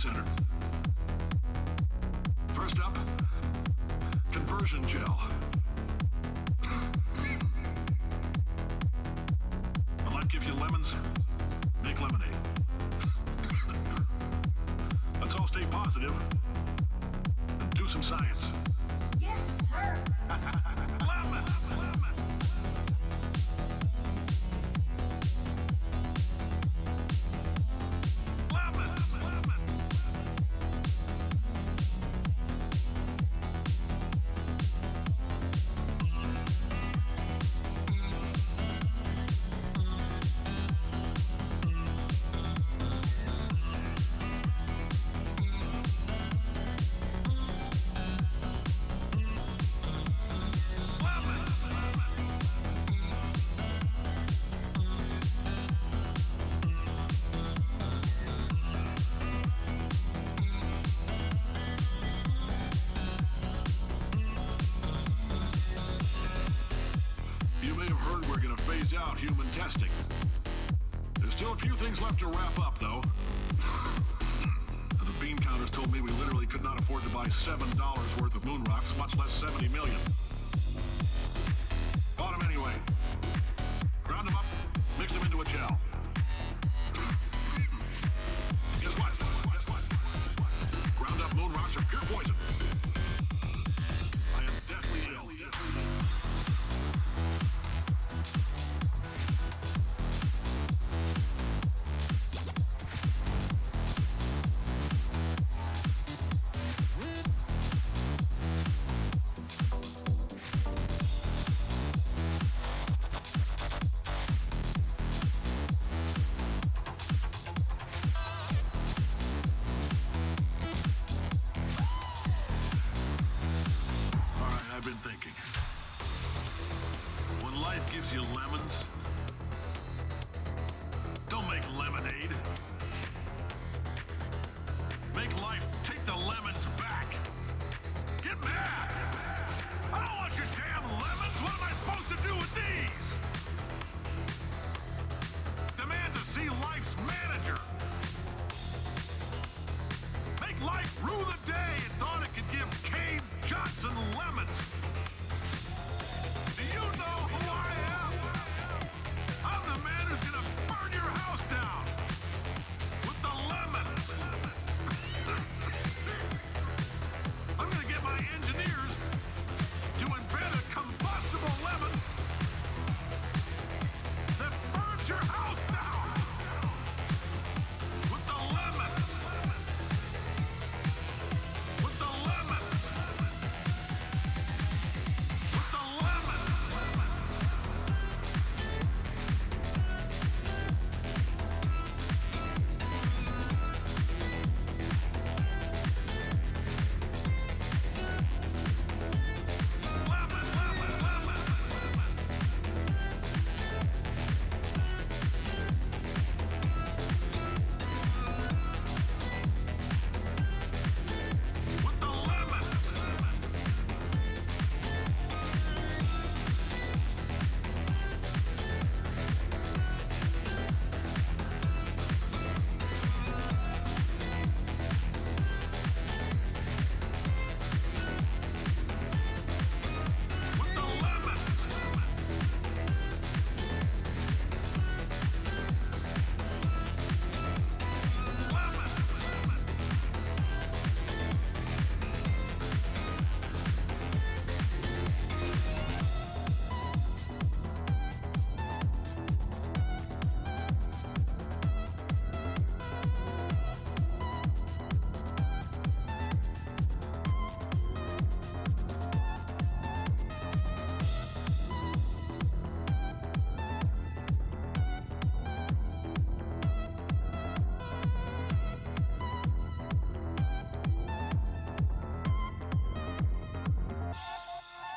center. First up, conversion gel. When life gives you lemons, make lemonade. Let's all stay positive and do some science. Yes, sir. Lemon! Lemon! Lemon! Lemon! You may have heard we're going to phase out human testing. There's still a few things left to wrap up, though. The bean counters told me we literally could not afford to buy $7 worth of moon rocks, much less 70 million. Bought them anyway. Ground them up, mixed them into a gel. Guess what? Ground up moon rocks are pure poison. I am deathly ill. I've been thinking. When life gives you lemons, don't make lemonade. Make life take the lemons back. Get mad! I don't want your damn lemons! What am I supposed to do with these? Demand to see life's manager. Make life rue the day it thought it could give Cave Johnson lemons. Do you know who I am? I'm the man who's gonna burn your house down with the lemons. I'm gonna get my engineers to invent a combustible lemon that burns your house down with the lemons. With the lemons. With the lemons.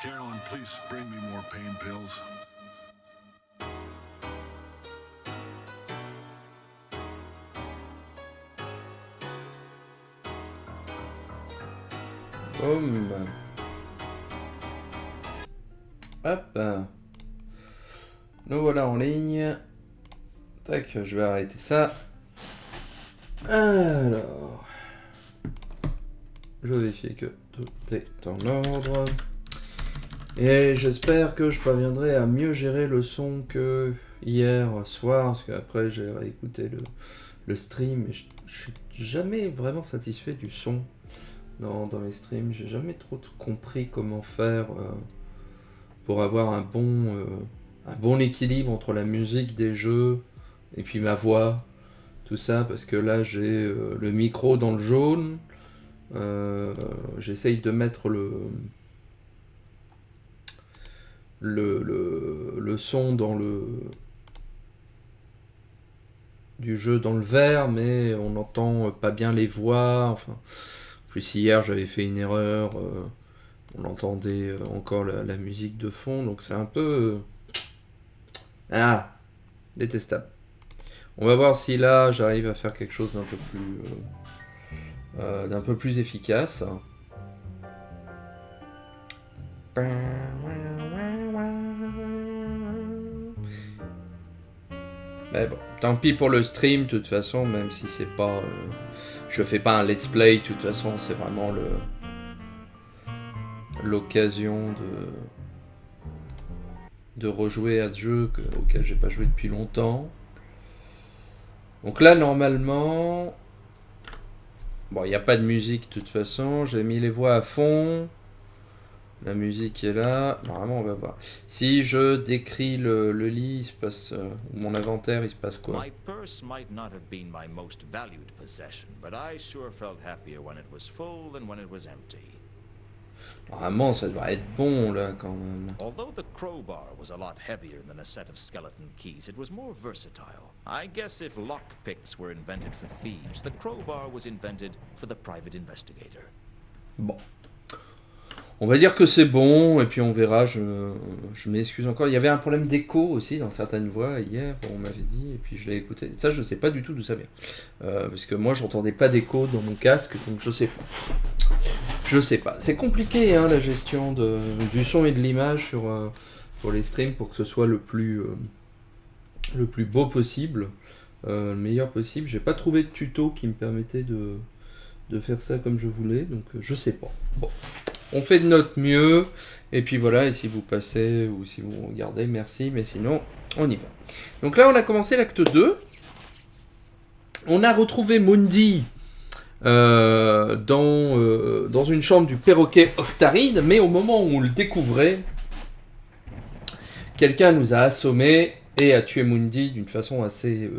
Carolyn, please bring me more pain pills. Boum. Hop. Nous voilà en ligne. Tac, je vais arrêter ça. Alors. je vérifie que tout est en ordre. Et j'espère que je parviendrai à mieux gérer le son que hier soir, parce qu'après j'ai réécouté le stream, et je suis jamais vraiment satisfait du son dans mes streams. J'ai jamais trop compris comment faire pour avoir un bon équilibre entre la musique des jeux et puis ma voix, tout ça, parce que là j'ai le micro dans le jaune, j'essaye de mettre le son dans du jeu dans le vert, mais on n'entend pas bien les voix. Enfin, en plus hier j'avais fait une erreur, on entendait encore la musique de fond, donc c'est un peu détestable. On va voir si là j'arrive à faire quelque chose d'un peu plus efficace. Mais bon, tant pis pour le stream, de toute façon, même si c'est pas... je fais pas un let's play, de toute façon, c'est vraiment l'occasion de rejouer à ce jeu auquel j'ai pas joué depuis longtemps. Donc là, normalement... Bon, il n'y a pas de musique, de toute façon, j'ai mis les voix à fond. La musique est là, normalement on va voir. Si je décris le lit, il se passe, mon inventaire, il se passe quoi? My purse might not have been my most valued possession, but I sure felt happier when it was full than when it was empty. Normalement ça devrait être bon là quand même. Although the crowbar was a lot heavier than a set of skeleton keys, it was more versatile. I guess if lockpicks were invented for thieves, the crowbar was invented for the private investigator. Bon. On va dire que c'est bon, et puis on verra, je m'excuse encore. Il y avait un problème d'écho aussi dans certaines voix hier, on m'avait dit, et puis je l'ai écouté. Ça, je sais pas du tout d'où ça vient. Parce que moi, j'entendais pas d'écho dans mon casque, donc je sais pas. Je sais pas. C'est compliqué, hein, la gestion du son et de l'image pour les streams, pour que ce soit le plus beau possible, le meilleur possible. J'ai pas trouvé de tuto qui me permettait de faire ça comme je voulais, donc je sais pas. Bon. On fait de notre mieux, et puis voilà, et si vous passez, ou si vous regardez, merci, mais sinon, on y va. Donc là, on a commencé l'acte 2. On a retrouvé Mundi dans une chambre du perroquet Octaride, mais au moment où on le découvrait, quelqu'un nous a assommé et a tué Mundi d'une façon assez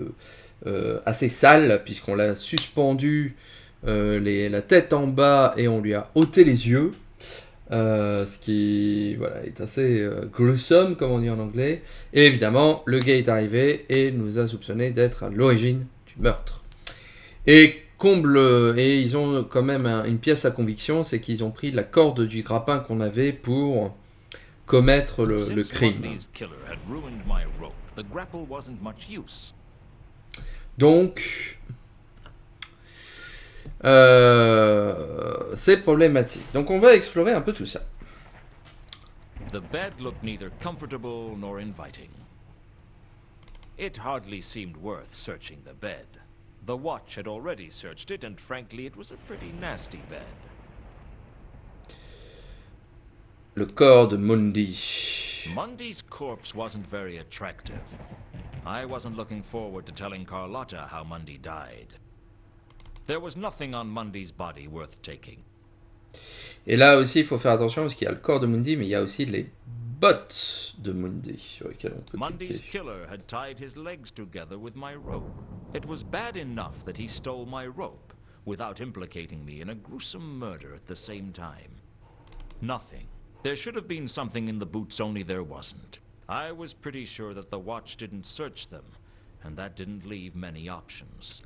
sale, puisqu'on l'a suspendu la tête en bas et on lui a ôté les yeux. Ce qui est assez gruesome, comme on dit en anglais. Et évidemment, le gars est arrivé et nous a soupçonné d'être à l'origine du meurtre. Et ils ont quand même une pièce à conviction, c'est qu'ils ont pris la corde du grappin qu'on avait pour commettre le crime. Donc... c'est problématique. Donc on va explorer un peu tout ça. The bed looked neither comfortable nor inviting. It hardly seemed worth searching the bed. The watch had already searched it, and frankly, it was a pretty nasty bed. Le corps de Mundi. Mundi's corpse wasn't very attractive. I wasn't looking forward to telling Carlotta how Mundi died. There was nothing on Mundi's body worth taking. Et là aussi, il faut faire attention parce qu'il y a le corps de Mundi, mais il y a aussi les bottes de Mundi sur lesquelles on peut Mundi's cliquer. killer had tied his legs together with my rope. It was bad enough that he stole my rope without implicating me in a gruesome murder at the same time. Nothing. There should have been something in the boots, only there wasn't. I was pretty sure that the watch didn't search them, and that didn't leave many options.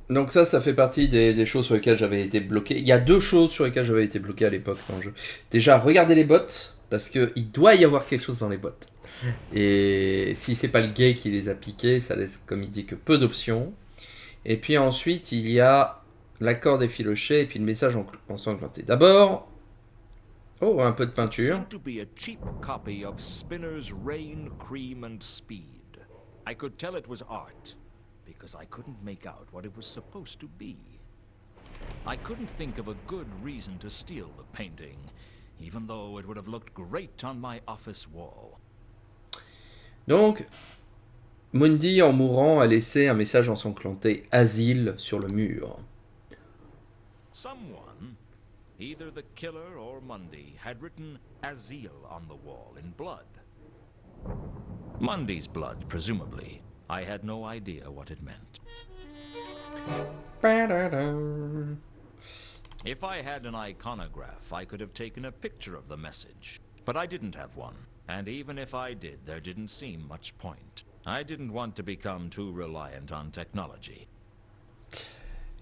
Donc ça fait partie des choses sur lesquelles j'avais été bloqué. Il y a deux choses sur lesquelles j'avais été bloqué à l'époque dans le jeu. Déjà, regardez les bottes, parce qu'il doit y avoir quelque chose dans les bottes. Et si c'est pas le gay qui les a piquées, ça laisse, comme il dit, que peu d'options. Et puis ensuite, il y a la corde effilochée et puis le message ensanglanté. D'abord, un peu de peinture. Because I couldn't make out what it was supposed to be. I couldn't think of a good reason to steal the painting, even though it would have looked great on my office wall. Donc, Mundi, en mourant, a laissé un message ensanglanté « Asile » sur le mur. Someone, either the killer or Mundy, had written Azil on the wall in blood. Mundy's blood, presumably. I had no idea what it meant. If I had an iconograph, I could have taken a picture of the message. But I didn't have one. And even if I did, there didn't seem much point. I didn't want to become too reliant on technology.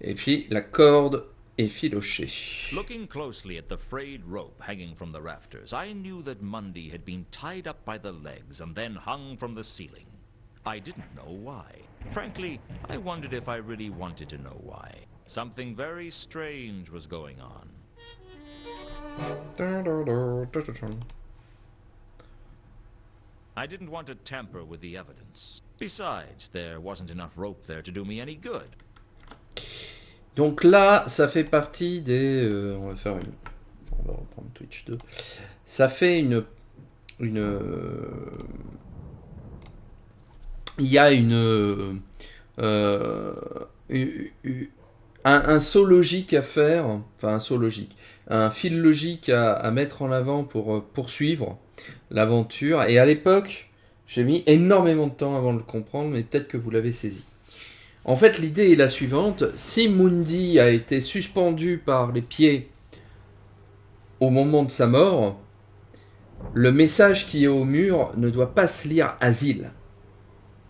Et puis, la corde est filochée. Looking closely at the frayed rope hanging from the rafters, I knew that Mundy had been tied up by the legs and then hung from the ceiling. I didn't know why. Frankly, I wondered if I really wanted to know why. Something very strange was going on. I didn't want to tamper with the evidence. Besides, there wasn't enough rope there to do me any good. Donc là, ça fait partie des... on va faire une... On va reprendre Twitch 2. Ça fait une... Il y a un saut logique à faire, enfin un saut logique, un fil logique à mettre en avant pour poursuivre l'aventure. Et à l'époque, j'ai mis énormément de temps avant de le comprendre, mais peut-être que vous l'avez saisi. En fait, l'idée est la suivante. Si Mundi a été suspendu par les pieds au moment de sa mort, le message qui est au mur ne doit pas se lire Asile.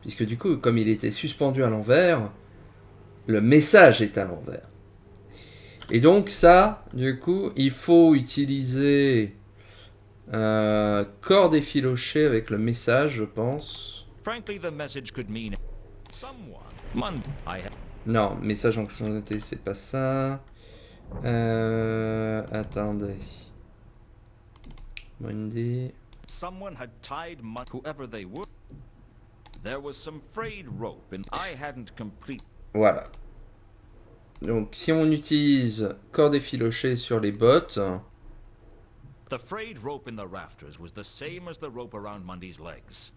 Puisque du coup, comme il était suspendu à l'envers, le message est à l'envers. Et donc ça, du coup, il faut utiliser corde effilochée avec le message, je pense. Frankly, the message could mean someone. Non, message enchanté, c'est pas ça. Attendez. Mundi. Someone had tied whoever they were. There was some frayed rope and I hadn't complete. Voilà. Donc si on utilise corde effilochée sur les bottes. The frayed rope in the rafters was the same as the rope around Mundy's legs.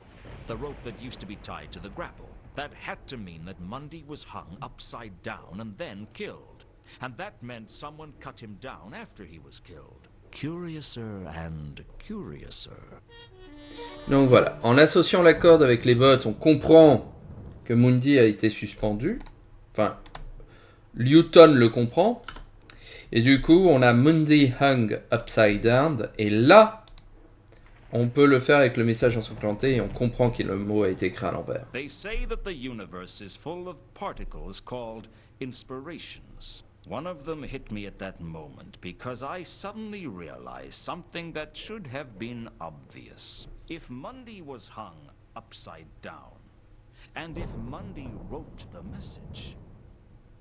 The rope that used to be tied to the grapple. That had to mean that Mundy was hung upside down and then killed. And that meant someone cut him down after he was killed. Curiouser and curiouser. Donc voilà, en associant la corde avec les bottes, on comprend que Mundi a été suspendu. Enfin, Newton le comprend. Et du coup, on a Mundi hung upside down. Et là, on peut le faire avec le message ensanglanté et on comprend que le mot a été écrit à l'envers. They say that the universe is full of particles called inspirations. One of them hit me at that moment because I suddenly realized something that should have been obvious. If Mundy was hung upside down, and if Mundy wrote the message,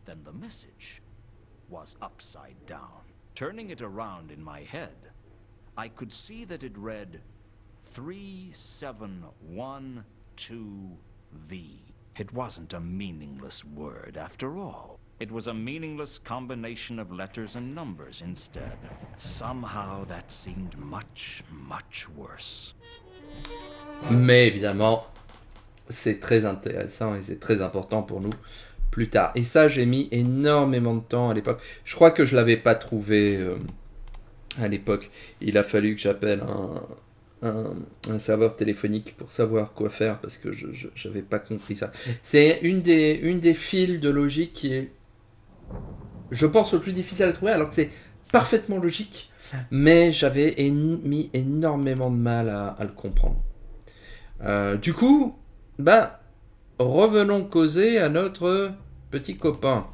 then the message was upside down. Turning it around in my head, I could see that it read 3712V. It wasn't a meaningless word after all. It was a meaningless combination of letters and numbers instead. Somehow that seemed much, much worse. Mais évidemment, c'est très intéressant et c'est très important pour nous plus tard. Et ça, j'ai mis énormément de temps à l'époque. Je crois que je l'avais pas trouvé à l'époque. Il a fallu que j'appelle un serveur téléphonique pour savoir quoi faire parce que je n'avais pas compris ça. C'est une des fils de logique qui est, je pense, le plus difficile à trouver, alors que c'est parfaitement logique, mais j'avais mis énormément de mal à le comprendre. Du coup, revenons causer à notre petit copain.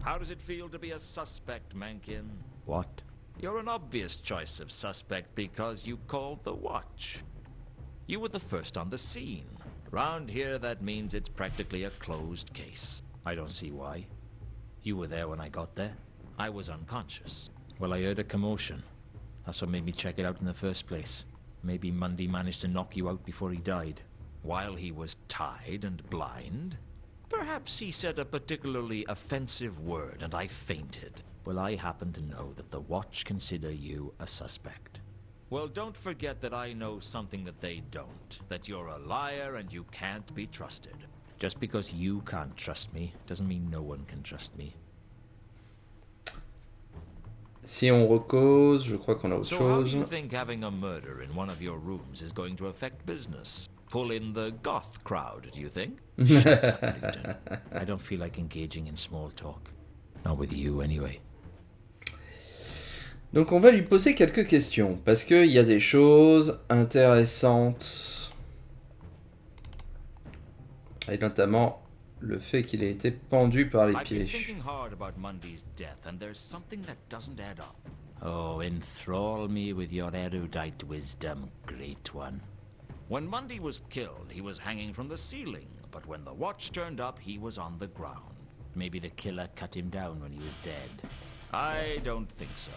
How does it feel to be a suspect, Mankin? What? You're an obvious choice of suspect because you called the watch. You were the first on the scene. Round here, that means it's practically a closed case. I don't see why. You were there when I got there. I was unconscious. Well, I heard a commotion. That's what made me check it out in the first place. Maybe Mundy managed to knock you out before he died. While he was tied and blind? Perhaps he said a particularly offensive word and I fainted. Well, I happen to know that the Watch consider you a suspect. Well, don't forget that I know something that they don't. That you're a liar and you can't be trusted. Just because you can't trust me doesn't mean no one can trust me. Si on recause, je crois qu'on a autre So how do chose. you think having a murder in one of your rooms is going to affect business? Pull in the goth crowd, do you think? Shut up, Newton. I don't feel like engaging in small talk. Not with you, anyway. Donc on va lui poser quelques questions, parce qu'il y a des choses intéressantes. Et notamment le fait qu'il ait été pendu par les I've been pieds. thinking hard about Mundy's death, and there's something that doesn't add up. Oh, enthrall me with your erudite wisdom, great one. When Mundy was killed, he was hanging from the ceiling, but when the Watch turned up, he was on the ground. Maybe the killer cut him down when he was dead. I don't think so.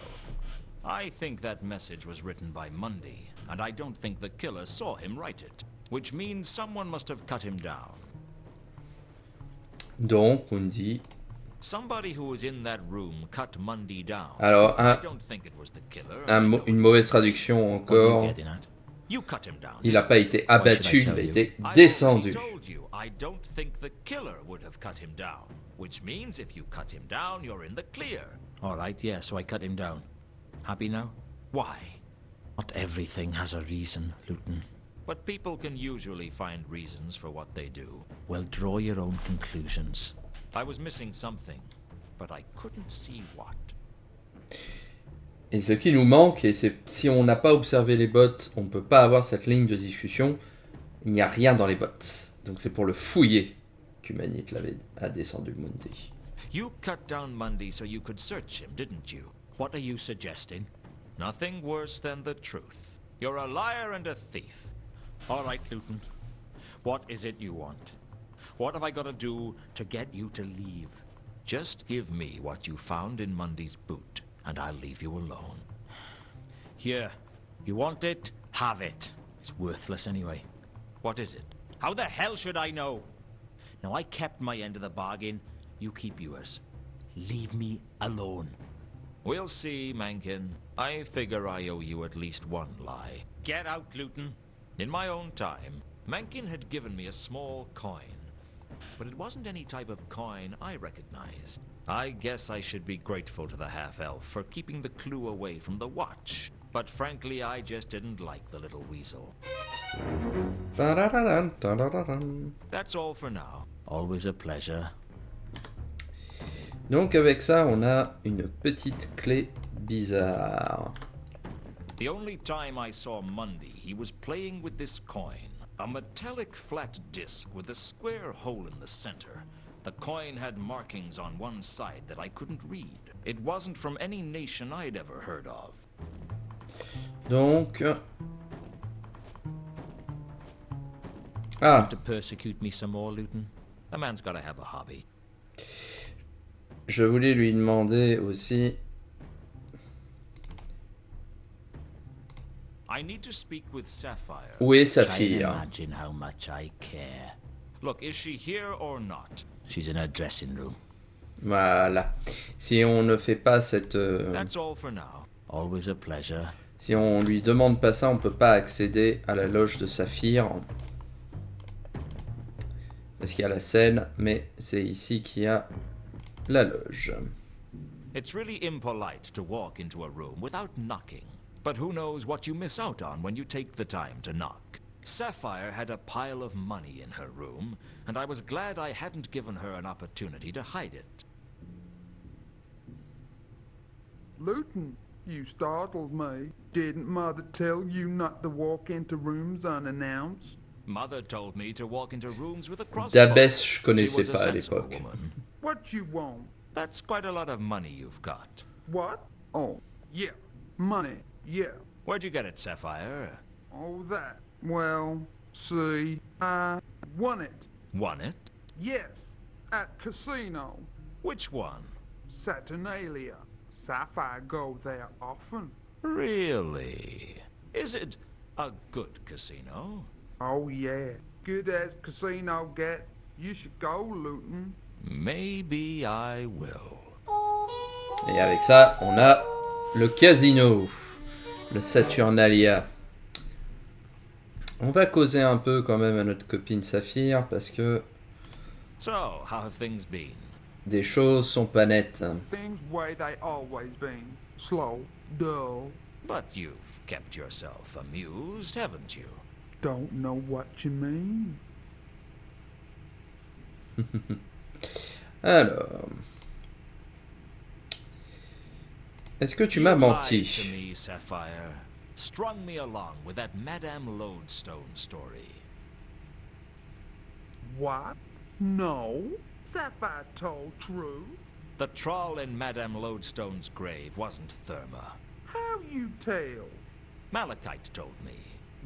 I think that message was written by Mundy, and I don't think the killer saw him write it, which means someone must have cut him down. Donc on dit... Somebody who was in that room cut Mundy down. Alors, I don't think it was the killer. une mauvaise traduction What are you encore. getting at? You cut him down. Il n'a pas été abattu, il a été I descendu. told you, I don't think the killer would have cut him down, which means if you cut him down, you're in the clear. All right, yeah, so I cut him down. Happy now? Why? Not everything has a reason, Luton. But people can usually find reasons for what they do. Well, draw your own conclusions. I was missing something, but I couldn't see what. Et ce qui nous manque, et c'est si on n'a pas observé les bots, on ne peut pas avoir cette ligne de discussion. Il n'y a rien dans les bots. Donc c'est pour le fouiller qu'Humanite a descendu Mundy. You cut down Mundy so you could search him, didn't you? What are you suggesting? Nothing worse than the truth. You're a liar and a thief. All right, Luton. What is it you want? What have I got to do to get you to leave? Just give me what you found in Mundy's boot, and I'll leave you alone. Here. You want it? Have it. It's worthless anyway. What is it? How the hell should I know? Now, I kept my end of the bargain. You keep yours. Leave me alone. We'll see, Mankin. I figure I owe you at least one lie. Get out, Luton. In my own time, Mankin had given me a small coin. But it wasn't any type of coin I recognized. I guess I should be grateful to the half-elf for keeping the clue away from the Watch. But frankly, I just didn't like the little weasel. That's all for now. Always a pleasure. Donc avec ça, on a une petite clé bizarre. The only time I saw Mundy, he was playing with this coin. A metallic flat disc with a square hole in the center. The coin had markings on one side that I couldn't read. It wasn't from any nation I'd ever heard of. Donc... Ah, To persecute me some more, Luton? A man's gotta have a hobby. je voulais lui demander aussi... I need to speak with Sapphire. Où est Try and Saphir? imagine how much I care. Look, is she here or not? She's in her dressing room. Voilà. Si on ne fait pas cette... That's all for now. Always a pleasure. Si on lui demande pas ça, on peut pas accéder à la loge de Saphir. Parce qu'il y a la scène, mais c'est ici qu'il y a la loge. It's really impolite to walk into a room without knocking. But who knows what you miss out on when you take the time to knock. Sapphire had a pile of money in her room, and I was glad I hadn't given her an opportunity to hide it. Luton, you startled me. Didn't Mother tell you not to walk into rooms unannounced? Mother told me to walk into rooms with a crossbow. D'Abbesse, je She connaissais was a pas à sensible l'époque. woman. What you want? That's quite a lot of money you've got. What? Oh, yeah. Money, yeah. Where'd you get it, Sapphire? Oh, that. Well, see, I won it. Won it? Yes, at casino. Which one? Saturnalia. Sapphire go there often. Really? Is it a good casino? Oh, yeah. Good as casino get. You should go, Luton. Maybe I will. Et avec ça, on a le casino, le Saturnalia. On va causer un peu quand même à notre copine Saphir parce que So, how have things been? des choses sont pas nettes. Things way they always been. Slow, dull. But you've kept yourself amused, haven't you? Don't know what you mean. Alors, est-ce que tu m'as You lied to menti? me, Sapphire. Strung me along with that Madame Lodestone story. What? No. Sapphire told truth. The troll in Madame Lodestone's grave wasn't Therma. How you tell? Malachite told me.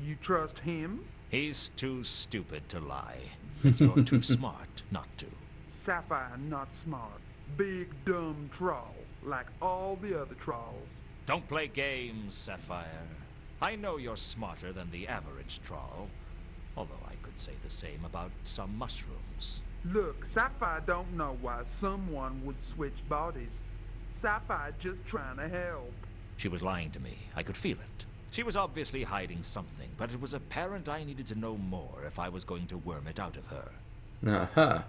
You trust him? He's too stupid to lie. And you're too smart not to. Sapphire not smart. Big dumb troll, like all the other trolls. Don't play games, Sapphire. I know you're smarter than the average troll. Although I could say the same about some mushrooms. Look, Sapphire don't know why someone would switch bodies. Sapphire just trying to help. She was lying to me. I could feel it. She was obviously hiding something, but it was apparent I needed to know more if I was going to worm it out of her. Ah ah.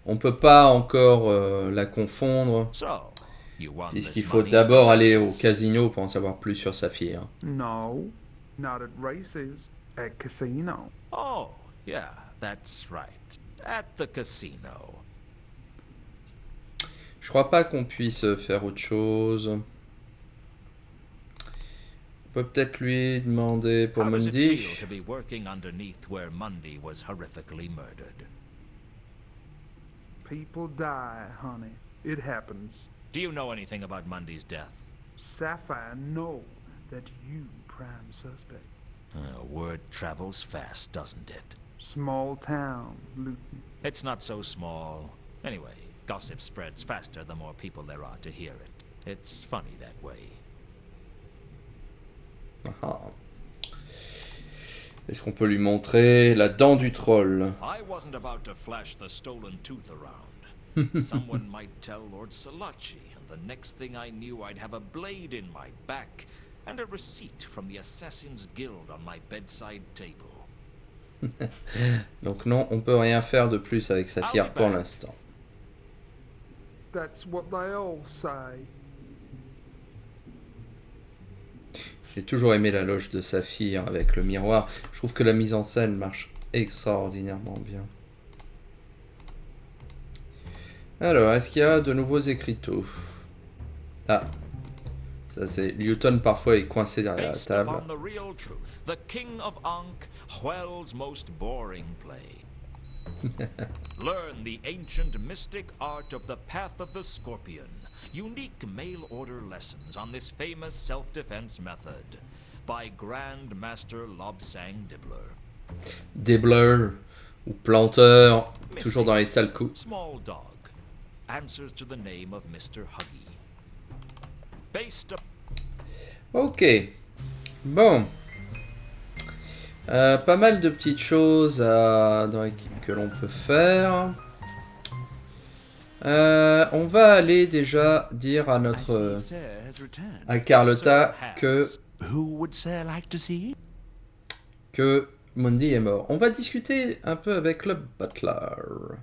On peut pas encore la confondre, So, you won puisqu'il this faut money d'abord in aller au races. casino pour en savoir plus sur Saphir. No, not at races. At casino. Oh, yeah, that's right. At the casino. Je crois pas qu'on puisse faire autre chose. On peut peut-être lui demander pour How does it Mundi. feel to be working underneath where Mundy was horrifically murdered? People die, honey. It happens. Do you know anything about Mundy's death? Sapphire know that you prime suspect. Word travels fast, doesn't it? Small town, Luton. It's not so small. Anyway, gossip spreads faster the more people there are to hear it. It's funny that way. Ah. Est-ce qu'on peut lui montrer la dent du troll? I wasn't about to flash the stolen tooth around. Someone might tell Lord Salachi, and the next thing I knew I'd have a blade in my back and a receipt from the Assassin's Guild on my bedside table. Donc non, on peut rien faire de plus avec Saphir pour l'instant. That's what they all say. J'ai toujours aimé la loge de Saphir avec le miroir. Je trouve que la mise en scène marche extraordinairement bien. Alors, est-ce qu'il y a de nouveaux écriteaux? Ah, ça c'est... Newton parfois est coincé derrière la Based table. upon the real truth, the King of Ankh, Hwell's most boring play. Learn the ancient mystic art of the Path of the Scorpion. Unique mail-order lessons on this famous self-defense method by Grand Master Lobsang Dibbler. Débler ou planteur, toujours dans les sales coups. Small dog answers to the name of Mr. Huggy. Based up... Ok. Bon. Pas mal de petites choses que l'on peut faire. On va aller déjà dire à notre... à Carlotta que Mundi est mort. On va discuter un peu avec le butler.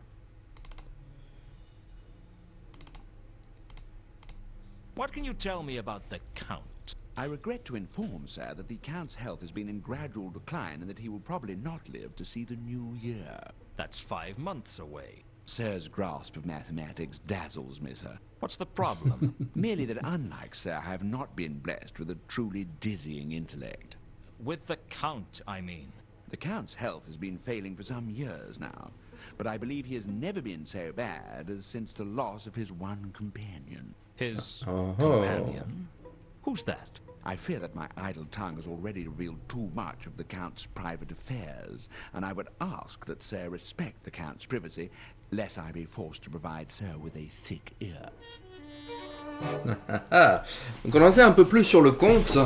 What can you tell me about the Count? I regret to inform, sir, that the Count's health has been in gradual decline and that he will probably not live to see the new year. That's 5 months away. Sir's grasp of mathematics dazzles me, sir. What's the problem? Merely that, unlike Sir, I have not been blessed with a truly dizzying intellect. With the Count, I mean. The Count's health has been failing for some years now, but I believe he has never been so bad as since the loss of his one companion. His Oh. companion? Who's that? I fear that my idle tongue has already revealed too much of the Count's private affairs, and I would ask that Sir respect the Count's privacy, lest I be forced to provide Sir with a thick ear. Donc on en sait un peu plus sur le comte,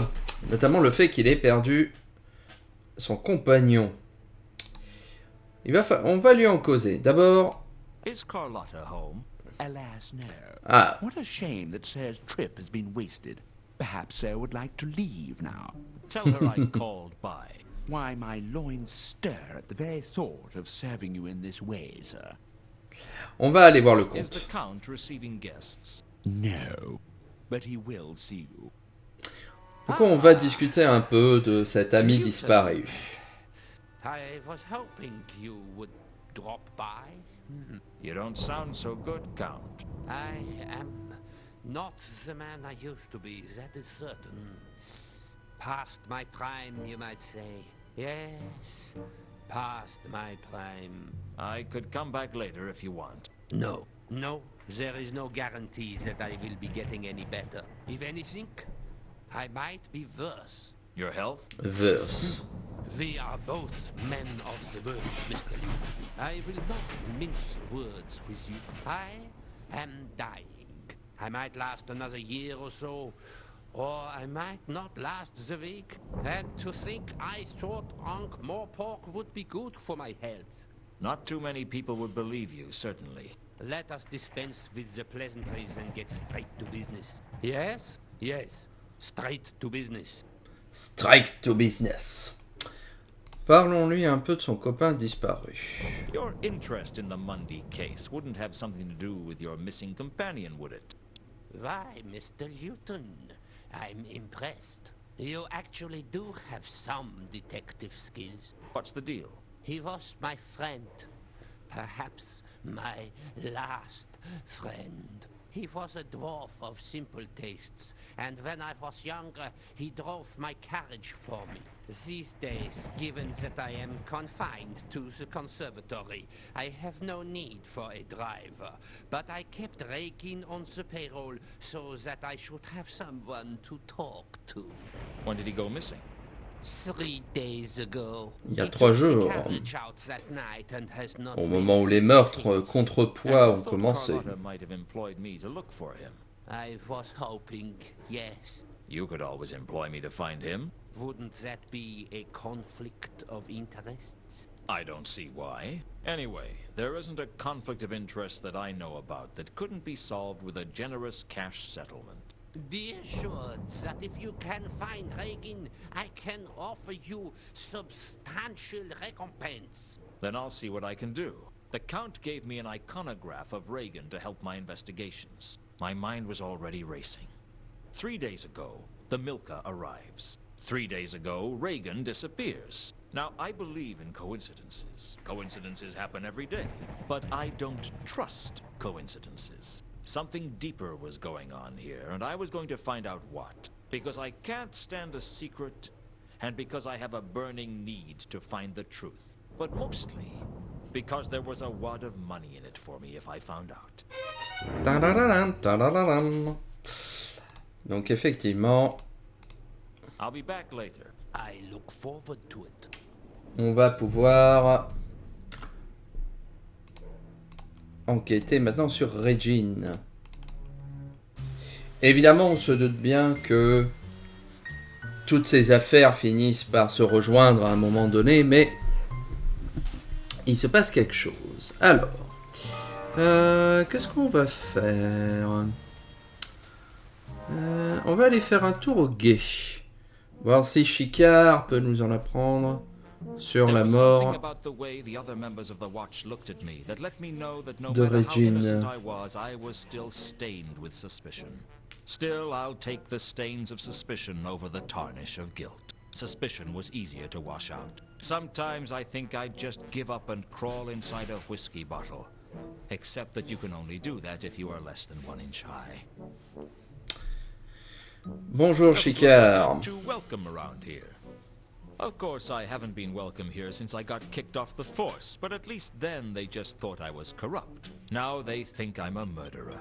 notamment le fait qu'il ait perdu son compagnon. On va lui en causer. D'abord... Is Carlotta home? Alas, no. Ah, What a shame that Sir's trip has been wasted. Perhaps Sir would like to leave now. Tell her I called by. Why, my loins stir at the very thought of serving you in this way, sir. on va aller voir le Is the compte. Count receiving guests? No, but he will see you. Donc on va discuter un peu de cet ami disparu. I was hoping you would drop by. You don't sound so good, Count. I am not the man I used to be, that is certain. Past my prime, you might say. Yes, past my prime. I could come back later if you want. No, there is no guarantee that I will be getting any better. If anything, I might be worse. Your health? Verse. We are both men of the world, Mr. Luke. I will not mince words with you. I am dying. I might last another year or so, or I might not last the week. And to think I thought more pork would be good for my health. Not too many people would believe you, certainly. Let us dispense with the pleasantries and get straight to business. Yes? Yes. Straight to business. Strike to business. Parlons-lui un peu de son copain disparu. Your interest in the Mundy case wouldn't have something to do with your missing companion, would it? Why, Mr. Luton, I'm impressed. You actually do have some detective skills. What's the deal? He was my friend. Perhaps my last friend. He was a dwarf of simple tastes, and when I was younger, he drove my carriage for me. These days, given that I am confined to the conservatory, I have no need for a driver, but I kept Rekin on the payroll so that I should have someone to talk to. When did he go missing? 3 days ago. Il y a He 3 took the jours, carriage out that night and has not au been moment où les seen meurtres since. contrepoids And ont I thought commencé. Carlotta might have employed me to look for him. I was hoping, yes. You could always employ me to find him. Wouldn't that be a conflict of interests? I don't see why. Anyway, there isn't a conflict of interest that I know about that couldn't be solved with a generous cash settlement. Be assured that if you can find Reagan, I can offer you substantial recompense. Then I'll see what I can do. The Count gave me an iconograph of Reagan to help my investigations. My mind was already racing. 3 days ago, the Milka arrives. 3 days ago, Reagan disappears. Now, I believe in coincidences. Coincidences happen every day. But I don't trust coincidences. Something deeper was going on here, and I was going to find out what. Because I can't stand a secret, and because I have a burning need to find the truth. But mostly, because there was a wad of money in it for me if I found out. Tadadadam, tadadadam. Donc effectivement, I'll be back later. I look forward to it. on va pouvoir enquêter maintenant sur Regine. Évidemment, on se doute bien que toutes ces affaires finissent par se rejoindre à un moment donné, mais il se passe quelque chose. Alors, qu'est-ce qu'on va faire? On va aller faire un tour au guet. Voir si Chicard peut nous en apprendre sur There la was something mort about the way the other members of the watch looked at me that let me know that no de matter how Regine. innocent I was still stained with suspicion. Still, I'll take the stains of suspicion over the tarnish of guilt. Suspicion was easier to wash out. Sometimes I think I'd just give up and crawl inside a whiskey bottle. Except that you can only do that if you are less than 1 inch high. Bonjour Chicard. Too welcome around here. Of course, I haven't been welcome here since I got kicked off the force, but at least then they just thought I was corrupt. Now they think I'm a murderer.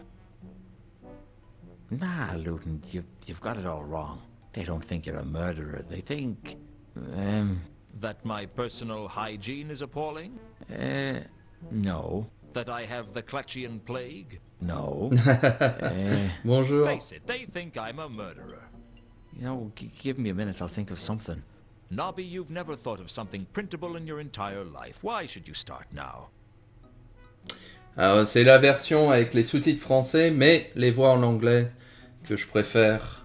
Nah, Luton, you've got it all wrong. They don't think you're a murderer. They think, that my personal hygiene is appalling? No. That I have the Clatchian plague? No. Bonjour. Face it, they think I'm a murderer. You know, give me a minute, I'll think of something. Nobby, you've never thought of something printable in your entire life. Why should you start now? Alors, c'est la version avec les sous-titres français, mais les voix en anglais que je préfère.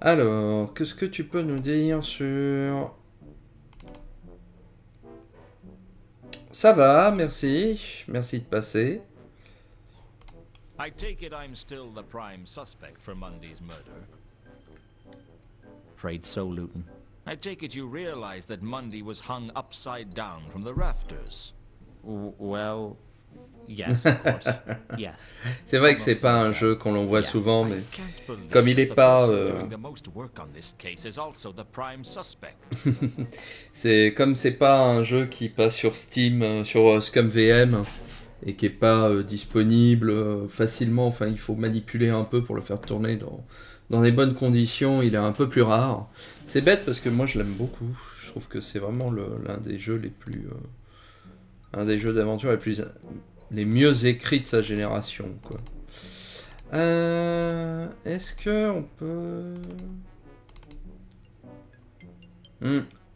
Alors, qu'est-ce que tu peux nous dire sur... Ça va, merci. Merci de passer. I take it I'm still the prime suspect for Mundy's murder. Afraid so, Luton. I take it you realize that Mundy was hung upside down from the rafters. Well, yes, of course. Yes. C'est vrai que c'est pas un jeu qu'on voit souvent, mais comme il est pas... c'est comme c'est pas un jeu qui passe sur Steam, sur ScumVM, et qui est pas disponible facilement, enfin il faut manipuler un peu pour le faire tourner dans les bonnes conditions, il est un peu plus rare. C'est bête parce que moi je l'aime beaucoup, je trouve que c'est vraiment l'un des jeux les plus... un des jeux d'aventure les mieux écrits de sa génération, quoi. Est-ce que on peut...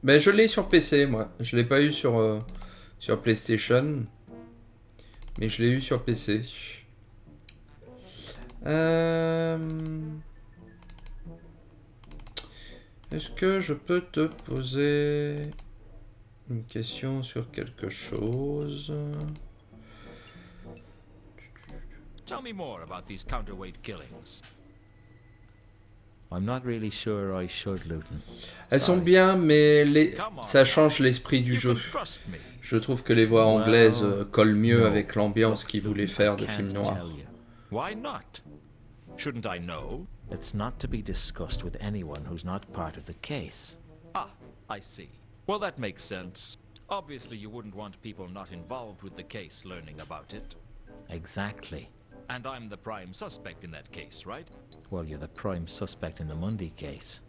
Ben je l'ai sur PC, moi. Je l'ai pas eu sur PlayStation, mais je l'ai eu sur PC. Est-ce que je peux te poser une question sur quelque chose? Tell me more about these counterweight killings. I'm not really sure I should, Luton. Elles sont bien, mais ça change l'esprit du jeu. Je trouve que les voix anglaises collent mieux avec l'ambiance qu'ils voulaient faire de films noirs. Why not? Shouldn't I know? It's not to be discussed with anyone who's not part of the case. Ah, I see. Well, that makes sense. Obviously, you wouldn't want people not involved with the case learning about it. Exactly. And I'm the prime suspect in that case, right? Well, you're the prime suspect in the Mundy case.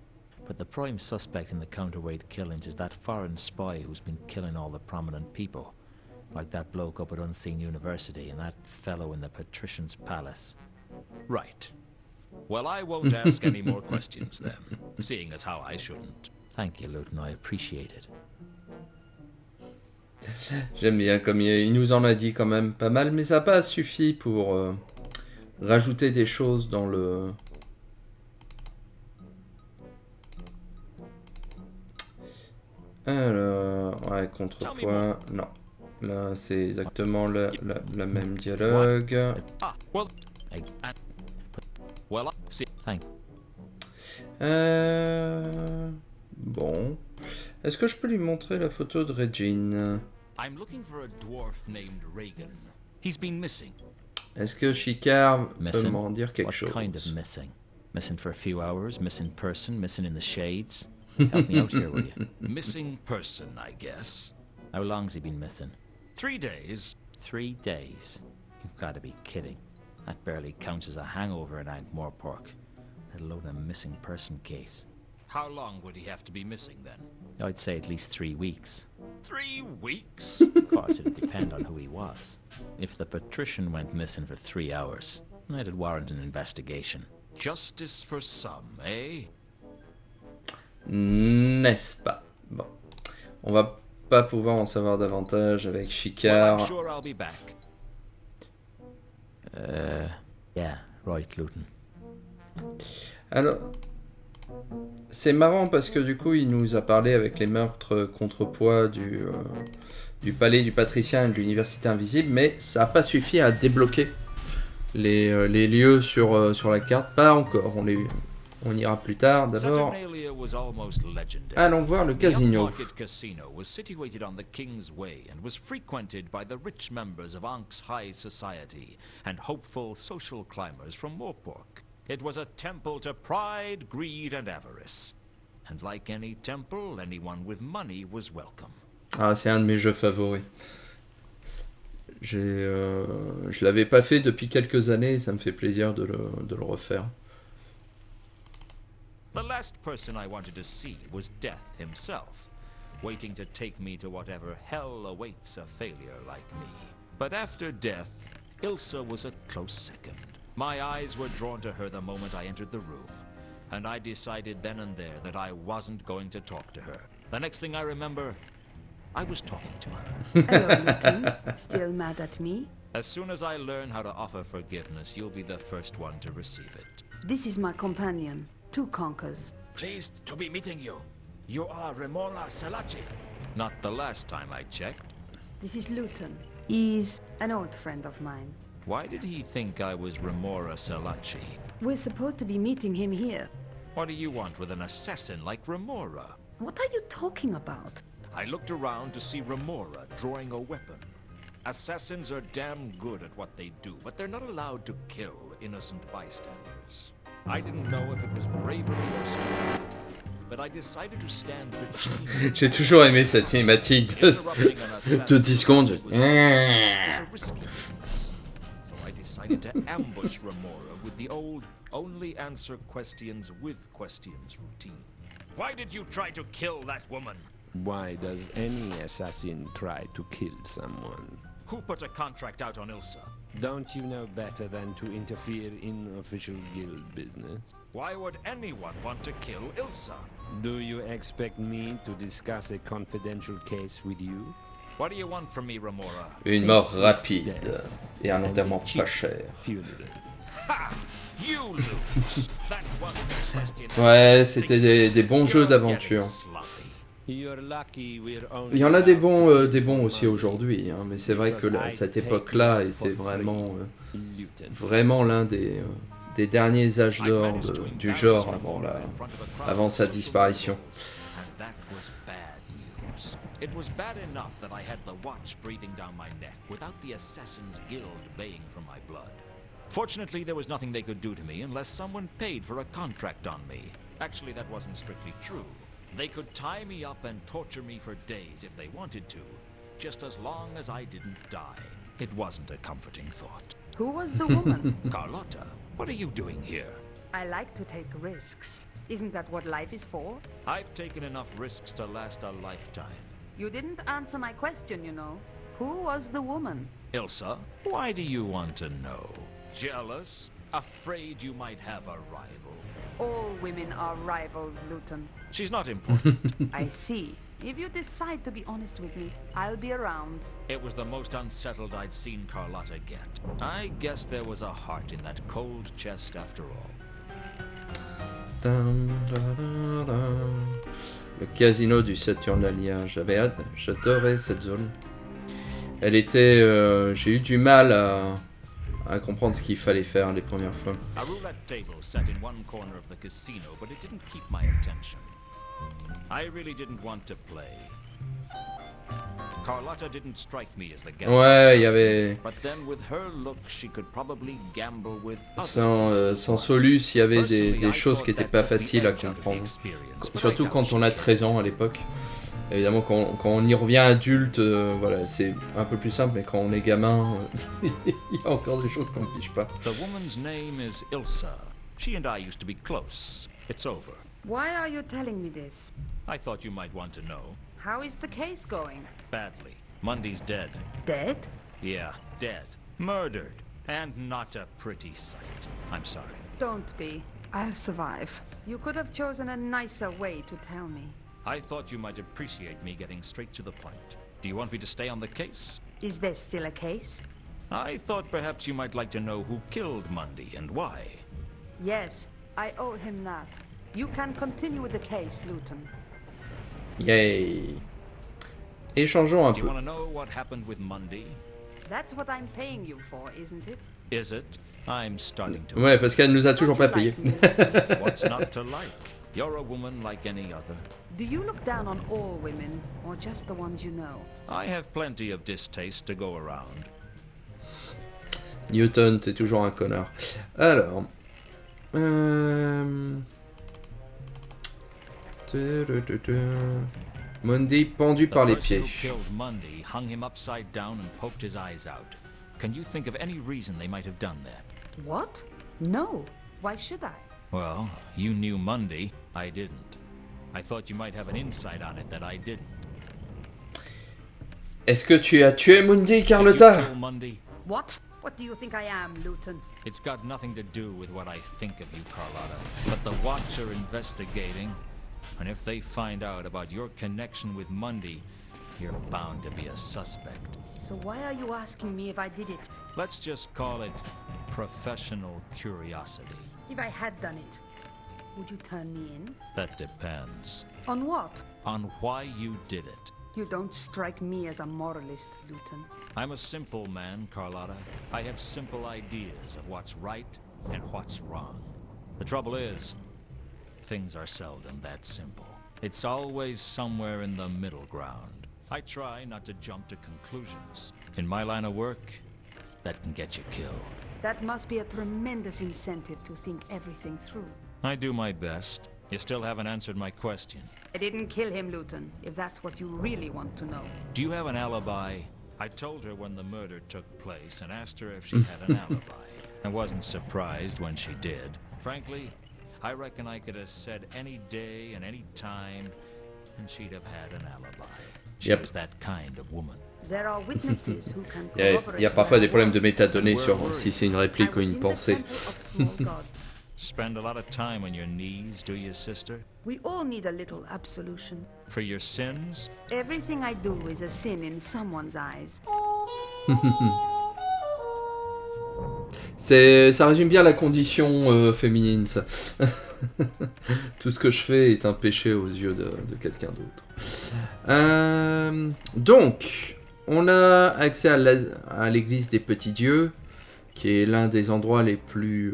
But the prime suspect in the counterweight killings is that foreign spy who's been killing all the prominent people. Like that bloke up at Unseen University and that fellow in the Patrician's Palace. Right. Well, I won't ask any more questions then, seeing as how I shouldn't. Thank you, Luton. I appreciate it. J'aime bien, comme il nous en a dit quand même pas mal, mais ça n'a pas suffi pour rajouter des choses dans le... Alors, ouais, contrepoint, non. Là, c'est exactement la même dialogue. Ah, well, Bon. Est-ce que je peux lui montrer la photo de Regine? I'm looking for a dwarf named Reagan. He's been missing. Est-ce que Chicard peut m'en dire quelque What chose? kind of missing? Missing for a few hours, missing person, missing in the shades? Help me out here, will you? Missing person, I guess. How long's he been missing? 3 days. 3 days? You've got to be kidding. That barely counts as a hangover in Ankh-Morpork, let alone a missing person case. How long would he have to be missing then? I'd say at least 3 weeks. 3 weeks? Of course, it'd depend on who he was. If the patrician went missing for 3 hours, it'd warrant an investigation. Justice for some, eh? N'est-ce pas? Bon. On va pas pouvoir en savoir davantage avec Chicard. Well, I'm sure I'll be back. Yeah, right, Luton. Alors, c'est marrant parce que du coup, il nous a parlé avec les meurtres contrepoids du palais du patricien et de l'université invisible, mais ça n'a pas suffi à débloquer les lieux sur la carte. Pas encore, on ira plus tard. D'abord, allons voir le casino. The Upmarket Casino was situated on the King's Way and was frequented by the rich members of Ankh's high society and hopeful social climbers from Morpork. It was a temple to pride, greed, and avarice. And like any temple, anyone with money was welcome. Ah, c'est un de mes jeux favoris. Je l'avais pas fait depuis quelques années et ça me fait plaisir de le refaire. The last person I wanted to see was Death himself, waiting to take me to whatever hell awaits a failure like me. But after Death, Ilsa was a close second. My eyes were drawn to her the moment I entered the room. and I decided then and there that I wasn't going to talk to her. The next thing I remember, I was talking to her. Hello, Luton. Still mad at me? As soon as I learn how to offer forgiveness, you'll be the first one to receive it. This is my companion, Two Conkers. Pleased to be meeting you. You are Remora Salachi. Not the last time I checked. This is Luton. He's an old friend of mine. Why did he think I was Remora Salachi? We're supposed to be meeting him here. What do you want with an assassin like Remora? What are you talking about? I looked around to see Remora drawing a weapon. Assassins are damn good at what they do, but they're not allowed to kill innocent bystanders. I didn't know if it was bravery or stupidity, but I decided to stand between. J'ai toujours aimé cette cinématique de 10 secondes. It's a risky business. So I decided to ambush Remora with the old only answer questions with questions routine. Why did you try to kill that woman? Why does any assassin try to kill someone? Who put a contract out on Ilsa? Don't you know better than to interfere in official guild business? Why would anyone want to kill Ilsa? Do you expect me to discuss a confidential case with you? What do you want from me, Remora? Une mort rapide et un enterrement pas cher. Funeral. Ha! You lose. That wasn't a question. Ouais, c'était des bons jeux d'aventure. You're lucky we're only Il y en a des bons aussi aujourd'hui, hein, mais c'est vrai que cette époque-là était vraiment l'un des derniers âges d'or du genre avant sa disparition. It was bad enough that I had the watch breathing down my neck without the Assassin's Guild baying for my blood. Fortunately, there was nothing they could do to me unless someone paid for a contract on me. Actually, that wasn't strictly true. They could tie me up and torture me for days if they wanted to, just as long as I didn't die. It wasn't a comforting thought. Who was the woman? Carlotta, what are you doing here? I like to take risks. Isn't that what life is for? I've taken enough risks to last a lifetime. You didn't answer my question, you know. Who was the woman? Ilsa, why do you want to know? Jealous? Afraid you might have a rival? All women are rivals, Luton. She's not important. I see. If you decide to be honest with me, I'll be around. It was the most unsettled I'd seen Carlotta get. I guess there was a heart in that cold chest after all. Le casino du Saturnalia, j'adorais cette zone. Elle était, j'ai eu du mal à comprendre ce qu'il fallait faire les premières fois. A roulette table sat in one corner of the casino, but it didn't keep my attention. I really didn't want to play. Carlotta didn't strike me as the gambler. Ouais, il y avait But then with her look, she could probably gamble with sans Solus, il y avait des choses qui n'étaient pas faciles à comprendre. Surtout quand on a 13 ans à l'époque. Évidemment, quand on y revient adulte, voilà, c'est un peu plus simple, mais quand on est gamin, il y a encore des choses qu'on ne pige pas. The woman's name is Ilsa. She and I used to be close. It's over. Why are you telling me this? I thought you might want to know. How is the case going? Badly. Mundy's dead. Dead? Yeah, dead. Murdered. And not a pretty sight. I'm sorry. Don't be. I'll survive. You could have chosen a nicer way to tell me. I thought you might appreciate me getting straight to the point. Do you want me to stay on the case? Is there still a case? I thought perhaps you might like to know who killed Mundy and why. Yes, I owe him that. You can continue with the case, Luton. Yay. Échangeons un Do you peu. want to know what happened with Mundy? That's what I'm paying you for, isn't it? Is it? I'm starting to. Ouais, parce qu'elle nous a toujours pas payé. What's not to like? You're a woman like any other. Do you look down on all women, or just the ones you know? I have plenty of distaste to go around. Newton, t'es toujours un connard. Alors... Mundy pendu par les pieds. The person who killed Mundy hung him upside down and poked his eyes out. Can you think of any reason they might have done that? What? No. Why should I? Well, you knew Mundy. I didn't. I thought you might have an insight on it that I didn't. Est-ce que tu as tué Mundy, Did you Carlotta? kill Mundy? What? What do you think I am, Luton? It's got nothing to do with what I think of you, Carlotta. But the Watch are investigating, and if they find out about your connection with Mundy, you're bound to be a suspect. So why are you asking me if I did it? Let's just call it professional curiosity. If I had done it, would you turn me in? That depends. On what? On why you did it. You don't strike me as a moralist, Luton. I'm a simple man, Carlotta. I have simple ideas of what's right and what's wrong. The trouble is, things are seldom that simple. It's always somewhere in the middle ground. I try not to jump to conclusions. In my line of work, that can get you killed. That must be a tremendous incentive to think everything through. I do my best. You still haven't answered my question. I didn't kill him, Luton, if that's what you really want to know. Do you have an alibi? I told her when the murder took place and asked her if she had an alibi. I wasn't surprised when she did. Frankly, I reckon I could have said any day and any time, and she'd have had an alibi. She was that kind of woman. There are witnesses who can Il y a parfois des problèmes de métadonnées sur si c'est une réplique ou une pensée. Spend a lot of time on your knees, do you, sister? We all need a little absolution. For your sins? Everything I do is a sin in someone's eyes. Ça résume bien la condition féminine, ça. Tout ce que je fais est un péché aux yeux de quelqu'un d'autre. Donc, on a accès à l'église des petits dieux, qui est l'un des endroits les plus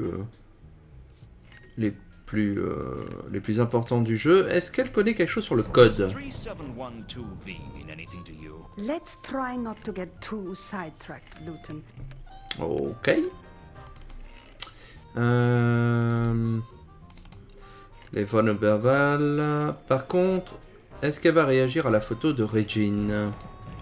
importants du jeu. Est-ce qu'elle connaît quelque chose sur le code? 3712V mean anything to you? Let's try not to get too sidetracked, Luton. Ok. Les Von Oberval. Par contre, est-ce qu'elle va réagir à la photo de Regine?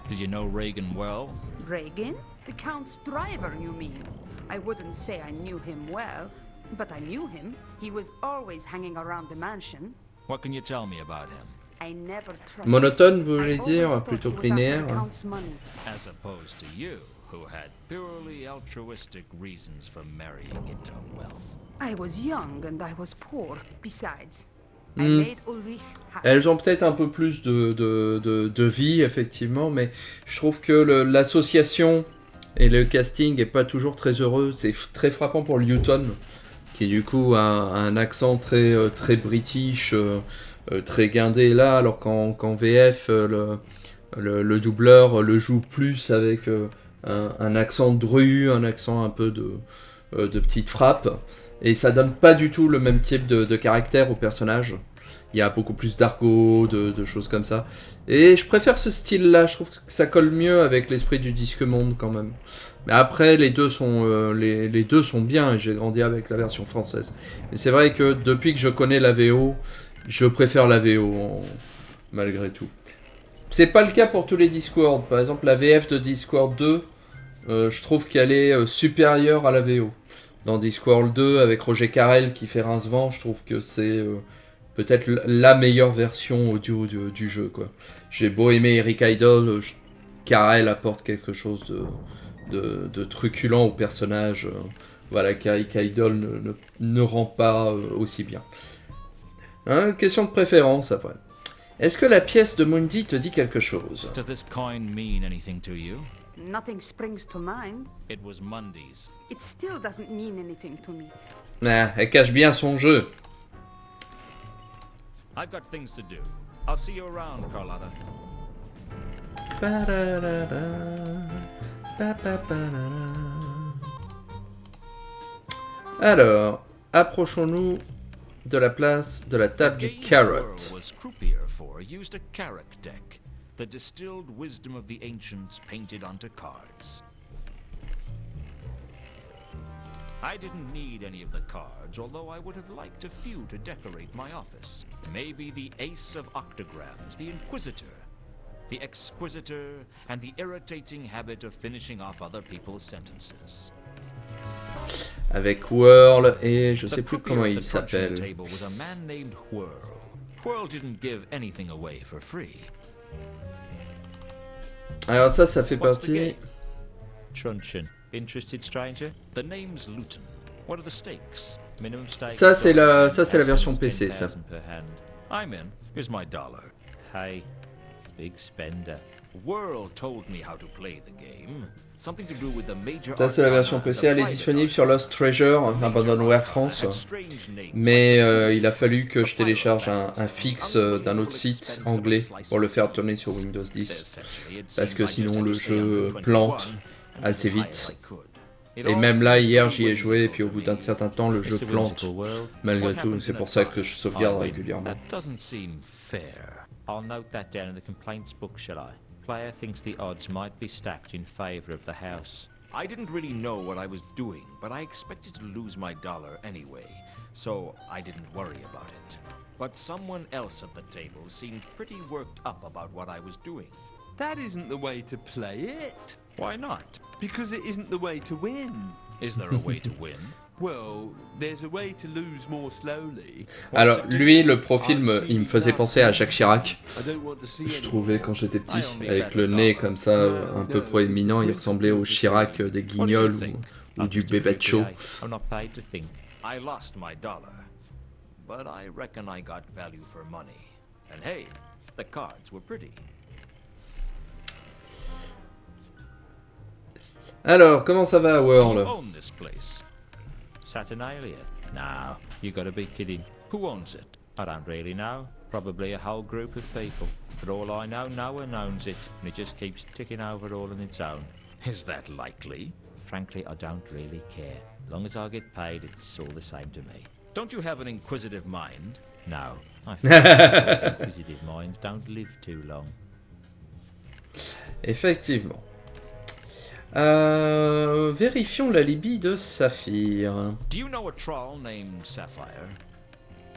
Did you know Reagan well? Reagan? The Count's driver, you mean? I wouldn't say I knew him well, but I knew him. He was always hanging around the mansion. What can you tell me about him? I never trusted. Monotone, vous voulez dire? Plutôt que linéaire? As opposed to you, who had purely altruistic reasons for marrying into wealth. I was young and I was poor. Besides, I made Ulrich happy. Elles ont peut-être un peu plus de vie, effectivement, mais je trouve que l'association et le casting est pas toujours très heureux. C'est très frappant pour Luton, qui du coup a un accent très british, très guindé là, alors qu'en VF, le doubleur le joue plus avec un accent dru, un accent un peu de petite frappe, et ça donne pas du tout le même type de caractère au personnage. Il y a beaucoup plus d'argot, de choses comme ça. Et je préfère ce style-là, je trouve que ça colle mieux avec l'esprit du Disque Monde quand même. Mais après, les deux sont bien, et j'ai grandi avec la version française. Et c'est vrai que depuis que je connais la VO, je préfère la VO, malgré tout. C'est pas le cas pour tous les Discworld. Par exemple, la VF de Discworld 2, je trouve qu'elle est supérieure à la VO. Dans Discworld 2, avec Roger Carrel qui fait Rince-Vent, je trouve que c'est peut-être la meilleure version audio du jeu, quoi. J'ai beau aimer Eric Idle, Carrel apporte quelque chose de truculent au personnage, voilà, qu'Eric Idle ne rend pas aussi bien. Hein, question de préférence après. Est-ce que la pièce de Mundy te dit quelque chose? Does this coin mean anything to you? Nothing springs to mind. It was Mundy's. It still doesn't mean anything to me. Ah, elle cache bien son jeu. I've got things to do. I'll see you around, Carlotta. Alors, approchons-nous de la place de la table du Carrot. Was croupier for used a carrot deck, the distilled wisdom of the ancients painted onto cards. I didn't need any of the cards, although I would have liked a few to decorate my office. Maybe the Ace of Octograms, the Inquisitor, the Exquisitor, and the irritating habit of finishing off other people's sentences. Avec Whirl et je sais plus comment il s'appelle. Was a man named Whirl. Whirl didn't give anything away for free. Alors ça fait partie. Chunchin. Interested, stranger? The name's Luton. What are the stakes? Minimum stakes. Ça c'est la version PC ça. Per hand. I'm in. Here's my dollar. Hey, big spender. World told me how to play the game. Something to do with the major. Ça c'est la version PC, elle est disponible sur Lost Treasure, Abandonware France. Mais il a fallu que je télécharge un fixe d'un autre site anglais pour le faire tourner sur Windows 10. Parce que sinon le jeu plante assez vite. Et même là, hier, j'y ai joué, et puis au bout d'un certain temps, le jeu plante. Malgré tout, c'est pour ça que je sauvegarde régulièrement. I'll note that down in the complaints book, shall I? Player thinks the odds might be stacked in favor of the house. I didn't really know what I was doing, but I expected to lose my dollar anyway, so I didn't worry about it. But someone else at the table seemed pretty worked up about what I was doing. That isn't the way to play it. Why not? Because it isn't the way to win. Is there a way to win? Well, there's a way to lose more slowly. Alors, lui, le profil, il me faisait penser à Jacques Chirac. Je trouvais quand j'étais petit, avec le nez comme ça, un peu proéminent, il ressemblait au Chirac des Guignols ou du Bébécho. I'm not paid to think. I lost my dollar, but I reckon I got value for money. And hey, the cards were pretty. Alors, comment ça va, World? Own this place? Saturnalia? No, you gotta be kidding. Who owns it? I don't really know. Probably a whole group of people. For all I know, no one owns it, and it just keeps ticking over all on its own. Is that likely? Frankly, I don't really care. As long as I get paid, it's all the same to me. Don't you have an inquisitive mind? No, I think inquisitive minds don't live too long. Effectivement. Vérifions la Libye de Saphir. Do you know a troll named Sapphire?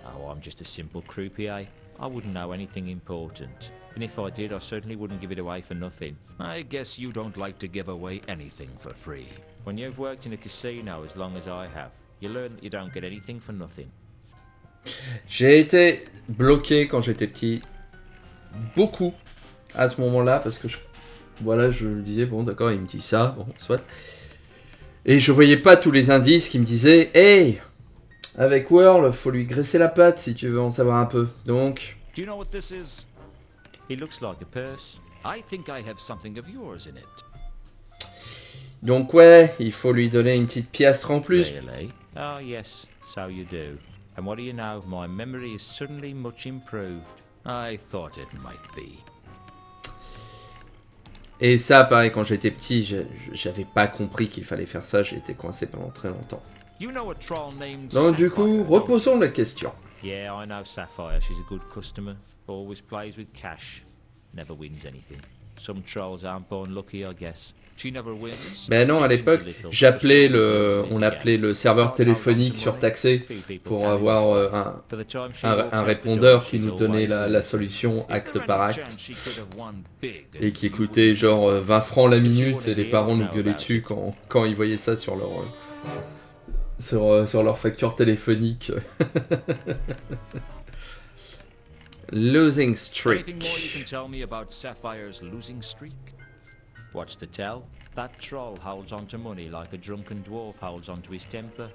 Oh, I'm just a simple croupier. I wouldn't know anything important. And if I did, I certainly wouldn't give it away for nothing. I guess you don't like to give away anything for free. When you've worked in a casino as long as I have, you learn that you don't get anything for nothing. J'ai été bloqué quand j'étais petit. Beaucoup. À ce moment-là, parce que voilà, je me disais, bon d'accord, il me dit ça, bon, soit. Et je voyais pas tous les indices qui me disaient, hey, avec World, faut lui graisser la patte si tu veux en savoir un peu. Donc. Do you know what this is? It looks like a purse. I think I have something of yours in it. Donc ouais, il faut lui donner une petite piastre en plus. Really? Oh yes, so you do. And what do you know? My memory is suddenly much improved. I thought it might be. Et ça, pareil, quand j'étais petit, j'avais pas compris qu'il fallait faire ça, j'ai été coincé pendant très longtemps. Donc du coup, reposons la question. Yeah, I know Sapphire, she's a good customer. Always plays with cash. Never wins anything. Some trolls aren't born lucky, I guess. She never wins. Ben non, à l'époque, on appelait le serveur téléphonique surtaxé pour avoir un répondeur qui nous donnait la solution acte par acte et qui coûtait genre 20 francs la minute et les parents nous gueulaient dessus quand ils voyaient ça sur leur facture téléphonique. Losing streak. Anything more you can tell me about Sapphire's losing streak? What's to tell? That troll holds on to money like a drunken dwarf holds on to his temper.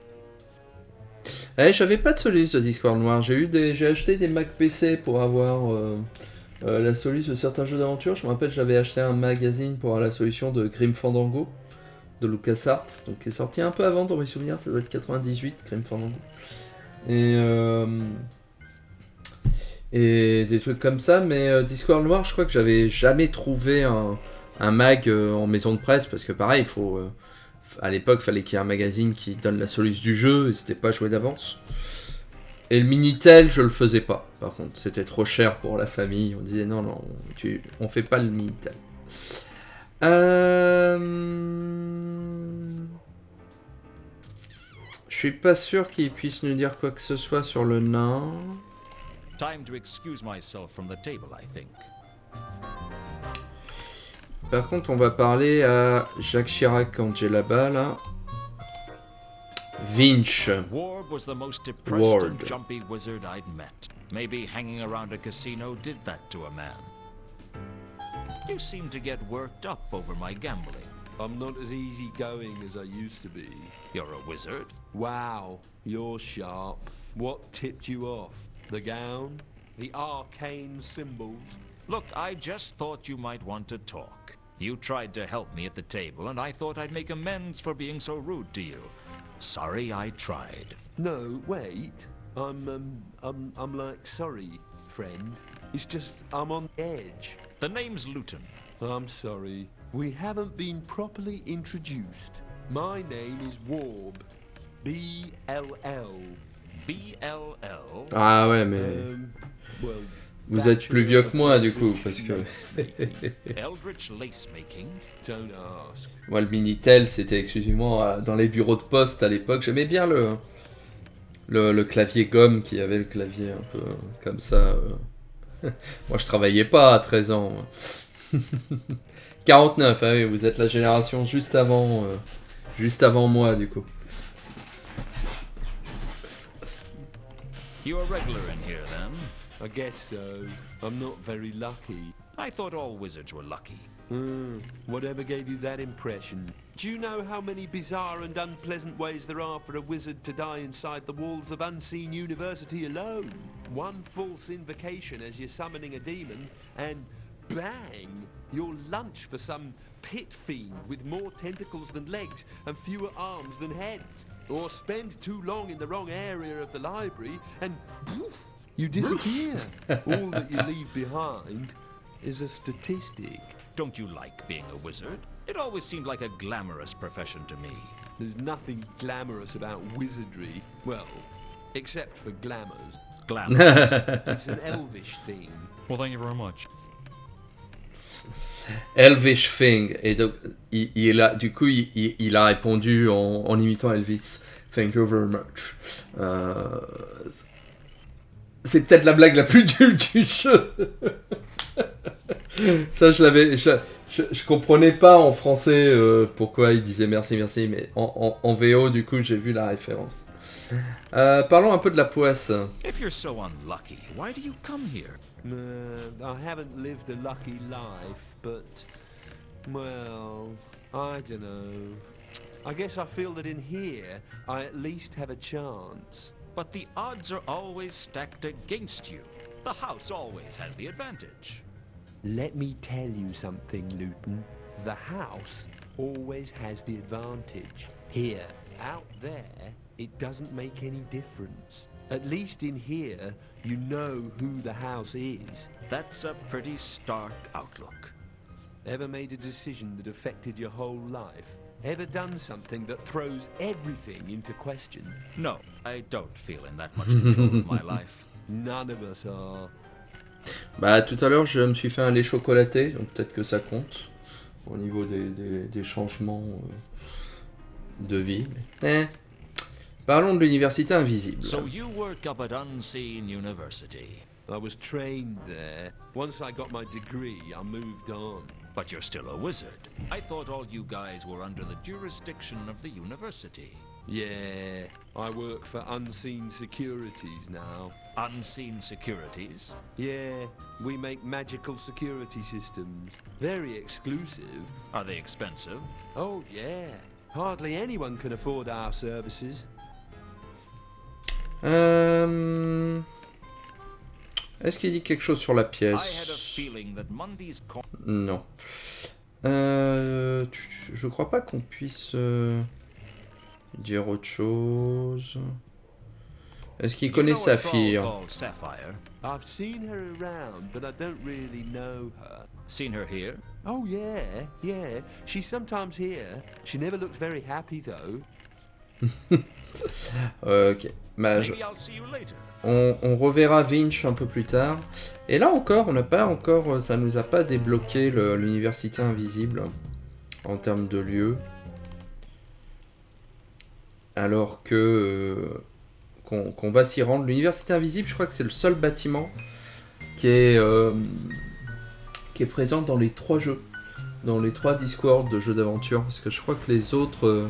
J'avais pas de soluce de Discworld Noir. J'ai acheté des Mac PC pour avoir la soluce de certains jeux d'aventure. Je me rappelle, j'avais acheté un magazine pour avoir la solution de Grim Fandango de LucasArts, donc qui est sorti un peu avant dans mes souvenirs. Ça doit être 98, Grim Fandango. Et des trucs comme ça, mais Discworld Noir, je crois que j'avais jamais trouvé un mag en maison de presse, parce que pareil, à l'époque, il fallait qu'il y ait un magazine qui donne la soluce du jeu, et c'était pas joué d'avance. Et le Minitel, je le faisais pas, par contre, c'était trop cher pour la famille, on disait non, on fait pas le Minitel. Je suis pas sûr qu'il puisse nous dire quoi que ce soit sur le nain. Time to excuse myself from the table, I think. Par contre, on va parler à Jacques Chirac quand j'ai là-bas, là. Vinch. Ward was the most depressed and jumpy wizard I'd met. Maybe hanging around a casino did that to a man. You seem to get worked up over my gambling. I'm not as easygoing as I used to be. You're a wizard? Wow, you're sharp. What tipped you off? The gown? The arcane symbols? Look, I just thought you might want to talk. You tried to help me at the table, and I thought I'd make amends for being so rude to you. Sorry I tried. No, wait. I'm like, sorry, friend. It's just, I'm on the edge. The name's Luton. I'm sorry. We haven't been properly introduced. My name is Warb. B-L-L. B-L-L? Ah ouais, mais... Well, Vous êtes plus vieux que moi, du coup, parce que... Eldritch lace making? Don't ask. Moi, le Minitel, c'était exclusivement dans les bureaux de poste à l'époque. J'aimais bien le clavier gomme qui avait le clavier un peu comme ça. Moi, je travaillais pas à 13 ans. 49, hein, oui, vous êtes la génération juste avant moi, du coup. You're a regular in here, then? I guess so. I'm not very lucky. I thought all wizards were lucky. Whatever gave you that impression? Do you know how many bizarre and unpleasant ways there are for a wizard to die inside the walls of Unseen University alone? One false invocation as you're summoning a demon, and bang! You're lunch for some pit fiend with more tentacles than legs and fewer arms than heads. Or spend too long in the wrong area of the library and poof, you disappear. All that you leave behind is a statistic. Don't you like being a wizard? It always seemed like a glamorous profession to me. There's nothing glamorous about wizardry. Well, except for glamours. Glamorous? It's an elvish thing. Well, thank you very much. Elvish thing. Et donc, il a répondu en imitant Elvis. Thank you very much. C'est peut-être la blague la plus nulle du jeu. Ça, je comprenais pas en français pourquoi il disait merci, mais en VO, du coup, j'ai vu la référence. Parlons un peu de la poisse. If you're so unlucky, why do you come here? I haven't lived a lucky life, but, well, I don't know. I guess I feel that in here, I at least have a chance. But the odds are always stacked against you. The house always has the advantage. Let me tell you something, Luton. The house always has the advantage. Here, out there, it doesn't make any difference. At least in here, you know who the house is. That's a pretty stark outlook. Ever made a decision that affected your whole life? Ever done something that throws everything into question? No, I don't feel in that much control of my life. None of us are. Bah, tout à l'heure, je me suis fait un lait chocolaté, donc peut-être que ça compte au niveau des changements de vie. Parlons de l'université invisible. So you work up at Unseen University. I was trained there. Once I got my degree, I moved on. But you're still a wizard. I thought all you guys were under the jurisdiction of the university. Yeah, I work for Unseen Securities now. Unseen Securities? Yeah, we make magical security systems. Very exclusive. Are they expensive? Oh yeah, hardly anyone can afford our services. Est-ce qu'il dit quelque chose sur la pièce? Non. Je crois pas qu'on puisse dire autre chose. Est-ce qu'il connaît Saphir? I've seen her around, but I don't really know her. Seen her here? Oh yeah. She's sometimes here. She never looks very happy though. Ok. Bah, on reverra Vinch un peu plus tard. Et là encore, ça nous a pas débloqué l'université invisible en termes de lieu. Alors que qu'on va s'y rendre. L'université invisible, je crois que c'est le seul bâtiment qui est présent dans les 3 jeux, dans les 3 Discworld de jeux d'aventure, parce que je crois que les autres,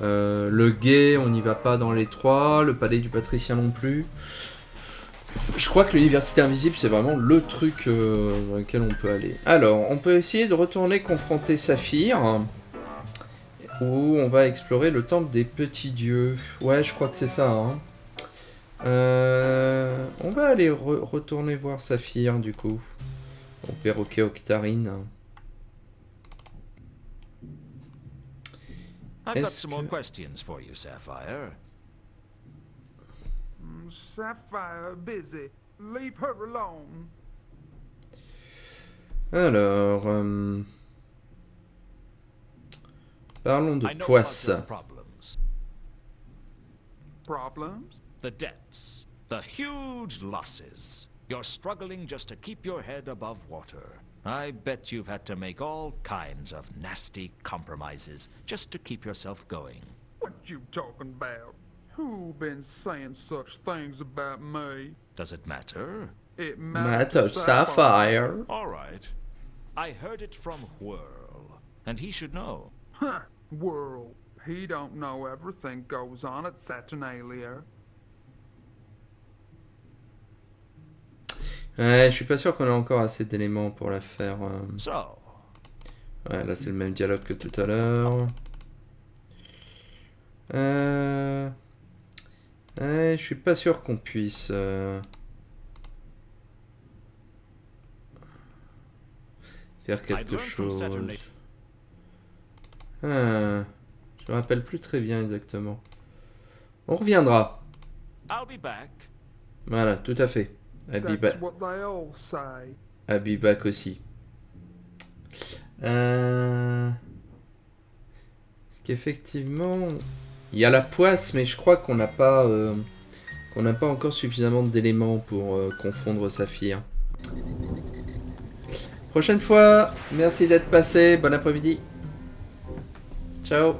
le guet, on n'y va pas dans les 3, le palais du patricien non plus. Je crois que l'université invisible, c'est vraiment le truc dans lequel on peut aller. Alors, on peut essayer de retourner confronter Saphir. où on va explorer le temple des petits dieux. Ouais, je crois que c'est ça. Hein. On va aller retourner voir Saphir, du coup. Au perroquet Octarine. I've got some more questions for you, Sapphire. Sapphire, busy. Leave her alone. Alors... parlons de poisse. Problems? The debts. The huge losses. You're struggling just to keep your head above water. I bet you've had to make all kinds of nasty compromises just to keep yourself going. What you talking about? Who been saying such things about me? Does it matter? It matters, Sapphire. All right. I heard it from Whirl, and he should know. Huh, Whirl. He don't know everything goes on at Saturnalia. Ouais, je suis pas sûr qu'on ait encore assez d'éléments pour la faire. So. Ouais, là c'est le même dialogue que tout à l'heure. Ouais, je suis pas sûr qu'on puisse faire quelque chose. Je me rappelle plus très bien exactement. On reviendra. I'll be back. Voilà, tout à fait. I'll be back. I'll be back aussi. Parce qu'effectivement, il y a la poisse, mais je crois qu'on n'a pas encore suffisamment d'éléments pour confondre Saphir. Prochaine fois, merci d'être passé, bon après-midi. Ciao.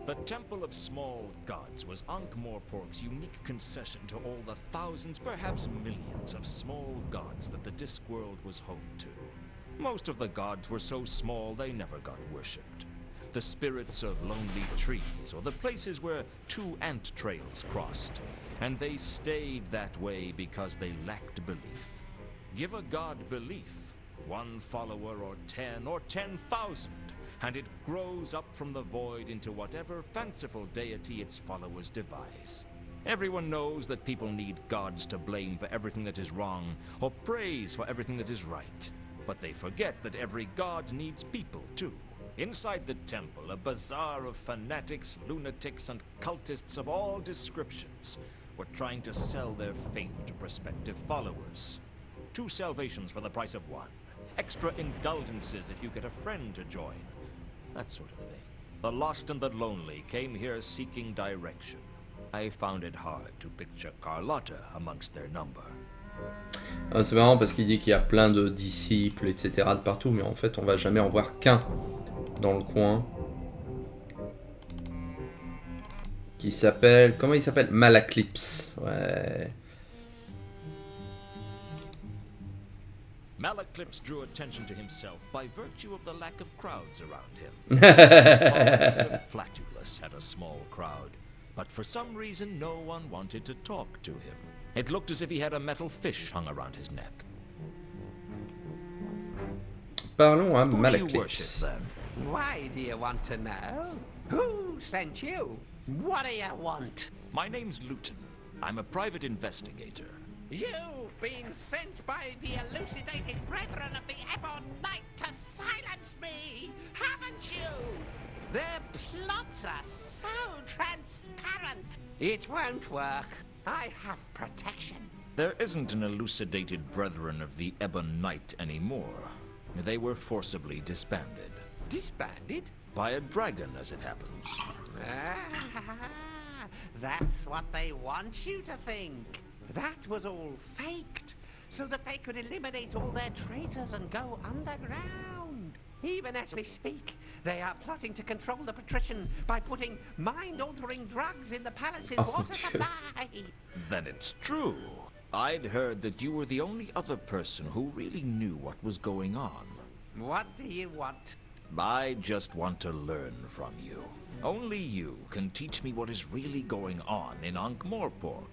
The Temple of Small Gods was Ankh-Morpork's unique concession to all the thousands, perhaps millions, of small gods that the Discworld was home to. Most of the gods were so small they never got worshipped. The spirits of lonely trees, or the places where two ant trails crossed, and they stayed that way because they lacked belief. Give a god belief, one follower or 10,000, and it grows up from the void into whatever fanciful deity its followers devise. Everyone knows that people need gods to blame for everything that is wrong, or praise for everything that is right. But they forget that every god needs people, too. Inside the temple, a bazaar of fanatics, lunatics, and cultists of all descriptions were trying to sell their faith to prospective followers. 2 salvations for the price of 1. Extra indulgences if you get a friend to join. That sort of thing. The lost and the lonely came here seeking direction. I found it hard to picture Carlotta amongst their number. Ah, c'est marrant parce qu'il dit qu'il y a plein de disciples, etc. de partout, mais en fait on va jamais en voir qu'un dans le coin. Qui s'appelle... Comment il s'appelle? Malaclips. Ouais. Malaclips drew attention to himself by virtue of the lack of crowds around him. Followers of Flatulus had a small crowd, but for some reason no one wanted to talk to him. It looked as if he had a metal fish hung around his neck. Parlons à Who do you Malaclips. worship, then? Why do you want to know? Who sent you? What do you want? My name's Luton. I'm a private investigator. You've been sent by the elucidated brethren of the Ebon Knight to silence me, haven't you? Their plots are so transparent. It won't work. I have protection. There isn't an elucidated brethren of the Ebon Knight anymore. They were forcibly disbanded. Disbanded? By a dragon, as it happens. Ah, that's what they want you to think. That was all faked, so that they could eliminate all their traitors and go underground. Even as we speak, they are plotting to control the patrician by putting mind-altering drugs in the palace's water supply. Then it's true. I'd heard that you were the only other person who really knew what was going on. What do you want? I just want to learn from you. Only you can teach me what is really going on in Ankh-Morpork.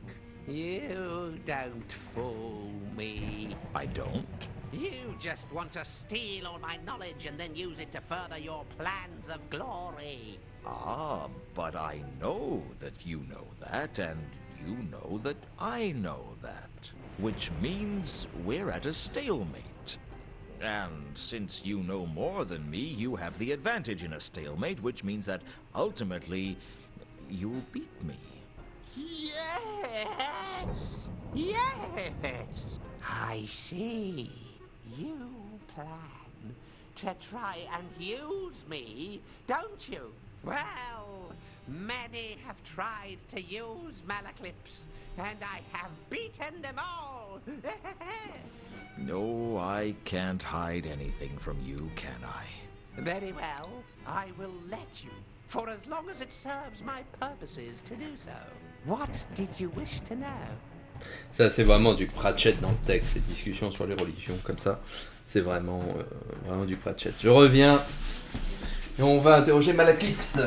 You don't fool me. I don't? You just want to steal all my knowledge and then use it to further your plans of glory. Ah, but I know that you know that, and you know that I know that. Which means we're at a stalemate. And since you know more than me, you have the advantage in a stalemate, which means that ultimately you'll beat me. Yes! Yes! I see. You plan to try and use me, don't you? Well, many have tried to use Malaclips, and I have beaten them all. No, I can't hide anything from you, can I? Very well, I will let you, for as long as it serves my purposes to do so. What did you wish to know? Ça, c'est vraiment du Pratchett dans le texte, les discussions sur les religions comme ça. C'est vraiment, vraiment du Pratchett. Je reviens et on va interroger Malaclips.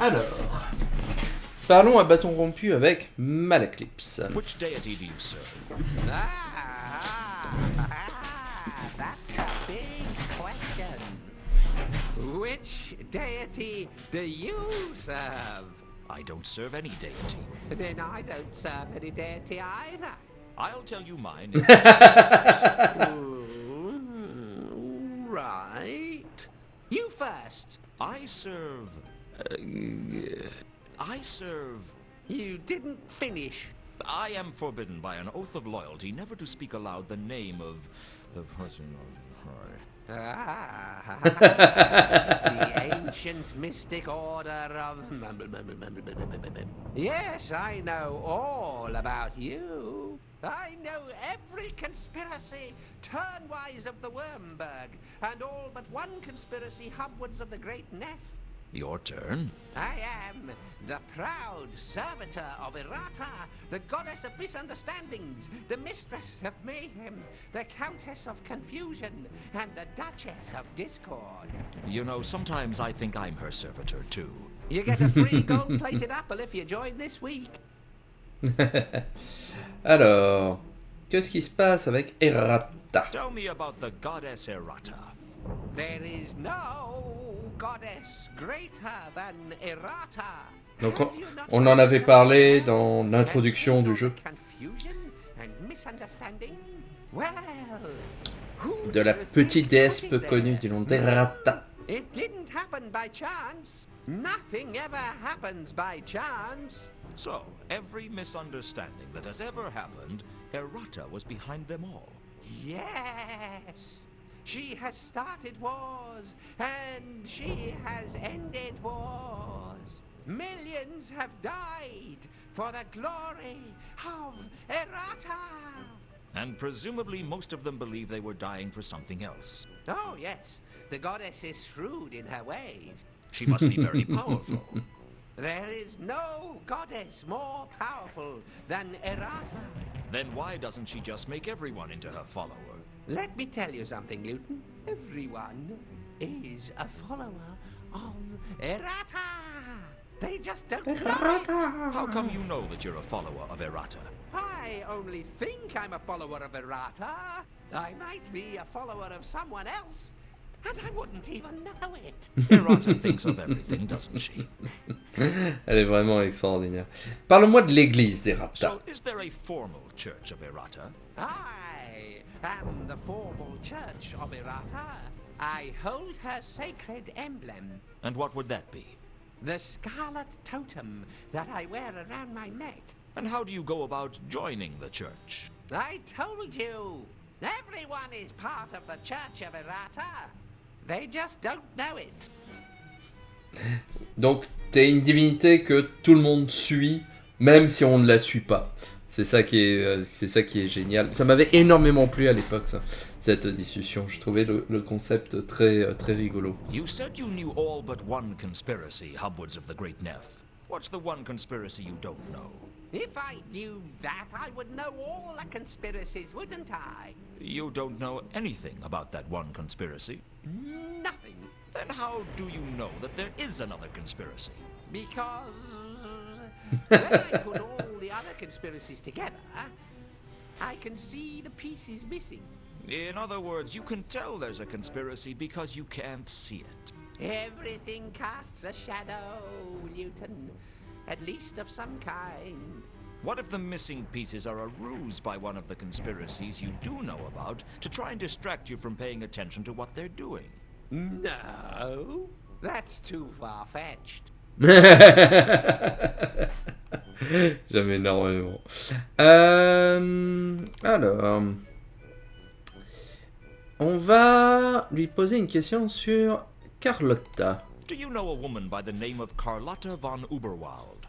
Alors, parlons à bâton rompu avec Malaclips. Which deity do you serve? That's a big question. Which deity do you serve? I don't serve any deity. Then I don't serve any deity either. I'll tell you mine. Right. You first. I serve... You didn't finish. I am forbidden by an oath of loyalty never to speak aloud the name of the person of... The ancient mystic order of... Yes, I know all about you. I know every conspiracy turnwise of the Wormberg, and all but one conspiracy hubwards of the Great Neff. Your turn. I am the proud servitor of Errata, the goddess of misunderstandings, the mistress of mayhem, the countess of confusion, and the duchess of discord. You know, sometimes I think I'm her servitor, too. You get a free gold-plated apple if you join this week. Alors, qu'est-ce qui se passe avec Errata? Tell me about the goddess Errata. There is no goddess greater than Errata. Donc on en avait parlé dans l'introduction du jeu. De la petite déesse peu connue du nom d'Errata. It didn't happen by chance. Nothing ever happens by chance. So, every misunderstanding that has ever happened, Errata was behind them all. Yes. She has started wars, and she has ended wars. Millions have died for the glory of Errata. And presumably most of them believe they were dying for something else. Oh, yes. The goddess is shrewd in her ways. She must be very powerful. There is no goddess more powerful than Errata. Then why doesn't she just make everyone into her follower? Let me tell you something, Luton. Everyone is a follower of Errata. They just don't know it. How come you know that you're a follower of Errata? I only think I'm a follower of Errata. I might be a follower of someone else. and I wouldn't even know it. Errata thinks of everything, doesn't she? Elle est vraiment extraordinaire. Parle-moi de l'église d'Errata. So, is there a formal church of Errata? I am the formal church of Errata. I hold her sacred emblem, And what would that be? the scarlet totem that I wear around my neck. And how do you go about joining the church? I told you, everyone is part of the church of Errata. They just don't know it. Donc, t'es une divinité que tout le monde suit, même si on ne la suit pas. C'est ça qui est génial. Ça m'avait énormément plu à l'époque, ça, cette discussion. Je trouvais le concept très, très rigolo. You said you knew all but one conspiracy, Hubwards of the Great Neph. What's the one conspiracy you don't know? If I knew that, I would know all the conspiracies, wouldn't I? You don't know anything about that one conspiracy. Nothing. Then how do you know that there is another conspiracy? Because when I put all the other conspiracies together, I can see the pieces missing. In other words, you can tell there's a conspiracy because you can't see it. Everything casts a shadow, Newton. At least of some kind. What if the missing pieces are a ruse by one of the conspiracies you do know about to try and distract you from paying attention to what they're doing? No, that's too far-fetched. J'aime énormément. Alors, on va lui poser une question sur Carlotta. Do you know a woman by the name of Carlotta von Uberwald?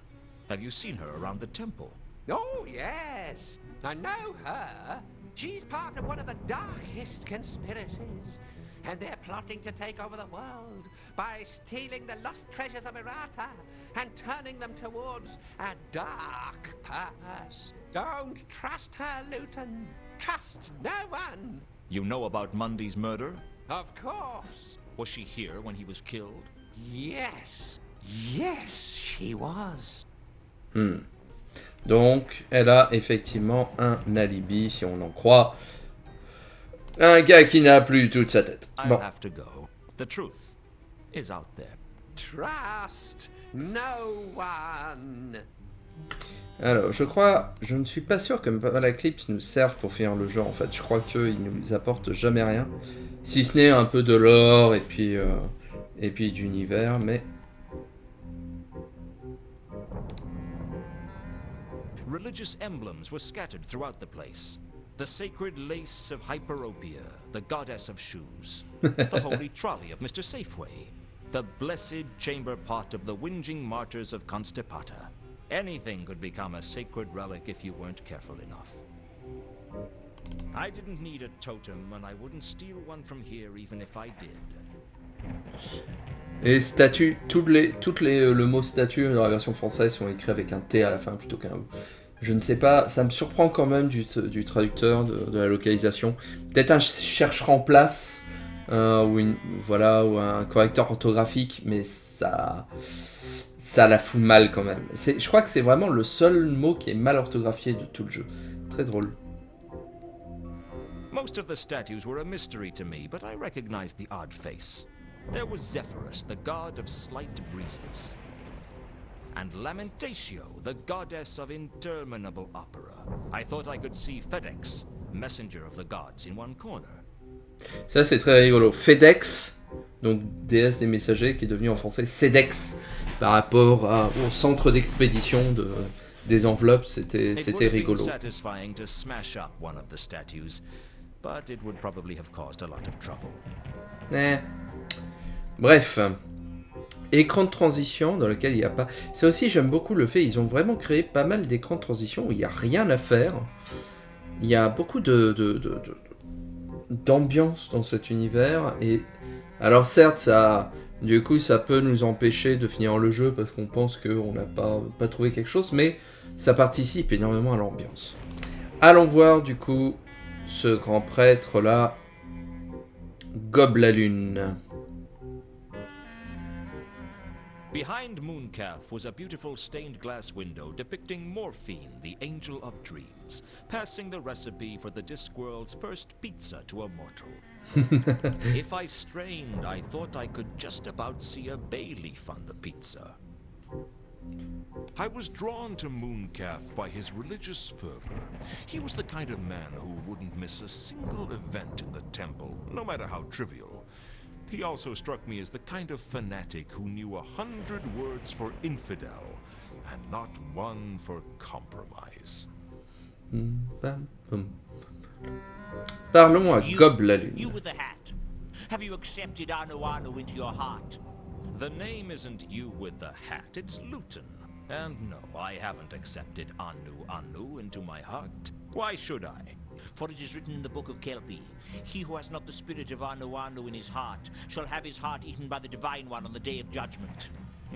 Have you seen her around the temple? Oh, yes. I know her. She's part of one of the darkest conspiracies. And they're plotting to take over the world by stealing the lost treasures of Errata and turning them towards a dark purpose. Don't trust her, Luton. Trust no one. You know about Mundy's murder? Of course. Was she here when he was killed? Yes. Yes, she was. Donc, elle a effectivement un alibi, si on en croit. Un gars qui n'a plus toute sa tête. I'll Bon. have to go. The truth is out there. Trust no one. Alors, je ne suis pas sûr que Malaclips nous serve pour finir le jeu, en fait. Je crois qu'il nous apporte jamais rien. Si ce n'est un peu de lore et puis d'univers, mais... Religious emblems were scattered throughout the place. The sacred lace of Hyperopia, the goddess of shoes. The holy trolley of Mr. Safeway. The blessed chamber pot of the whinging martyrs of Constipata. Anything could become a sacred relic if you weren't careful enough. I didn't need a totem, and I wouldn't steal one from here even if I did. Les statues, le mot statue dans la version française sont écrits avec un T à la fin plutôt qu'un O. Je ne sais pas, ça me surprend quand même du traducteur, de la localisation. Peut-être un chercheur en place, ou un correcteur orthographique, mais ça la fout mal quand même. Je crois que c'est vraiment le seul mot qui est mal orthographié de tout le jeu. Très drôle. Most of the statues were a mystery to me, but I recognized the odd face. There was Zephyrus, the god of slight breezes. And Lamentatio, the goddess of interminable opera. I thought I could see FedEx, messenger of the gods, in one corner. Ça c'est très rigolo. FedEx, donc déesse des messagers, qui est devenu en français CEDEX, par rapport au centre d'expédition des enveloppes, c'était rigolo. Satisfying to smash up one of the statues, but it would probably have caused a lot of trouble. Bref, écran de transition dans lequel il n'y a pas... Ça aussi, j'aime beaucoup le fait, ils ont vraiment créé pas mal d'écrans de transition où il n'y a rien à faire. Il y a beaucoup d'ambiance dans cet univers. Et alors certes, ça peut nous empêcher de finir le jeu parce qu'on pense qu'on n'a pas trouvé quelque chose, mais ça participe énormément à l'ambiance. Allons voir du coup ce grand prêtre là, Gobe la Lune. Behind Mooncalf was a beautiful stained glass window depicting Morphine, the angel of dreams, passing the recipe for the Discworld's first pizza to a mortal. If I strained, I thought I could just about see a bay leaf on the pizza. I was drawn to Mooncalf by his religious fervor. He was the kind of man who wouldn't miss a single event in the temple, no matter how trivial. He also struck me as the kind of fanatic who knew 100 words for infidel and not one for compromise. Parlons à Gob la Lune. You with the hat. Have you accepted Anu into your heart? The name isn't you with the hat, it's Luton. And no, I haven't accepted Anu into my heart. Why should I? For it is written in the book of Kelpie, he who has not the spirit of Anu in his heart shall have his heart eaten by the Divine One on the day of judgment.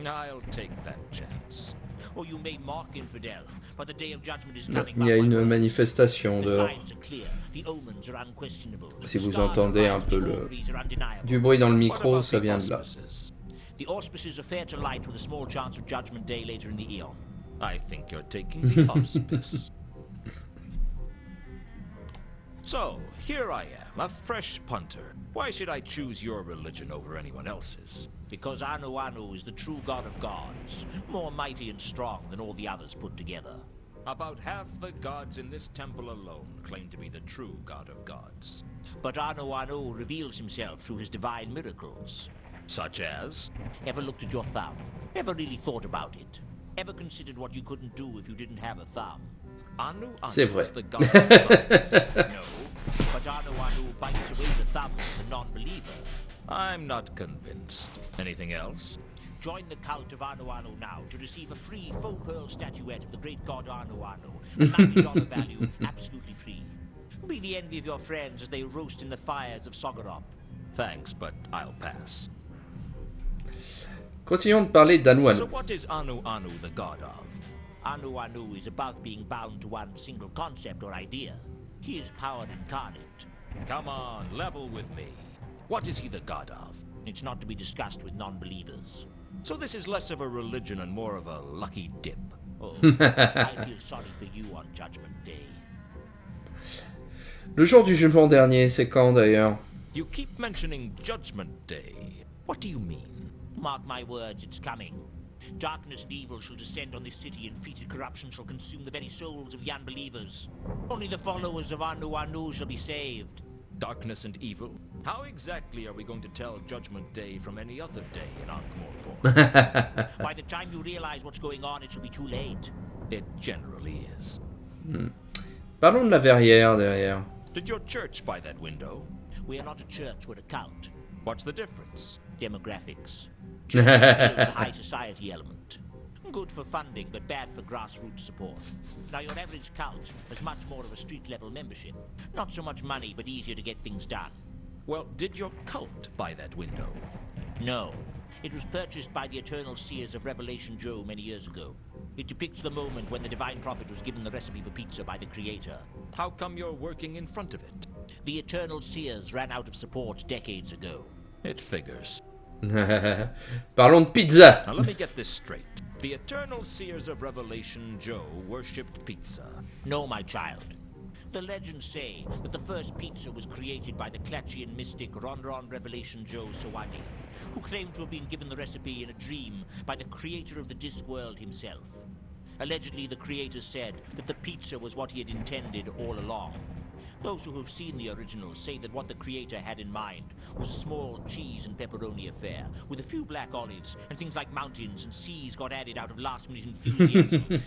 I'll take that chance. Or you may mock infidel, but the day of judgment is coming. Il y a une manifestation The dehors. signs are clear, the omens are unquestionable. Si vous The stars entendez are un peu rising, the orphreys are undeniable. du bruit dans le What micro, about ça the vient de là. auspices? The auspices are fair to light with a small chance of judgment day later in the eon. I think you're taking the auspice. So, here I am, a fresh punter. Why should I choose your religion over anyone else's? Because Anu is the true god of gods, more mighty and strong than all the others put together. About half the gods in this temple alone claim to be the true god of gods. But Anu reveals himself through his divine miracles. Such as? Ever looked at your thumb? Ever really thought about it? Ever considered what you couldn't do if you didn't have a thumb? Anu C'est vrai. is the god of gods. No, but Anu bites away the thumb of the non-believer. I'm not convinced. Anything else? Join the cult of Anu now to receive a free faux pearl statuette of the great god Anu, a $90 value, absolutely free. Be the envy of your friends as they roast in the fires of Sogorop. Thanks, but I'll pass. Continuons de parler d'Anu So Anu. what is Anu the god of? Anu is above being bound to one single concept or idea. He is power incarnate. Come on, level with me. What is he the god of? It's not to be discussed with non-believers. So this is less of a religion and more of a lucky dip. Oh, I feel sorry for you on Judgment Day. Le jour du jugement dernier, c'est quand d'ailleurs? You keep mentioning Judgment Day. What do you mean? Mark my words, it's coming. Darkness and evil shall descend on this city, and fetid corruption shall consume the very souls of the unbelievers. Only the followers of Anu shall be saved. Darkness and evil? How exactly are we going to tell Judgment Day from any other day in Ankh-Morpork? By the time you realize what's going on, it shall be too late. It generally is. Parlons de la verrière derrière. Did your church buy that window? We are not a church, we're a cult. What's the difference? Demographics. Churches appeal to the high society element. Good for funding, but bad for grassroots support. Now, your average cult has much more of a street-level membership. Not so much money, but easier to get things done. Well, did your cult buy that window? No. It was purchased by the Eternal Seers of Revelation Joe many years ago. It depicts the moment when the Divine Prophet was given the recipe for pizza by the Creator. How come you're working in front of it? The Eternal Seers ran out of support decades ago. It figures. Parlons de pizza. Now let me get this straight. The Eternal Seers of Revelation Joe worshipped pizza. No, my child. The legends say that the first pizza was created by the Klatchian mystic Ronron Revelation Joe Sawani, who claimed to have been given the recipe in a dream by the creator of the Discworld himself. Allegedly, the creator said that the pizza was what he had intended all along. Those who have seen the original say that what the creator had in mind was a small cheese and pepperoni affair, with a few black olives, and things like mountains and seas got added out of last-minute enthusiasm,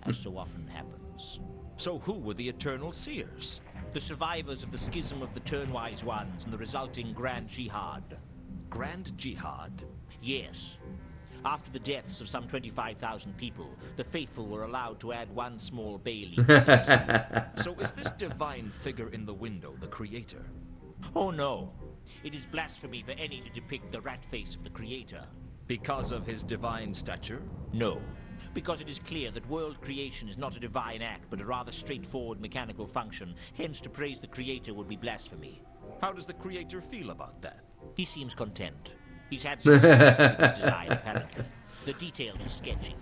as so often happens. So who were the Eternal Seers? The survivors of the schism of the Turnwise Ones and the resulting Grand Jihad. Grand Jihad? Yes. After the deaths of some 25,000 people, the faithful were allowed to add one small bay leaf. So is this divine figure in the window the creator? Oh no. It is blasphemy for any to depict the rat face of the creator. Because of his divine stature? No. Because it is clear that world creation is not a divine act, but a rather straightforward mechanical function. Hence, to praise the creator would be blasphemy. How does the creator feel about that? He seems content. He's had some success with his design, apparently. The details are sketchy.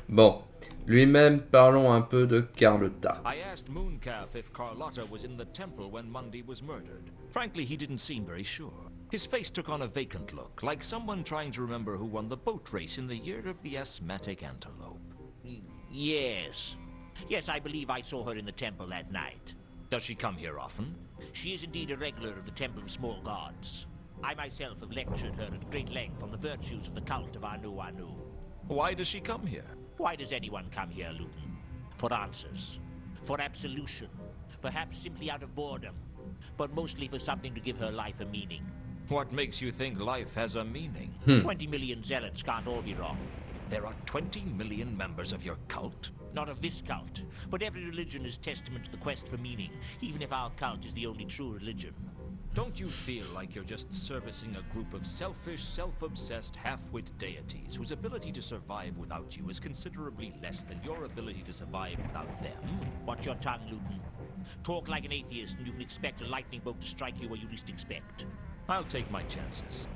Bon, lui-même, parlons un peu de Carlotta. I asked Mooncalf if Carlotta was in the temple when Mundy was murdered. Frankly, he didn't seem very sure. His face took on a vacant look, like someone trying to remember who won the boat race in the year of the asthmatic antelope. Yes. Yes, I believe I saw her in the temple that night. Does she come here often? She is indeed a regular of the Temple of Small Gods. I myself have lectured her at great length on the virtues of the cult of Anu Anu. Why does she come here? Why does anyone come here, Luton? For answers. For absolution. Perhaps simply out of boredom. But mostly for something to give her life a meaning. What makes you think life has a meaning? 20 million zealots can't all be wrong. There are 20 million members of your cult? Not of this cult, but every religion is testament to the quest for meaning, even if our cult is the only true religion. Don't you feel like you're just servicing a group of selfish, self-obsessed, half-wit deities whose ability to survive without you is considerably less than your ability to survive without them? Watch your tongue, Luton. Talk like an atheist and you can expect a lightning bolt to strike you where you least expect. I'll take my chances.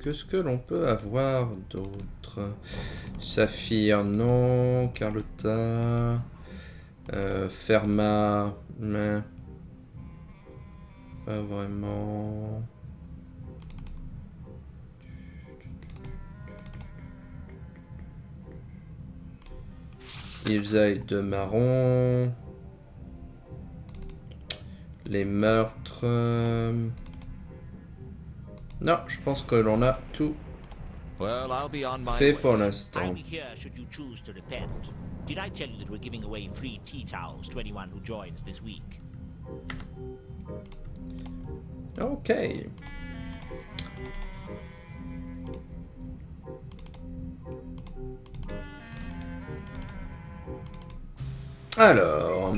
Qu'est-ce que l'on peut avoir d'autre? Saphir, non. Carlotta. Ferma, mais pas vraiment. Ilsaï de marron. Les meurtres. Non, je pense que l'on a tout fait pour l'instant. I'll be here should you choose to repent. Did I tell you that we're giving away free tea towels to anyone who joins this week? Ok. Alors,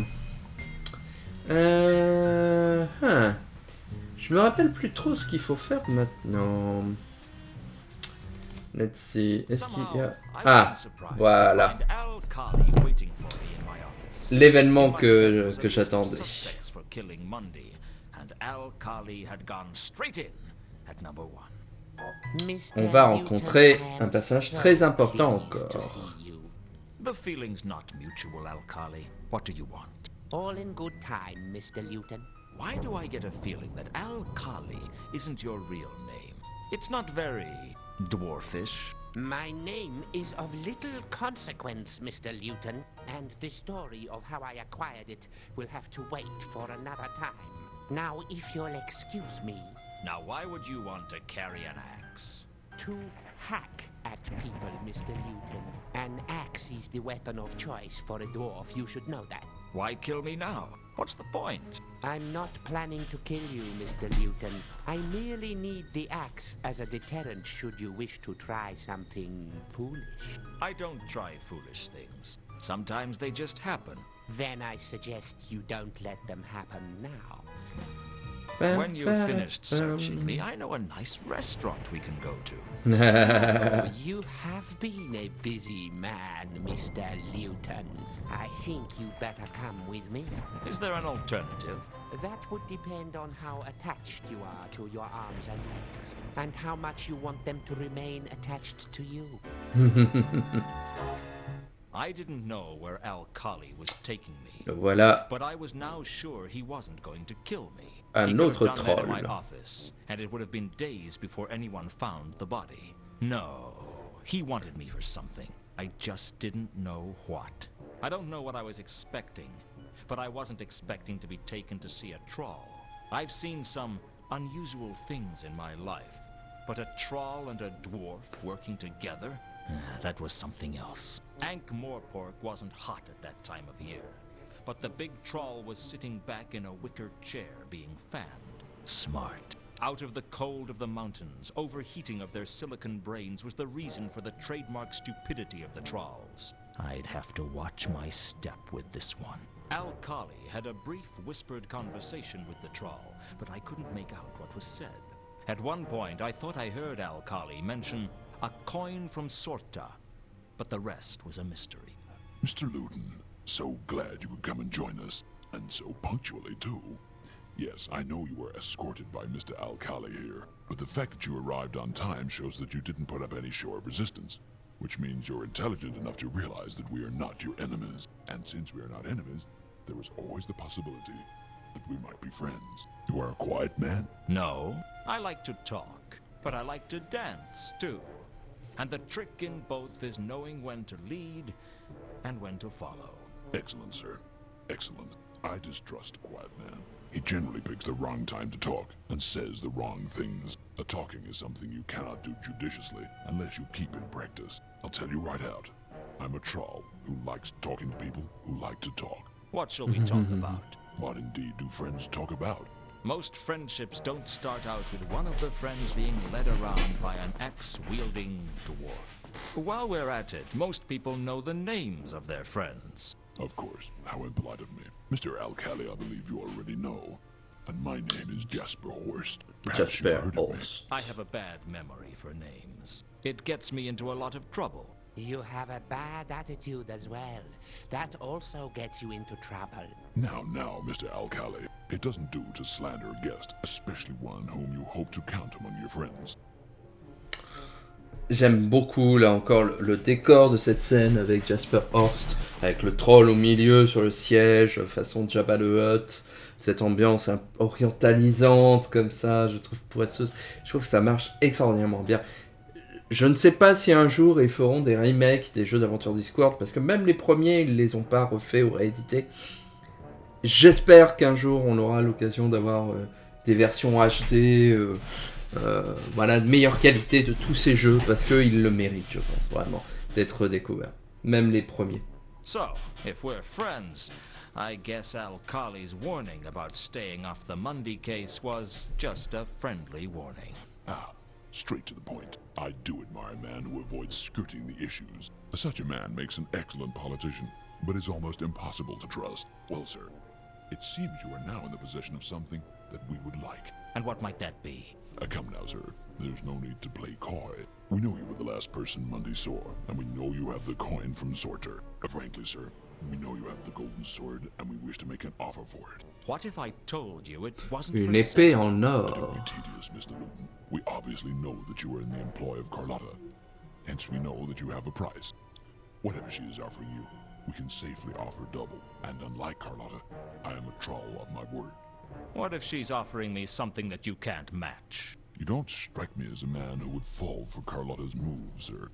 je me rappelle plus trop ce qu'il faut faire maintenant. Let's see. Est-ce qu'il y a... Ah, voilà. L'événement que j'attendais. On va rencontrer un personnage très important encore. The feeling's not mutual, Alkali. What do you want? All in good time, Mr. Luton. Why do I get a feeling that Alkali isn't your real name? It's not very dwarfish. My name is of little consequence, Mr. Luton, and the story of how I acquired it will have to wait for another time. Now, if you'll excuse me. Now, why would you want to carry an axe? To hack at people, Mr. Luton. An axe is the weapon of choice for a dwarf, you should know that. Why kill me now? What's the point? I'm not planning to kill you, Mr. Luton. I merely need the axe as a deterrent should you wish to try something foolish. I don't try foolish things. Sometimes they just happen. Then I suggest you don't let them happen now. When you've finished searching me, I know a nice restaurant we can go to. So you have been a busy man, Mr. Luton. I think you better come with me. Is there an alternative? That would depend on how attached you are to your arms and legs, and how much you want them to remain attached to you. I didn't know where Alkali was taking me. Voilà. But I was now sure he wasn't going to kill me. Un autre troll. In my office, and it would have been days before anyone found the body. No, he wanted me for something. I just didn't know what. I don't know what I was expecting, but I wasn't expecting to be taken to see a troll. I've seen some unusual things in my life, but a troll and a dwarf working together? That was something else. Ankh-Morpork wasn't hot at that time of year, but the big troll was sitting back in a wicker chair being fanned. Smart. Out of the cold of the mountains, overheating of their silicon brains was the reason for the trademark stupidity of the trolls. I'd have to watch my step with this one. Alkali had a brief whispered conversation with the troll, but I couldn't make out what was said. At one point, I thought I heard Alkali mention a coin from Sorta, but the rest was a mystery. Mr. Luton, so glad you could come and join us. And so punctually, too. Yes, I know you were escorted by Mr. Alcali here, but the fact that you arrived on time shows that you didn't put up any show of resistance, which means you're intelligent enough to realize that we are not your enemies. And since we are not enemies, there is always the possibility that we might be friends. You are a quiet man? No, I like to talk, but I like to dance, too. And the trick in both is knowing when to lead and when to follow. Excellent, sir. Excellent. I distrust a quiet man. He generally picks the wrong time to talk and says the wrong things. A talking is something you cannot do judiciously unless you keep in practice. I'll tell you right out. I'm a troll who likes talking to people who like to talk. What shall we talk about? What indeed do friends talk about? Most friendships don't start out with one of the friends being led around by an axe-wielding dwarf. While we're at it, most people know the names of their friends. Of course. How impolite of me. Mr. Alcali, I believe you already know. And my name is Jasper Horst. Perhaps you've heard of me. I have a bad memory for names. It gets me into a lot of trouble. You have a bad attitude as well. That also gets you into trouble. Now, Mr. Alcali. It doesn't do to slander a guest, especially one whom you hope to count among your friends. J'aime beaucoup, là encore, le décor de cette scène avec Jasper Horst, avec le troll au milieu sur le siège, façon Jabba the Hutt, cette ambiance orientalisante comme ça, je trouve poisseuse. Je trouve que ça marche extraordinairement bien. Je ne sais pas si un jour ils feront des remakes des jeux d'aventure Discworld, parce que même les premiers, ils les ont pas refaits ou réédités. J'espère qu'un jour, on aura l'occasion d'avoir des versions HD, voilà, de meilleure qualité de tous ces jeux, parce qu'ils le méritent, je pense, vraiment, d'être redécouverts. Même les premiers. So, if we're friends, I guess Alcali's warning about staying off the Mundy case was just a friendly warning. Ah, straight to the point. I do admire a man who avoids skirting the issues. Such a man makes an excellent politician, but is almost impossible to trust. Well, sir, it seems you are now in the possession of something that we would like. And what might that be? Come now, sir. There's no need to play coy. We know you were the last person Mundy saw, and we know you have the coin from Sorter. Frankly, sir, we know you have the golden sword, and we wish to make an offer for it. What if I told you it wasn't Une for épée sale? en or. Don't be tedious, Mr. Luton. We obviously know that you are in the employ of Carlotta. Hence we know that you have a price. Whatever she is offering you, we can safely offer double. And unlike Carlotta, I am a troll of my word. What if she's offering me something that you can't match? You don't strike me as a man who would fall for Carlotta's moves, sir.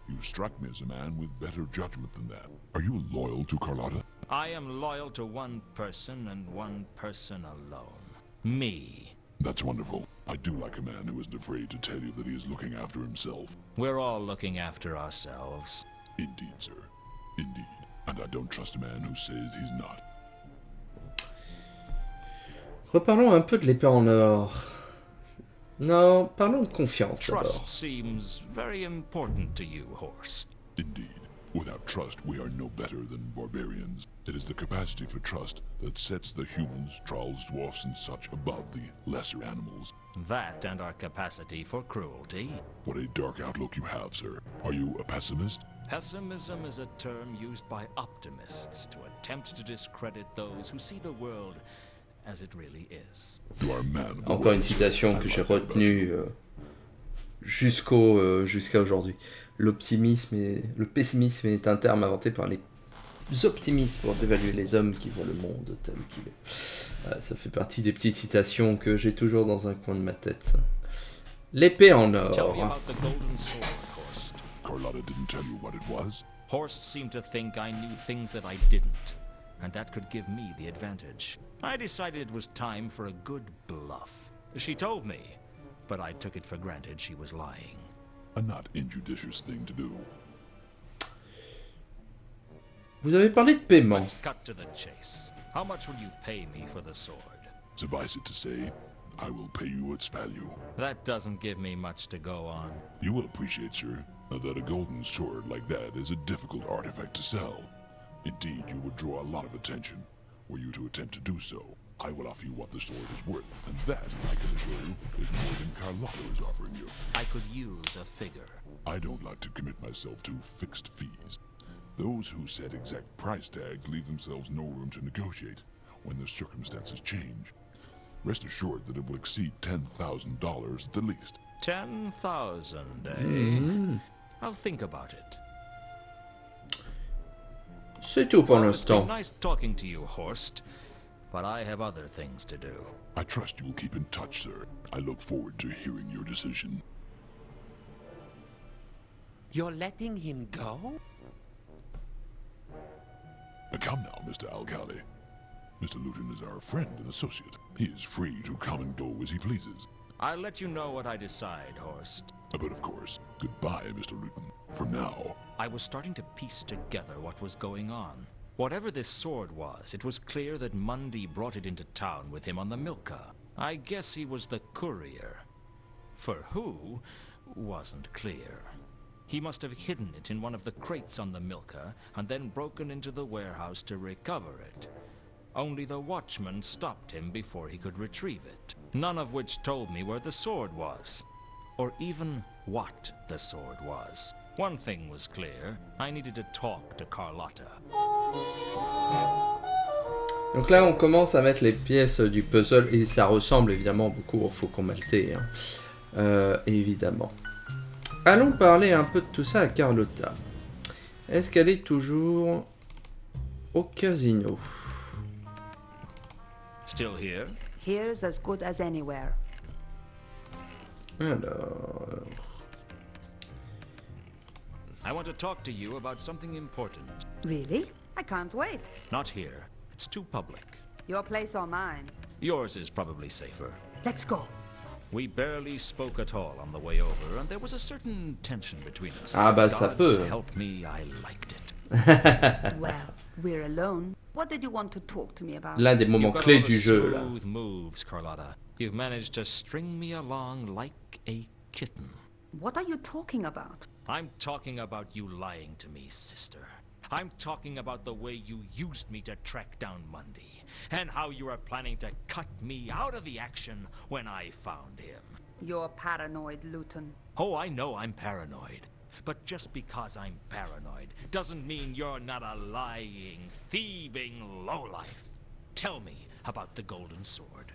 You strike me as a man with better judgment than that. Are you loyal to Carlotta? I am loyal to one person and one person alone. Me. That's wonderful. I do like a man who isn't afraid to tell you that he is looking after himself. We're all looking after ourselves. Indeed, sir. Indeed. And I don't trust a man who says he's not. Reparlons un peu de l'épée en or. Non, parlons de confiance Trust d'abord. seems very important to you, Horst. Indeed. Without trust, we are no better than barbarians. It is the capacity for trust that sets the humans, trolls, dwarfs, and such above the lesser animals. That and our capacity for cruelty. What a dark outlook you have, sir. Are you a pessimist? Pessimism is a term used by optimists to attempt to discredit those who see the world as it really is. You are a man of the Encore une world, sir. citation que j'ai retenue jusqu'à aujourd'hui. L'optimisme et le pessimisme est un terme inventé par les optimistes pour dévaluer les hommes qui voient le monde tel qu'il est. Ça fait partie des petites citations que j'ai toujours dans un coin de ma tête. L'épée en Tell me or. about the golden sword, Horst. Carlotta didn't tell you what it was? Horst seemed to think I knew things that I didn't, and that could give me the advantage. I decided it was time for a good bluff. She told me, but I took it for granted she was lying. A not injudicious thing to do. Vous avez parlé de paiement. Let's cut to the chase. How much will you pay me for the sword? Suffice it to say, I will pay you its value. That doesn't give me much to go on. You will appreciate, sir, that a golden sword like that is a difficult artifact to sell. Indeed, you would draw a lot of attention were you to attempt to do so. I will offer you what the sword is worth, and that, I can assure you, is more than Carlotta is offering you. I could use a figure. I don't like to commit myself to fixed fees. Those who set exact price tags leave themselves no room to negotiate when the circumstances change. Rest assured that it will exceed $10,000 at the least. 10,000, eh? I'll think about it. C'est tout pour Well, it's been l'instant. nice talking to you, Horst, but I have other things to do. I trust you will keep in touch, sir. I look forward to hearing your decision. You're letting him go? Now come now, Mr. Alcali. Mr. Luton is our friend and associate. He is free to come and go as he pleases. I'll let you know what I decide, Horst. But of course, goodbye, Mr. Luton. For now. I was starting to piece together what was going on. Whatever this sword was, it was clear that Mundy brought it into town with him on the Milka. I guess he was the courier. For who, wasn't clear. He must have hidden it in one of the crates on the Milka and then broken into the warehouse to recover it. Only the watchman stopped him before he could retrieve it. None of which told me where the sword was, or even what the sword was. One thing was clear, I needed to talk to Carlotta. Donc là, on commence à mettre les pièces du puzzle et ça ressemble évidemment beaucoup au Faucon Maltais, hein. Évidemment. Allons parler un peu de tout ça à Carlotta. Est-ce qu'elle est toujours au casino? Still here? Here's as good as anywhere. Alors... I want to talk to you about something important. Really? I can't wait. Not here. It's too public. Your place or mine? Yours is probably safer. Let's go. We barely spoke at all on the way over, and there was a certain tension between us. Ah bah ça Gods peut. help me, I liked it. Well, we're alone. What did you want to talk to me about? L'un des moments You've got clés a lot du of jeu, là. smooth moves, Carlotta. You've managed to string me along like a kitten. What are you talking about? I'm talking about you lying to me, sister. I'm talking about the way you used me to track down Mundy, and how you are planning to cut me out of the action when I found him. You're paranoid, Luton. Oh, I know I'm paranoid. But just because I'm paranoid doesn't mean you're not a lying, thieving lowlife. Tell me about the golden sword.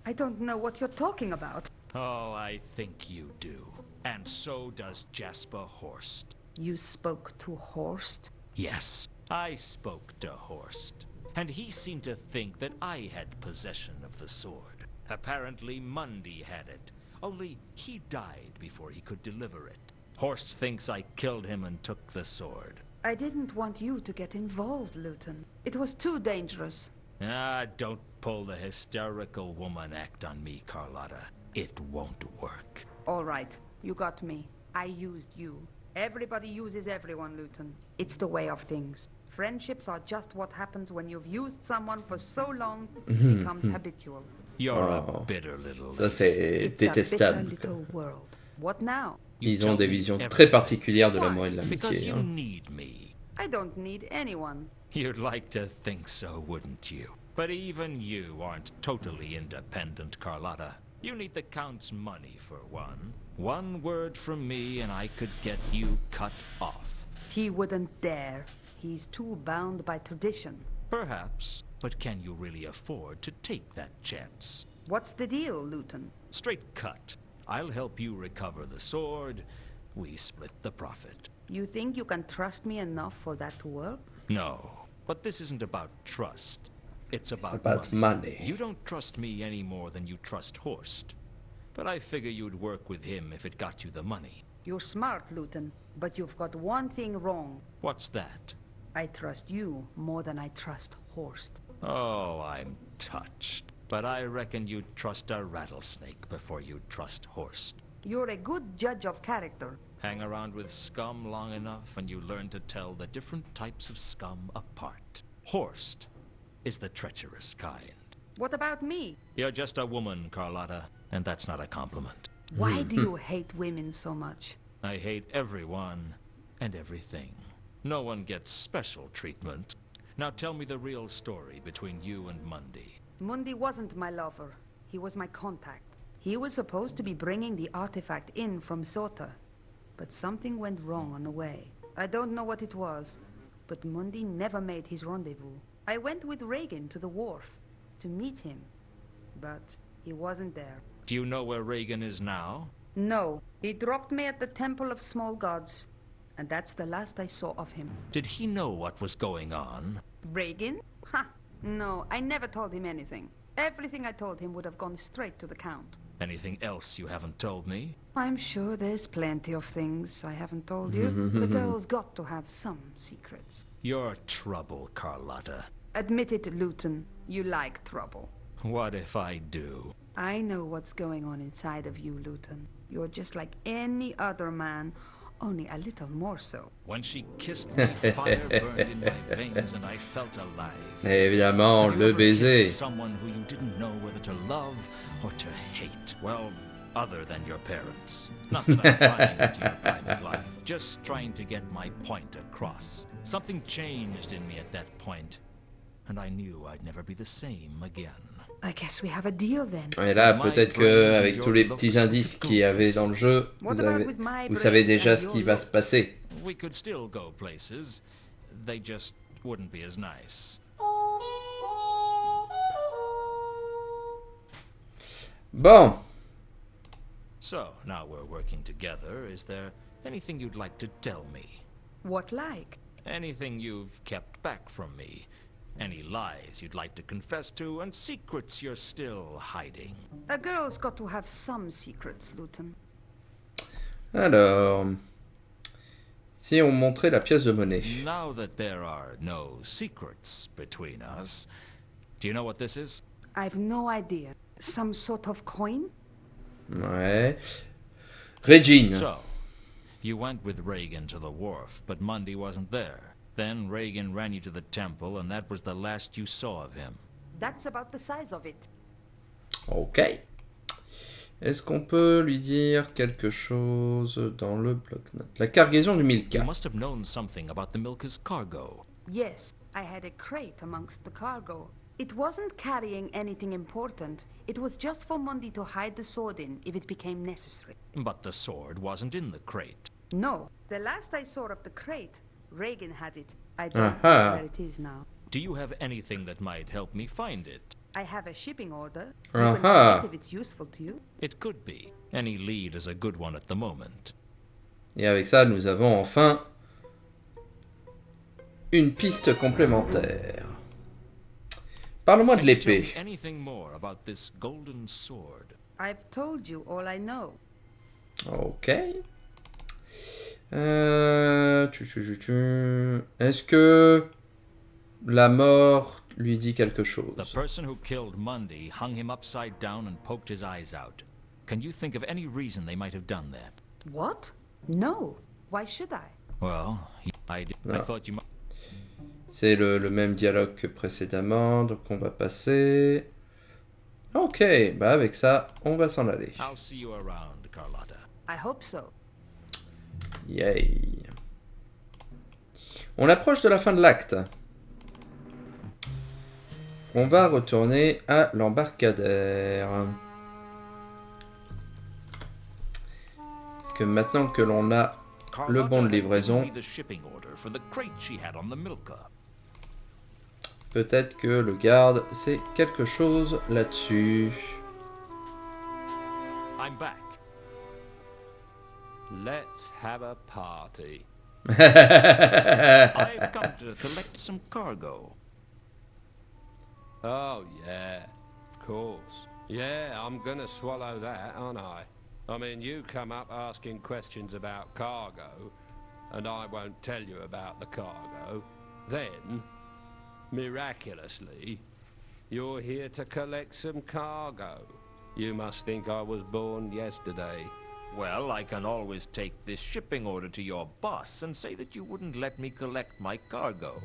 I don't know what you're talking about. Oh, I think you do. And so does Jasper Horst. You spoke to Horst? Yes, I spoke to Horst. And he seemed to think that I had possession of the sword. Apparently Mundy had it. Only he died before he could deliver it. Horst thinks I killed him and took the sword. I didn't want you to get involved, Luton. It was too dangerous. Ah, don't pull the hysterical woman act on me, Carlotta. It won't work. All right, you got me. I used you. Everybody uses everyone, Luton. It's the way of things. Friendships are just what happens when you've used someone for so long, it becomes habitual. You're Oh. a bitter little Ça lady. c'est It's a bitter détestable. little world. What now? You Ils ont tell des me visions everything. très particulières de l'amour et de Because l'amitié. you Hein. need me. I don't need anyone. You'd like to think so, wouldn't you? But even you aren't totally independent, Carlotta. You need the Count's money, for one. One word from me and I could get you cut off. He wouldn't dare. He's too bound by tradition. Perhaps, but can you really afford to take that chance? What's the deal, Luton? Straight cut. I'll help you recover the sword. We split the profit. You think you can trust me enough for that to work? No, but this isn't about trust. It's about About money. money. You don't trust me any more than you trust Horst. But I figure you'd work with him if it got you the money. You're smart, Luton, but you've got one thing wrong. What's that? I trust you more than I trust Horst. Oh, I'm touched. But I reckon you'd trust a rattlesnake before you'd trust Horst. You're a good judge of character. Hang around with scum long enough and you learn to tell the different types of scum apart. Horst is the treacherous kind. What about me? You're just a woman, Carlotta, and that's not a compliment. Why do you hate women so much? I hate everyone and everything. No one gets special treatment. Now tell me the real story between you and Mundy. Mundy wasn't my lover. He was my contact. He was supposed to be bringing the artifact in from Sota. But something went wrong on the way. I don't know what it was. but Mundy never made his rendezvous. I went with Reagan to the wharf to meet him, but he wasn't there. Do you know where Reagan is now? No, he dropped me at the Temple of Small Gods, and that's the last I saw of him. Did he know what was going on? Reagan? Ha! No, I never told him anything. Everything I told him would have gone straight to the Count. Anything else you haven't told me? I'm sure there's plenty of things I haven't told you. The girl's got to have some secrets. You're trouble, Carlotta. Admit it, Luton. You like trouble. What if I do? I know what's going on inside of you, Luton. You're just like any other man, only a little more so. When she kissed me, fire burned in my veins and I felt alive. Évidemment, Have you le ever baiser. kissed someone who you didn't know whether to love or to hate? Well, other than your parents. Not that I'm prying into your private life. Just trying to get my point across. Something changed in me at that point, and I knew I'd never be the same again. I guess we have a deal then. Et là, peut-être que avec tous les petits indices qu'il y avait dans le jeu, vous savez déjà ce qui va se passer. We could still go places. They just wouldn't be as nice. Bon. So, now we're working together. Is there anything you'd like to tell me? What like? Anything you've kept back from me? Any lies you'd like to confess to, and secrets you're still hiding? A girl's got to have some secrets, Luton. Alors, si on montrait la pièce de monnaie. Now that there are no secrets between us, do you know what this is? I've no idea. Some sort of coin? Ouais. Regine. So, you went with Reagan to the wharf, but Mundy wasn't there. Then Reagan ran you to the temple, and that was the last you saw of him. That's about the size of it. Ok. Est-ce qu'on peut lui dire quelque chose dans le bloc-notes? La cargaison du Milka. You must have known something about the Milka's cargo. Yes, I had a crate amongst the cargo. It wasn't carrying anything important. It was just for Mundy to hide the sword in if it became necessary. But the sword wasn't in the crate. No, the last I saw of the crate, Reagan had it. I don't know where it is now. Do you have anything that might help me find it? I have a shipping order. You can see it if it's useful to you. It could be. Any lead is a good one at the moment. Et avec ça, nous avons enfin une piste complémentaire. Parle-moi de l'épée. Anything more about this golden sword? I've told you all I know. Ok. Est-ce que la mort lui dit quelque chose? The person who killed Mundy hung him upside down and poked his eyes out. Can you think of any reason they might have done that? What? No. Why should I? Well, I thought you might... C'est le même dialogue que précédemment, donc on va passer. Ok, bah avec ça, on va s'en aller. I'll see you around, Carlotta. I hope so. Yay. On approche de la fin de l'acte. On va retourner à l'embarcadère. Parce que maintenant que l'on a le bon de livraison, peut-être que le garde sait quelque chose là-dessus. I'm back. Let's have a party. I've come to collect some cargo. Oh, yeah, of course. Yeah, I'm gonna swallow that, aren't I? I mean, you come up asking questions about cargo, and I won't tell you about the cargo. Then, miraculously, you're here to collect some cargo. You must think I was born yesterday. Well, I can always take this shipping order to your boss and say that you wouldn't let me collect my cargo.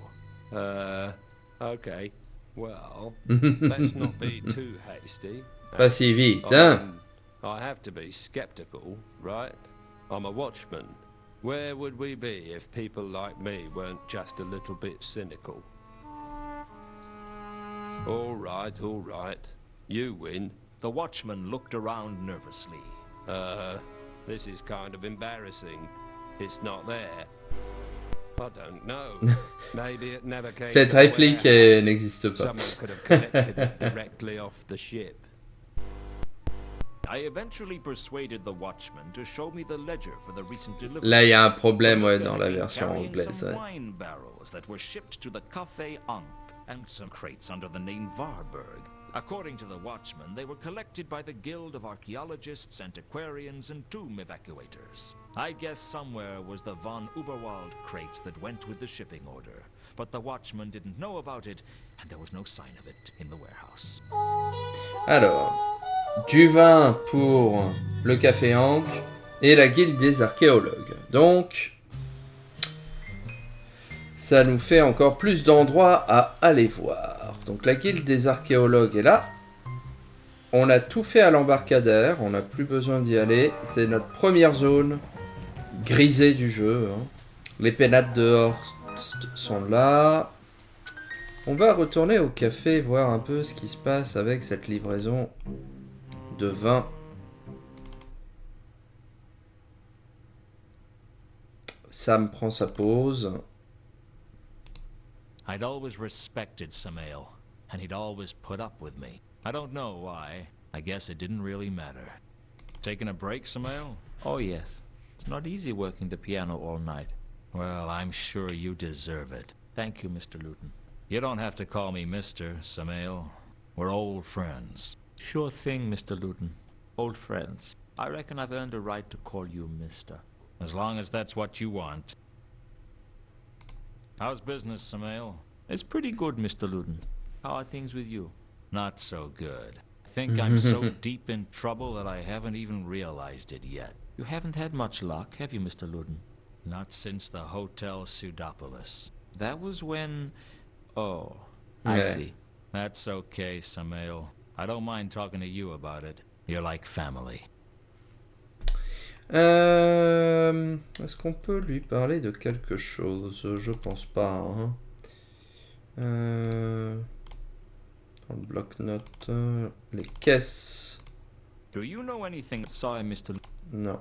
Okay. Well, let's not be too hasty. Pas si vite, hein? I have to be skeptical, right? I'm a watchman. Where would we be if people like me weren't just a little bit cynical? All right. You win. The watchman looked around nervously. This is kind of embarrassing. It's not there. I don't know. Maybe it never came Cette to the réplique warehouse. n'existe pas. Someone could have collected it directly off the ship. I eventually persuaded the watchman to show me the ledger for the recent delivery. Là, il y a un problème dans la version anglaise. Some wine barrels that were shipped to the Café Ankh and some crates under the name Varberg. According to the watchman, they were collected by the Guild of Archaeologists, Antiquarians, and Tomb Evacuators. I guess somewhere was the von Uberwald crates that went with the shipping order. But the watchman didn't know about it, and there was no sign of it in the warehouse. Alors, du vin pour le Café Ankh et la Guilde des Archéologues. Donc, ça nous fait encore plus d'endroits à aller voir. Donc la Guilde des Archéologues est là. On a tout fait à l'embarcadère, on n'a plus besoin d'y aller. C'est notre première zone grisée du jeu. Hein. Les pénates de Horst sont là. On va retourner au café, voir un peu ce qui se passe avec cette livraison de vin. Sam prend sa pause. I'd always respected Samael, and he'd always put up with me. I don't know why. I guess it didn't really matter. Taking a break, Samael? Oh yes. It's not easy working the piano all night. Well, I'm sure you deserve it. Thank you, Mr. Luton. You don't have to call me Mr. Samael. We're old friends. Sure thing, Mr. Luton. Old friends. I reckon I've earned a right to call you Mr. As long as that's what you want. How's business, Samael? It's pretty good, Mr. Luton. How are things with you? Not so good. I think I'm so deep in trouble that I haven't even realized it yet. You haven't had much luck, have you, Mr. Luton? Not since the Hotel Pseudopolis. That was when... Oh, I see. That's okay, Samael. I don't mind talking to you about it. You're like family. Est-ce qu'on peut lui parler de quelque chose? Je pense pas. Hein. Dans le bloc-notes, les caisses. Do you know anything? Sorry, Mr. Non.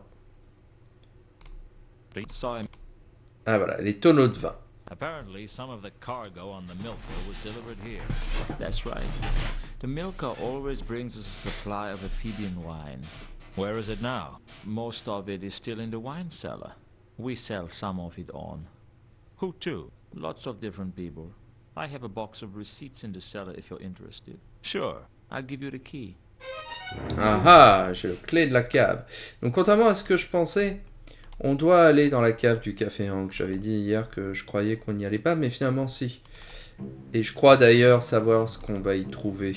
Sorry. Ah voilà, les tonneaux de vin. Apparently, some of the cargo on the Milka was delivered here. That's right. The Milka always brings us a supply of amphibian wine. Where is it now? Most of it is still in the wine cellar. We sell some of it on. Who to? Lots of different people. I have a box of receipts in the cellar if you're interested. Sure. I'll give you the key. Ah, j'ai le clé de la cave. Donc contrairement à ce que je pensais, on doit aller dans la cave du Café Ankh. J'avais dit hier que je croyais qu'on n'y allait pas, mais finalement si. Et je crois d'ailleurs savoir ce qu'on va y trouver.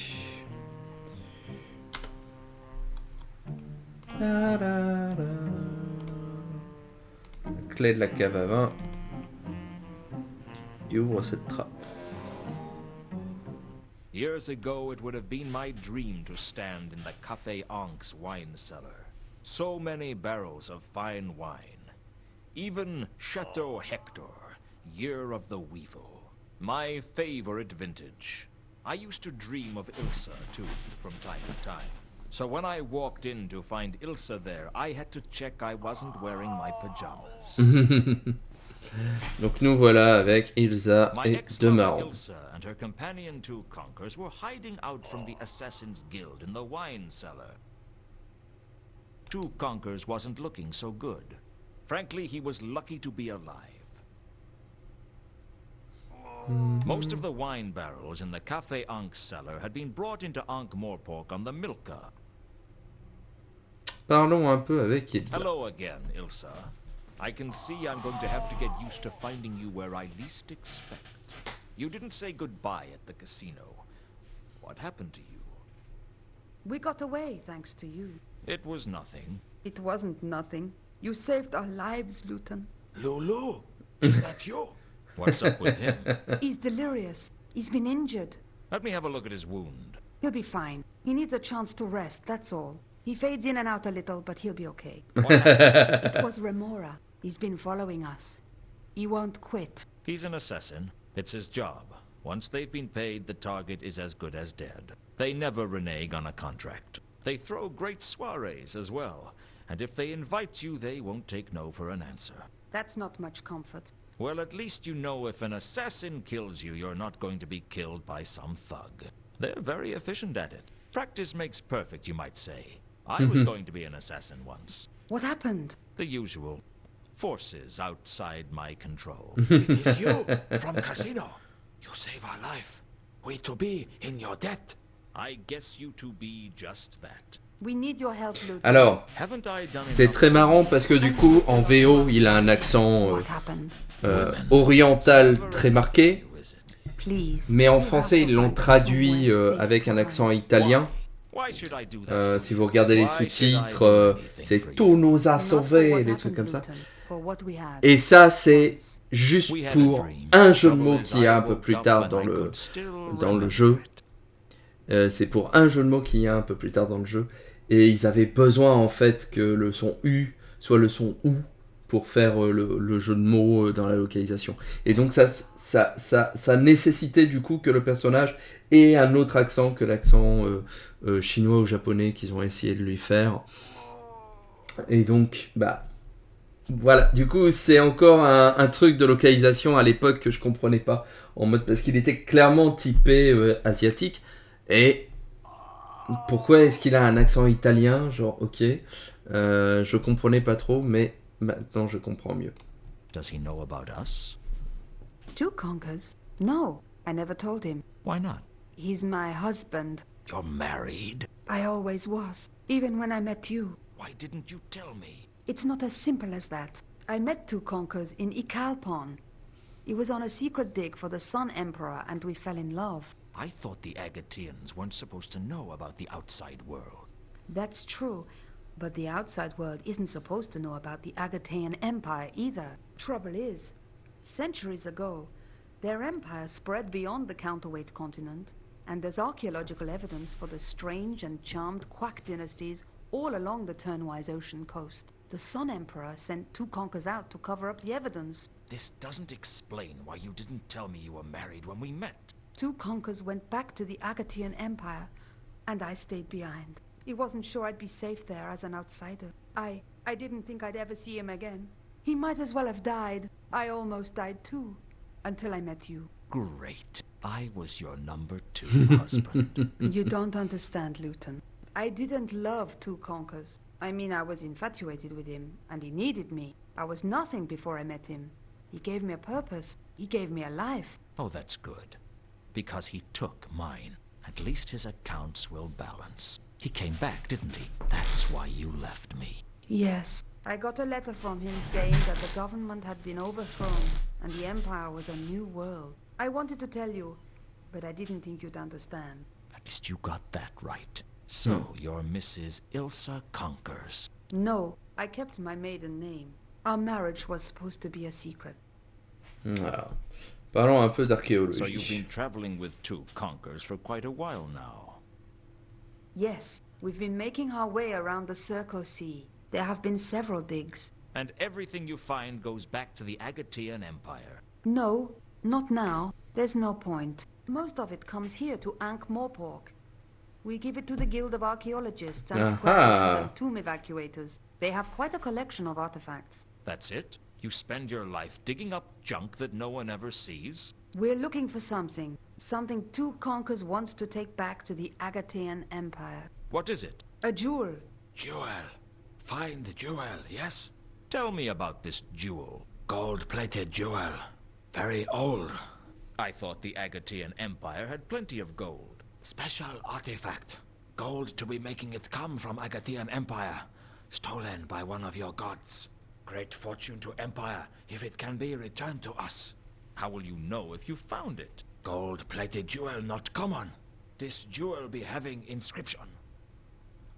La clé de la cave à vin qui ouvre cette trappe. Years ago, it would have been my dream to stand in the Café Ankh's wine cellar. So many barrels of fine wine. Even Chateau Hector, Year of the Weevil. My favorite vintage. I used to dream of Ilsa, too, from time to time. So when I walked in to find Ilsa there, I had to check I wasn't wearing my pajamas. Donc nous voilà avec Ilsa My et ex-mother Demarron. Ilsa and her companion two conkers were hiding out from the Assassin's Guild in the wine cellar. Two conkers wasn't looking so good. Frankly, he was lucky to be alive. Most of the wine barrels in the Café Ankh cellar had been brought into Ankh-Morpork on the Milka. Parlons un peu avec Ilsa. Hello again, Ilsa. I can see I'm going to have to get used to finding you where I least expect. You didn't say goodbye at the casino. What happened to you? We got away thanks to you. It was nothing. It wasn't nothing. You saved our lives, Luton. Lulu, is that you? What's up with him? He's delirious. He's been injured. Let me have a look at his wound. He'll be fine. He needs a chance to rest, that's all. He fades in and out a little, but he'll be okay. It was Remora. He's been following us. He won't quit. He's an assassin. It's his job. Once they've been paid, the target is as good as dead. They never renege on a contract. They throw great soirees as well. And if they invite you, they won't take no for an answer. That's not much comfort. Well, at least you know if an assassin kills you, you're not going to be killed by some thug. They're very efficient at it. Practice makes perfect, you might say. I was going to be an assassin once. What happened? The usual. Forces outside my control. It is you from Casino. You save our life. We to be in your debt. I guess you to be just that. We need your help, Luton. Alors, Haven't I done c'est enough? très marrant parce que du coup, en VO, il a un accent What happened? oriental très marqué, Please. mais en français, ils l'ont traduit avec un accent italien. Why should I do that? Si vous regardez les sous-titres, c'est tout nous a sauvés, des trucs comme ça. Et ça, c'est juste pour un jeu de mots qu'il y a un peu plus tard dans le jeu. C'est pour un jeu de mots qu'il y a un peu plus tard dans le jeu. Et ils avaient besoin en fait que le son U soit le son OU pour faire le jeu de mots dans la localisation. Et donc ça nécessitait du coup que le personnage ait un autre accent que l'accent chinois ou japonais qu'ils ont essayé de lui faire. Et donc, bah... Voilà, du coup c'est encore un truc de localisation à l'époque que je comprenais pas, en mode parce qu'il était clairement typé asiatique, et pourquoi est-ce qu'il a un accent italien, genre ok, je comprenais pas trop, mais maintenant je comprends mieux. Does he know about us? Two conkers? No, I never told him. Why not? He's my husband. You're married? I always was, even when I met you. Why didn't you tell me? It's not as simple as that. I met two conkers in Ikalpon. He was on a secret dig for the Sun Emperor and we fell in love. I thought the Agateans weren't supposed to know about the outside world. That's true, but the outside world isn't supposed to know about the Agatean Empire either. Trouble is, centuries ago, their empire spread beyond the counterweight continent, and there's archaeological evidence for the strange and charmed Quack dynasties all along the Turnwise Ocean coast. The Sun Emperor sent two conkers out to cover up the evidence. This doesn't explain why you didn't tell me you were married when we met. Two conkers went back to the Agatean Empire, and I stayed behind. He wasn't sure I'd be safe there as an outsider. I didn't think I'd ever see him again. He might as well have died. I almost died too, until I met you. Great. I was your number 2 husband. You don't understand, Luton. I didn't love two conkers. I mean, I was infatuated with him, and he needed me. I was nothing before I met him. He gave me a purpose. He gave me a life. Oh, that's good. Because he took mine. At least his accounts will balance. He came back, didn't he? That's why you left me. Yes. I got a letter from him saying that the government had been overthrown, and the Empire was a new world. I wanted to tell you, but I didn't think you'd understand. At least you got that right. So, you're Mrs. Ilsa Conkers. No, I kept my maiden name. Our marriage was supposed to be a secret. Voilà. Parlons un peu d'archéologie. So you've been traveling with two Conkers for quite a while now. Yes, we've been making our way around the Circle Sea. There have been several digs. And everything you find goes back to the Agatean Empire. No, not now. There's no point. Most of it comes here to Ankh-Morpork. We give it to the Guild of Archaeologists and Squatters and Tomb Evacuators. They have quite a collection of artifacts. That's it? You spend your life digging up junk that no one ever sees? We're looking for something. Something two conkers wants to take back to the Agatean Empire. What is it? A jewel. Jewel. Find the jewel, yes? Tell me about this jewel. Gold-plated jewel. Very old. I thought the Agatean Empire had plenty of gold. Special artifact. Gold to be making it come from Agatean Empire. Stolen by one of your gods. Great fortune to Empire if it can be returned to us. How will you know if you found it? Gold-plated jewel not common. This jewel be having inscription.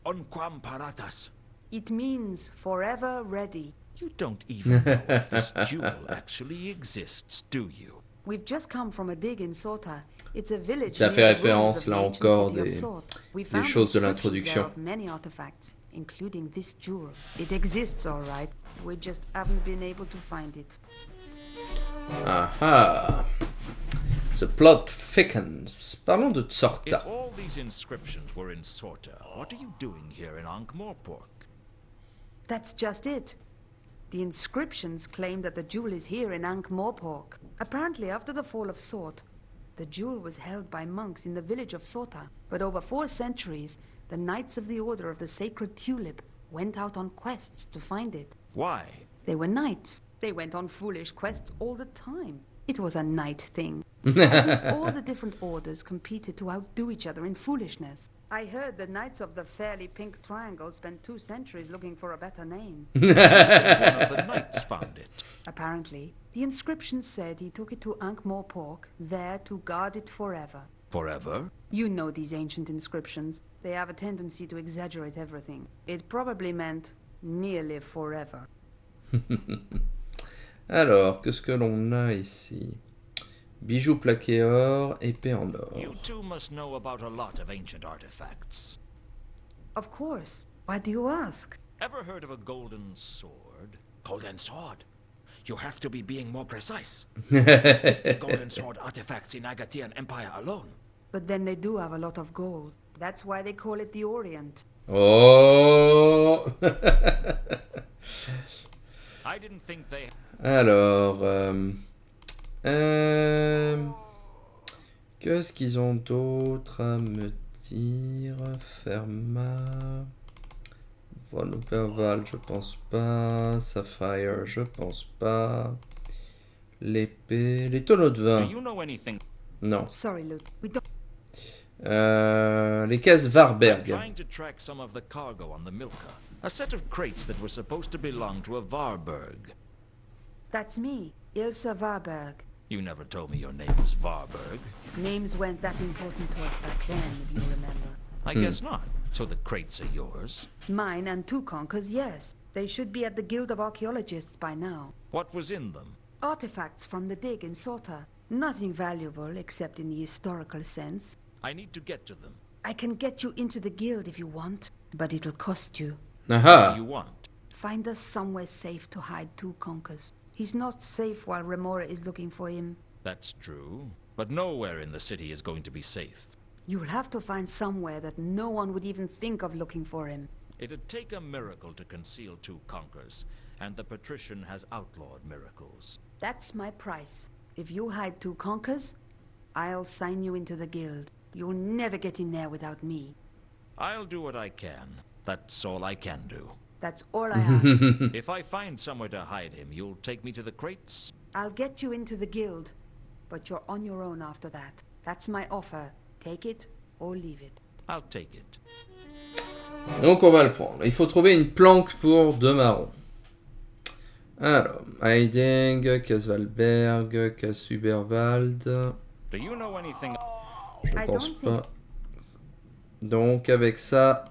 Unquam paratas. It means forever ready. You don't even know if this jewel actually exists, do you? We've just come from a dig in Sota. It's a village. Ça fait référence là encore des choses de l'introduction. Many artifacts, including this jewel. It exists, all right. We just haven't been able to find it. Aha. The plot thickens. Parlons de Tsorta. If all these inscriptions were in Sorta, what are you doing here in Ankh-Morpork? That's just it. The inscriptions claim that the jewel is here in Ankh-Morpork. Apparently, after the fall of Sort, the jewel was held by monks in the village of Sota. But over 4 centuries, the Knights of the Order of the Sacred Tulip went out on quests to find it. Why? They were knights. They went on foolish quests all the time. It was a knight thing. I think all the different orders competed to outdo each other in foolishness. I heard the Knights of the Fairly Pink Triangle spent 2 centuries looking for a better name. One of the knights found it. Apparently, the inscription said he took it to Ankh-Morpork, there to guard it forever. Forever? You know these ancient inscriptions. They have a tendency to exaggerate everything. It probably meant nearly forever. Alors, qu'est-ce que l'on a ici? Bijoux plaqués or, épée en or. You two must know about a lot of ancient artifacts. Of course. Why do you ask? Ever heard of a golden sword? Golden sword. You have to be being more precise. 50 golden sword artifacts in Agatean Empire alone. But then they do have a lot of gold. That's why they call it the Orient. Oh. I didn't think they... Alors, qu'est-ce qu'ils ont d'autre à me dire? Ferma, Von Oberwald, je pense pas. Sapphire, je pense pas. L'épée, les tonneaux de vin. Do you know anything? Non. Sorry, Luke. We don't... Les caisses Varberg. Trying to track some of the cargo on the Milka. A set of crates that were supposed to belong to a Varberg. That's me, Ilsa Varberg. You never told me your name was Varberg. Names weren't that important to us back then, if you remember. I guess not. So the crates are yours? Mine and 2 conkers, yes. They should be at the Guild of Archaeologists by now. What was in them? Artifacts from the dig in Sota. Nothing valuable except in the historical sense. I need to get to them. I can get you into the guild if you want, but it'll cost you. What Aha. do you want? Find us somewhere safe to hide 2 conkers. He's not safe while Remora is looking for him. That's true. But nowhere in the city is going to be safe. You'll have to find somewhere that no one would even think of looking for him. It'd take a miracle to conceal 2 conkers, and the patrician has outlawed miracles. That's my price. If you hide 2 conkers, I'll sign you into the guild. You'll never get in there without me. I'll do what I can. That's all I can do. That's all I ask. If I find somewhere to hide him, you'll take me to the crates? I'll get you into the guild, but you're on your own after that. That's my offer. Take it or leave it. I'll take it. Donc on va le prendre. Il faut trouver une planque pour 2 marrons. Alors, Heiding, Kasvalberg, Kasuberwald. Do you know anything? Je I pense don't pas. Donc avec ça,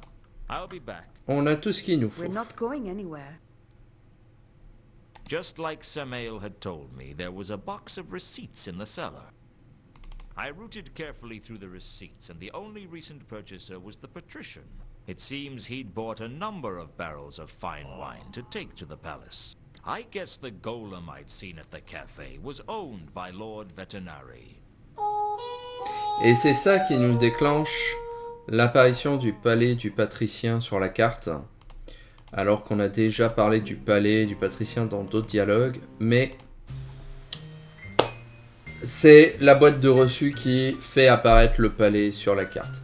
I'll be back. on a tout ce qu'il nous faut. We're not going anywhere. Just like Samael had told me, there was a box of receipts in the cellar. I rooted carefully through the receipts, and the only recent purchaser was the patrician. It seems he'd bought a number of barrels of fine wine to take to the palace. I guess the golem I'd seen at the cafe was owned by Lord Vetinari. Et c'est ça qui nous déclenche l'apparition du palais du patricien sur la carte. Alors qu'on a déjà parlé du palais du patricien dans d'autres dialogues. Mais c'est la boîte de reçu qui fait apparaître le palais sur la carte.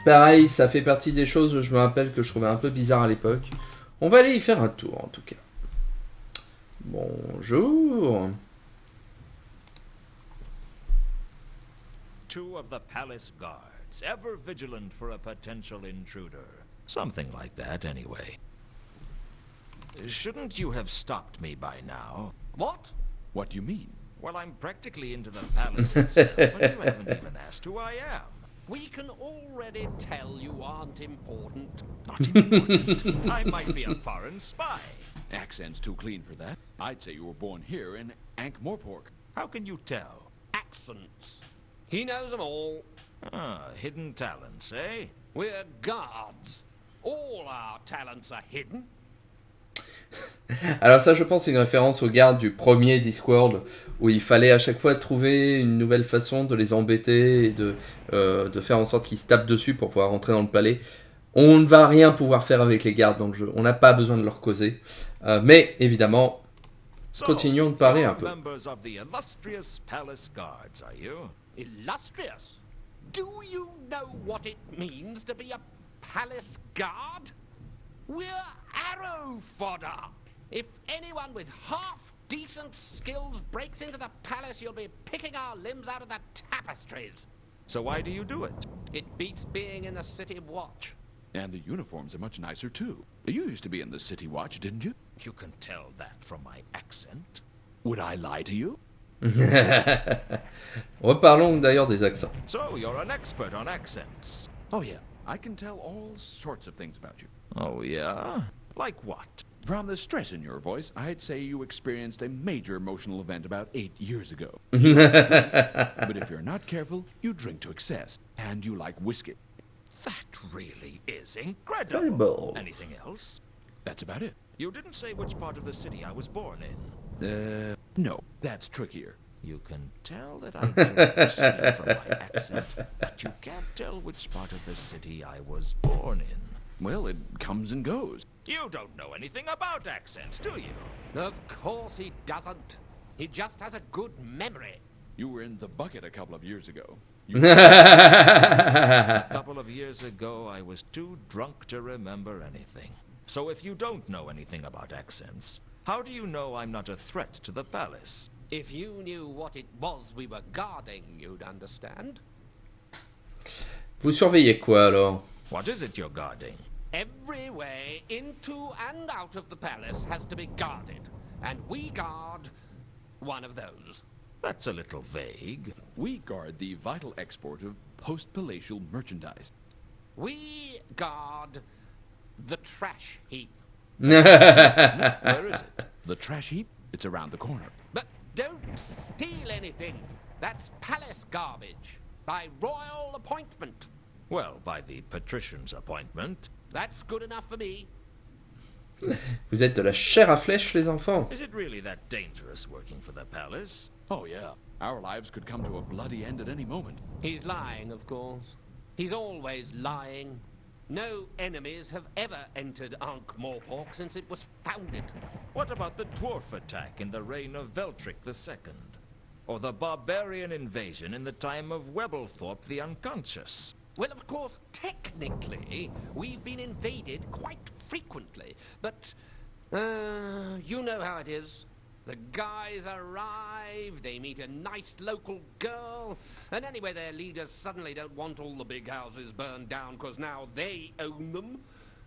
Pareil, ça fait partie des choses, je me rappelle, que je trouvais un peu bizarre à l'époque. On va aller y faire un tour en tout cas. Bonjour. 2 of the palace guards, ever vigilant for a potential intruder. Something like that, anyway. Shouldn't you have stopped me by now? What? What do you mean? Well, I'm practically into the palace itself, and you haven't even asked who I am. We can already tell you aren't important. Not important. I might be a foreign spy. Accent's too clean for that. I'd say you were born here in Ankh-Morpork. How can you tell? Accents. He knows them all. Ah, hidden talents, eh? We're guards. All our talents are hidden. Alors ça, je pense, c'est une référence aux gardes du premier Discworld, où il fallait à chaque fois trouver une nouvelle façon de les embêter et de faire en sorte qu'ils se tapent dessus pour pouvoir rentrer dans le palais. On ne va rien pouvoir faire avec les gardes dans le jeu. On n'a pas besoin de leur causer. Mais évidemment, continuons de parler un peu. Members of the illustrious palace guards, are you? Illustrious? Do you know what it means to be a palace guard? We're arrow fodder. If anyone with half-decent skills breaks into the palace, you'll be picking our limbs out of the tapestries. So why do you do it? It beats being in the city watch. And the uniforms are much nicer, too. You used to be in the City Watch, didn't you? You can tell that from my accent. Would I lie to you? Reparlons d'ailleurs des accents. So, you're an expert on accents. Oh, yeah. I can tell all sorts of things about you. Oh, yeah? Like what? From the stress in your voice, I'd say you experienced a major emotional event about 8 years ago. But if you're not careful, you drink to excess. And you like whiskey. That really is incredible. Incredible. Anything else? That's about it. You didn't say which part of the city I was born in. No, that's trickier. You can tell that I drink whiskey from my accent, but you can't tell which part of the city I was born in. Well, it comes and goes. You don't know anything about accents, do you? Of course he doesn't. He just has a good memory. You were in the bucket a couple of years ago. A couple of years ago, I was too drunk to remember anything. So if you don't know anything about accents, how do you know I'm not a threat to the palace? If you knew what it was we were guarding, you'd understand. Vous surveillez quoi alors? What is it you're guarding? Every way into and out of the palace has to be guarded, and we guard one of those. That's a little vague. We guard the vital export of post-palatial merchandise. We guard the trash heap. Where is it? The trash heap? It's around the corner. But don't steal anything. That's palace garbage. By royal appointment. Well, by the patrician's appointment. That's good enough for me. Vous êtes de la chair à flèche, les enfants. Is it really that dangerous working for the palace? Oh, yeah. Our lives could come to a bloody end at any moment. He's lying, of course. He's always lying. No enemies have ever entered Ankh-Morpork since it was founded. What about the dwarf attack in the reign of Veltric II? Or the barbarian invasion in the time of Webblethorpe the Unconscious? Well, of course, technically, we've been invaded quite frequently, but, you know how it is. The guys arrive, they meet a nice local girl, and anyway their leaders suddenly don't want all the big houses burned down because now they own them,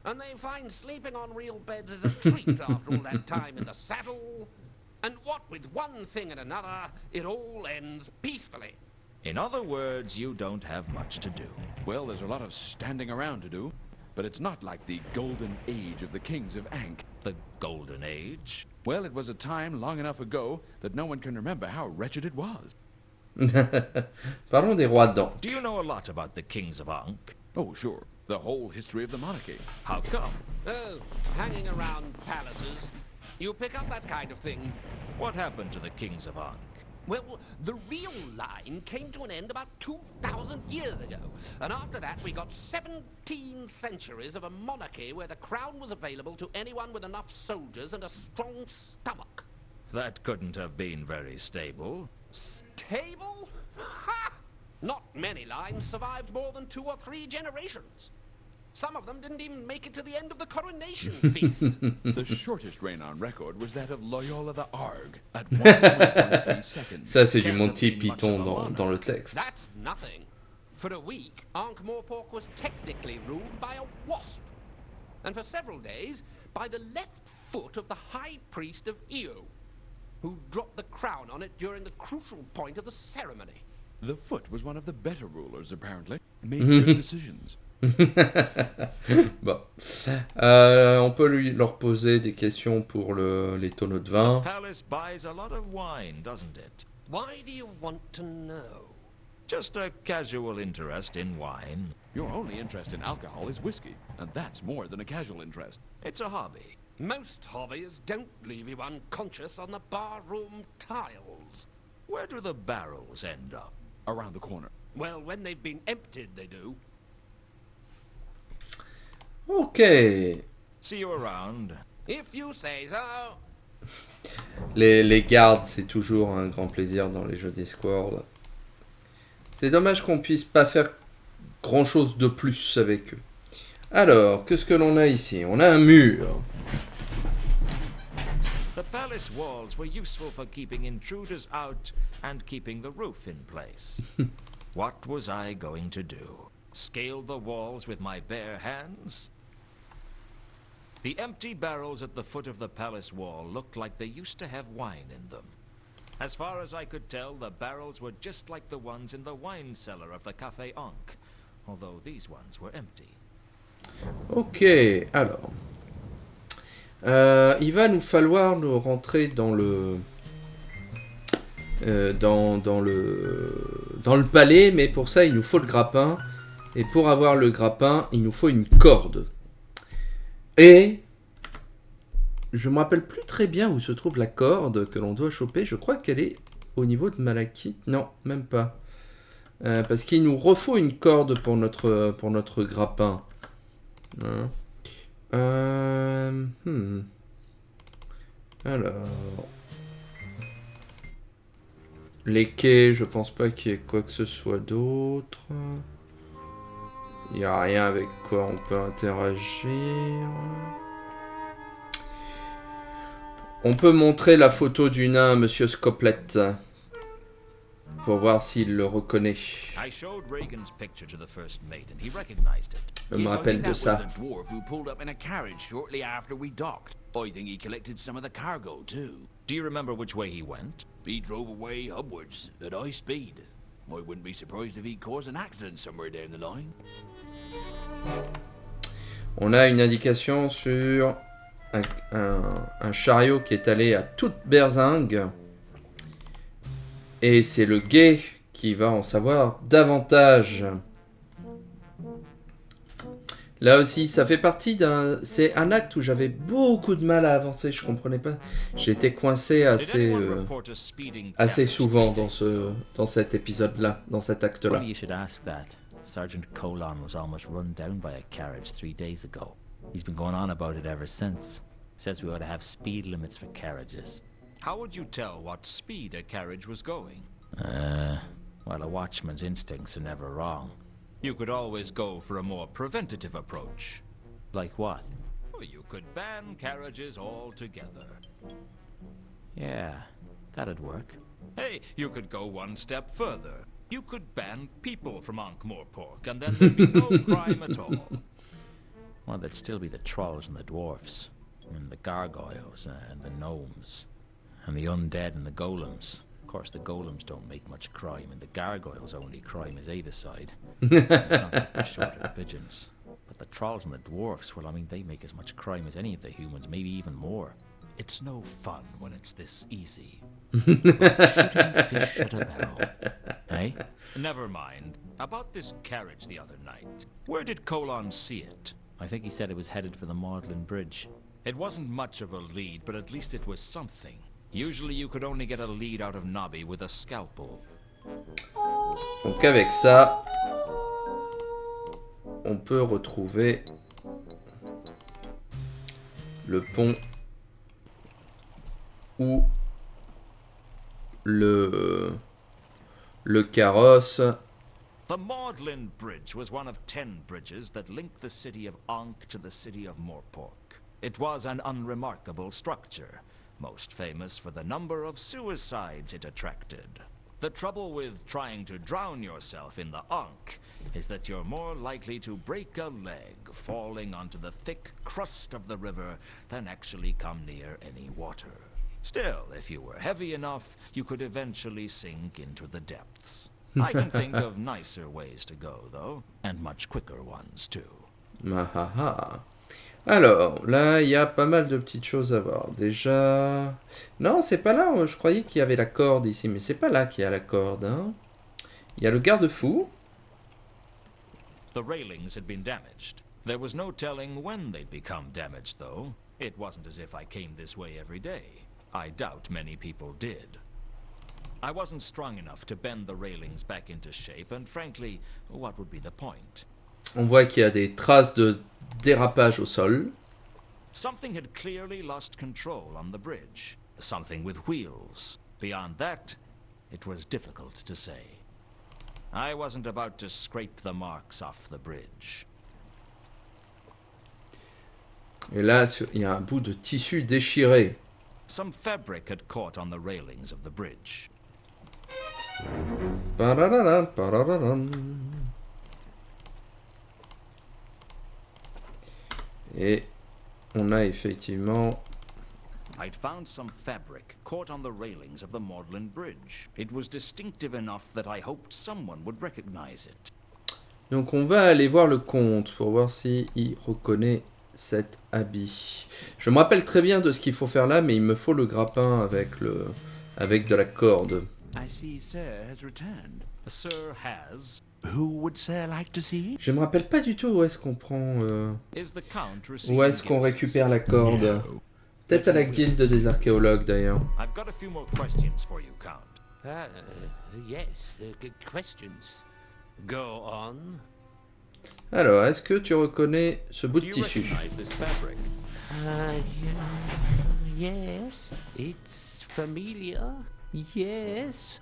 and they find sleeping on real beds is a treat after all that time in the saddle. And what with one thing and another, it all ends peacefully. In other words, you don't have much to do. Well, there's a lot of standing around to do, but it's not like the golden age of the kings of Ankh. The golden age? Well, it was a time long enough ago that no one can remember how wretched it was. Parlons des rois d'Ankh. Do you know a lot about the kings of Ankh? Oh, sure. The whole history of the monarchy. How come? Oh, hanging around palaces. You pick up that kind of thing. What happened to the kings of Ankh? Well, the real line came to an end about 2,000 years ago. And after that, we got 17 centuries of a monarchy where the crown was available to anyone with enough soldiers and a strong stomach. That couldn't have been very stable. Stable? Ha! Not many lines survived more than 2 or 3 generations. Some of them didn't even make it to the end of the coronation feast. The shortest reign on record was that of Loyola the Arg at 1.13 seconds. Ça, c'est du Monty Python dans le texte. That's nothing. For a week, Ankh-Morpork was technically ruled by a wasp. And for several days, by the left foot of the High Priest of Io, who dropped the crown on it during the crucial point of the ceremony. The foot was one of the better rulers, apparently. Made good decisions. Bon. On peut leur poser des questions pour les tonneaux de vin. The palace buys a lot of wine, doesn't it? Why do you want to know? Just a casual interest in wine. Your only interest in alcohol is whiskey, and that's more than a casual interest. It's a hobby. Most hobbies don't leave you unconscious on the barroom tiles. Where do the barrels end up? Around the corner. Well, when they've been emptied, they do. Ok. See you around. If you say so. Les gardes, c'est toujours un grand plaisir dans les jeux Discworld. C'est dommage qu'on puisse pas faire grand chose de plus avec eux. Alors, qu'est-ce que l'on a ici? On a un mur. The palace walls were useful for keeping intruders out and keeping the roof in place. What was I going to do? Scale the walls with my bare hands? The empty barrels at the foot of the palace wall looked like they used to have wine in them. As far as I could tell, the barrels were just like the ones in the wine cellar of the Café Ankh, although these ones were empty. Ok, alors. Il va nous falloir nous rentrer dans le... dans le palais, mais pour ça, il nous faut le grappin. Et pour avoir le grappin, il nous faut une corde. Et... je me rappelle plus très bien où se trouve la corde que l'on doit choper. Je crois qu'elle est au niveau de Malakith. Non, même pas. Parce qu'il nous refaut une corde pour notre grappin. Hein. Alors... les quais, je pense pas qu'il y ait quoi que ce soit d'autre. Il n'y a rien avec quoi on peut interagir. On peut montrer la photo du nain à Monsieur Scoplet pour voir s'il le reconnaît. Je me rappelle de ça. Do you remember which way he went? He drove away upwards at high speed. I wouldn't be surprised if he caused an accident somewhere down the line. On a une indication sur un chariot qui est allé à toute berzingue. Et c'est le guet qui va en savoir davantage. Là aussi, ça fait partie d'un... c'est un acte où j'avais beaucoup de mal à avancer, je comprenais pas. J'étais coincé assez souvent dans cet épisode-là, dans cet acte-là. Funny you should ask that. Sergeant Colon was almost run down by a carriage 3 days ago. He's been going on about it ever since. Says we ought to have speed limits for carriages. How would you tell what speed a carriage was going? Well, a watchman's instincts are never wrong. You could always go for a more preventative approach. Like what? Well, you could ban carriages altogether. Yeah, that'd work. Hey, you could go one step further. You could ban people from Ankh-Morpork, and then there'd be no crime at all. Well, there'd still be the trolls and the dwarfs, and the gargoyles, and the gnomes, and the undead and the golems. Of course, the golems don't make much crime, and the gargoyles' only crime is Avicide. It's not like they're short of pigeons. But the trolls and the dwarfs, well, I mean, they make as much crime as any of the humans, maybe even more. It's no fun when it's this easy. Like shooting fish at a barrel. Eh? Never mind. About this carriage the other night. Where did Colon see it? I think he said it was headed for the Magdalen Bridge. It wasn't much of a lead, but at least it was something. Usually you could only get a lead out of Nobby with a scalpel. Donc avec ça, on peut retrouver le pont ou le carrosse. The Magdalen Bridge was one of 10 bridges that linked the city of Ankh to the city of Morpork. It was an unremarkable structure, most famous for the number of suicides it attracted. The trouble with trying to drown yourself in the Ankh is that you're more likely to break a leg falling onto the thick crust of the river than actually come near any water. Still, if you were heavy enough, you could eventually sink into the depths. I can think of nicer ways to go, though, and much quicker ones, too. Mahaha. Alors, là, il y a pas mal de petites choses à voir. Déjà... non, c'est pas là. Je croyais qu'il y avait la corde ici, mais c'est pas là qu'il y a la corde. Hein. Il y a le garde-fou. The railings had been damaged. There was no telling when they'd become damaged, though. It wasn't as if I came this way every day. I doubt many people did. I wasn't strong enough to bend the railings back into shape, and frankly, what would be the point? On voit qu'il y a des traces de dérapage au sol. Something had clearly lost control on the bridge. Something with wheels. Beyond that, it was difficult to say. I wasn't about to scrape the marks off the bridge. Et là, il y a un bout de tissu déchiré. Some fabric had caught on the railings of the bridge. Parararam, parararam. Et on a effectivement... I'd found some fabric caught on the railings of the Magdalen Bridge. It was distinctive enough that I hoped someone would recognize it. Donc on va aller voir le comte pour voir s'il reconnaît cet habit. Je me rappelle très bien de ce qu'il faut faire là, mais il me faut le grappin avec de la corde. I see Sir has returned. Sir has. Who would Sir like to see? Je me rappelle pas du tout où est-ce qu'on prend... Is the count où receiving est-ce qu'on gifts? récupère la corde. No. Peut-être à la guilde des archéologues d'ailleurs. I've got a few more questions for you, Count. Yes, questions. Go on. Alors, est-ce que tu reconnais ce bout Do de you tissu? recognize this fabric? Yes, it's familiar. Yes,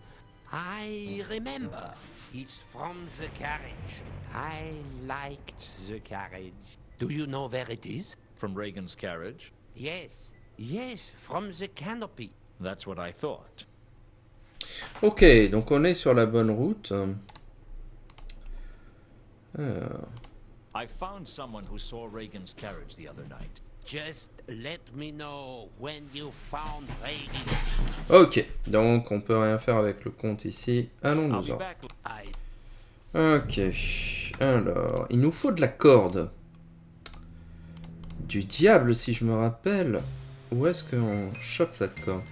I remember. It's from the carriage. I liked the carriage. Do you know where it is? From Reagan's carriage? Yes, from the canopy. That's what I thought. Ok, donc on est sur la bonne route. I found someone who saw Reagan's carriage the other night. Just let me know when you found Reagan. Ok, donc on peut rien faire avec le compte ici. I'll be Allons-nous-en. back. Ok, alors, il nous faut de la corde. Du diable, si je me rappelle. Où est-ce qu'on chope cette corde?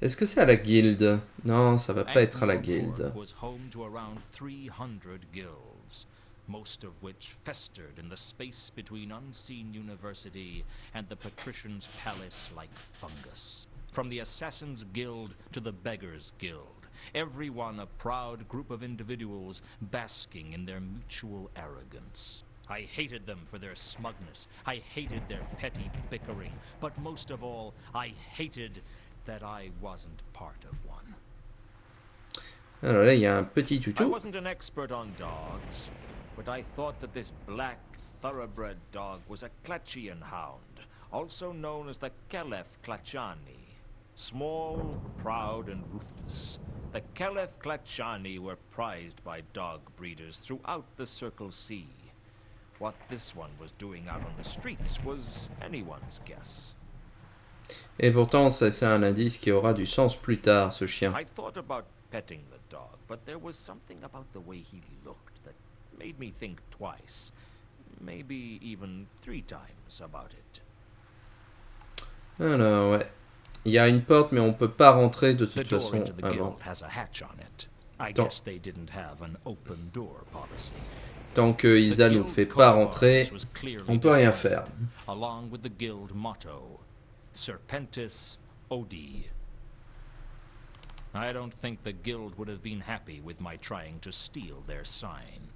Est-ce que c'est à la guilde? Non, ça va pas être à la guilde. Was home to around 300 guilds, most of which festered in the space between Unseen University and the Patrician's Palace like fungus. From the Assassin's Guild to the Beggar's Guild, everyone a proud group of individuals basking in their mutual arrogance. I hated them for their smugness. I hated their petty bickering. But most of all, I hated that I wasn't part of one. Alors là, il y a un petit I toutou. wasn't an expert on dogs, but I thought that this black thoroughbred dog was a Klachian hound, also known as the Kelef Klachani. Small, proud, and ruthless, the Kelef Klachani were prized by dog breeders throughout the Circle Sea. What this one was doing out on the streets was anyone's guess. Et pourtant, ça, c'est un indice qui aura du sens plus tard, ce chien. I thought about petting the dog, but there was something about the way he looked that made me think twice, maybe even 3 times about it. Alors, ouais. Il y a une porte, mais on peut pas rentrer de The toute door façon into the avant. guild has a hatch on it. I Tant- guess they didn't have an open door policy. Tant que Isa nous fait pas rentrer, was clearly on peut rien displayed, faire. along with the guild motto, Serpentis Odi. I don't think the guild would have been happy with my trying to steal their sign.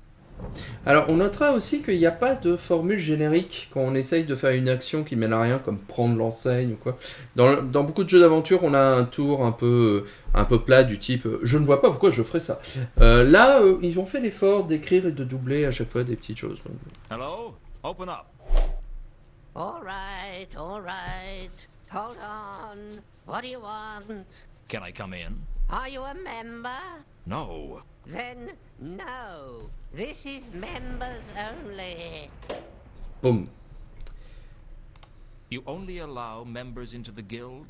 Alors, on notera aussi qu'il n'y a pas de formule générique quand on essaye de faire une action qui mène à rien, comme prendre l'enseigne ou quoi. Dans beaucoup de jeux d'aventure, on a un tour un peu plat du type « je ne vois pas pourquoi je ferais ça ». Là, ils ont fait l'effort d'écrire et de doubler à chaque fois des petites choses. Donc, Hello? Open up. All right. Hold on. What do you want? Can I come in? Are you a member? No. Then no. This is members only. boum. You only allow members into the guild?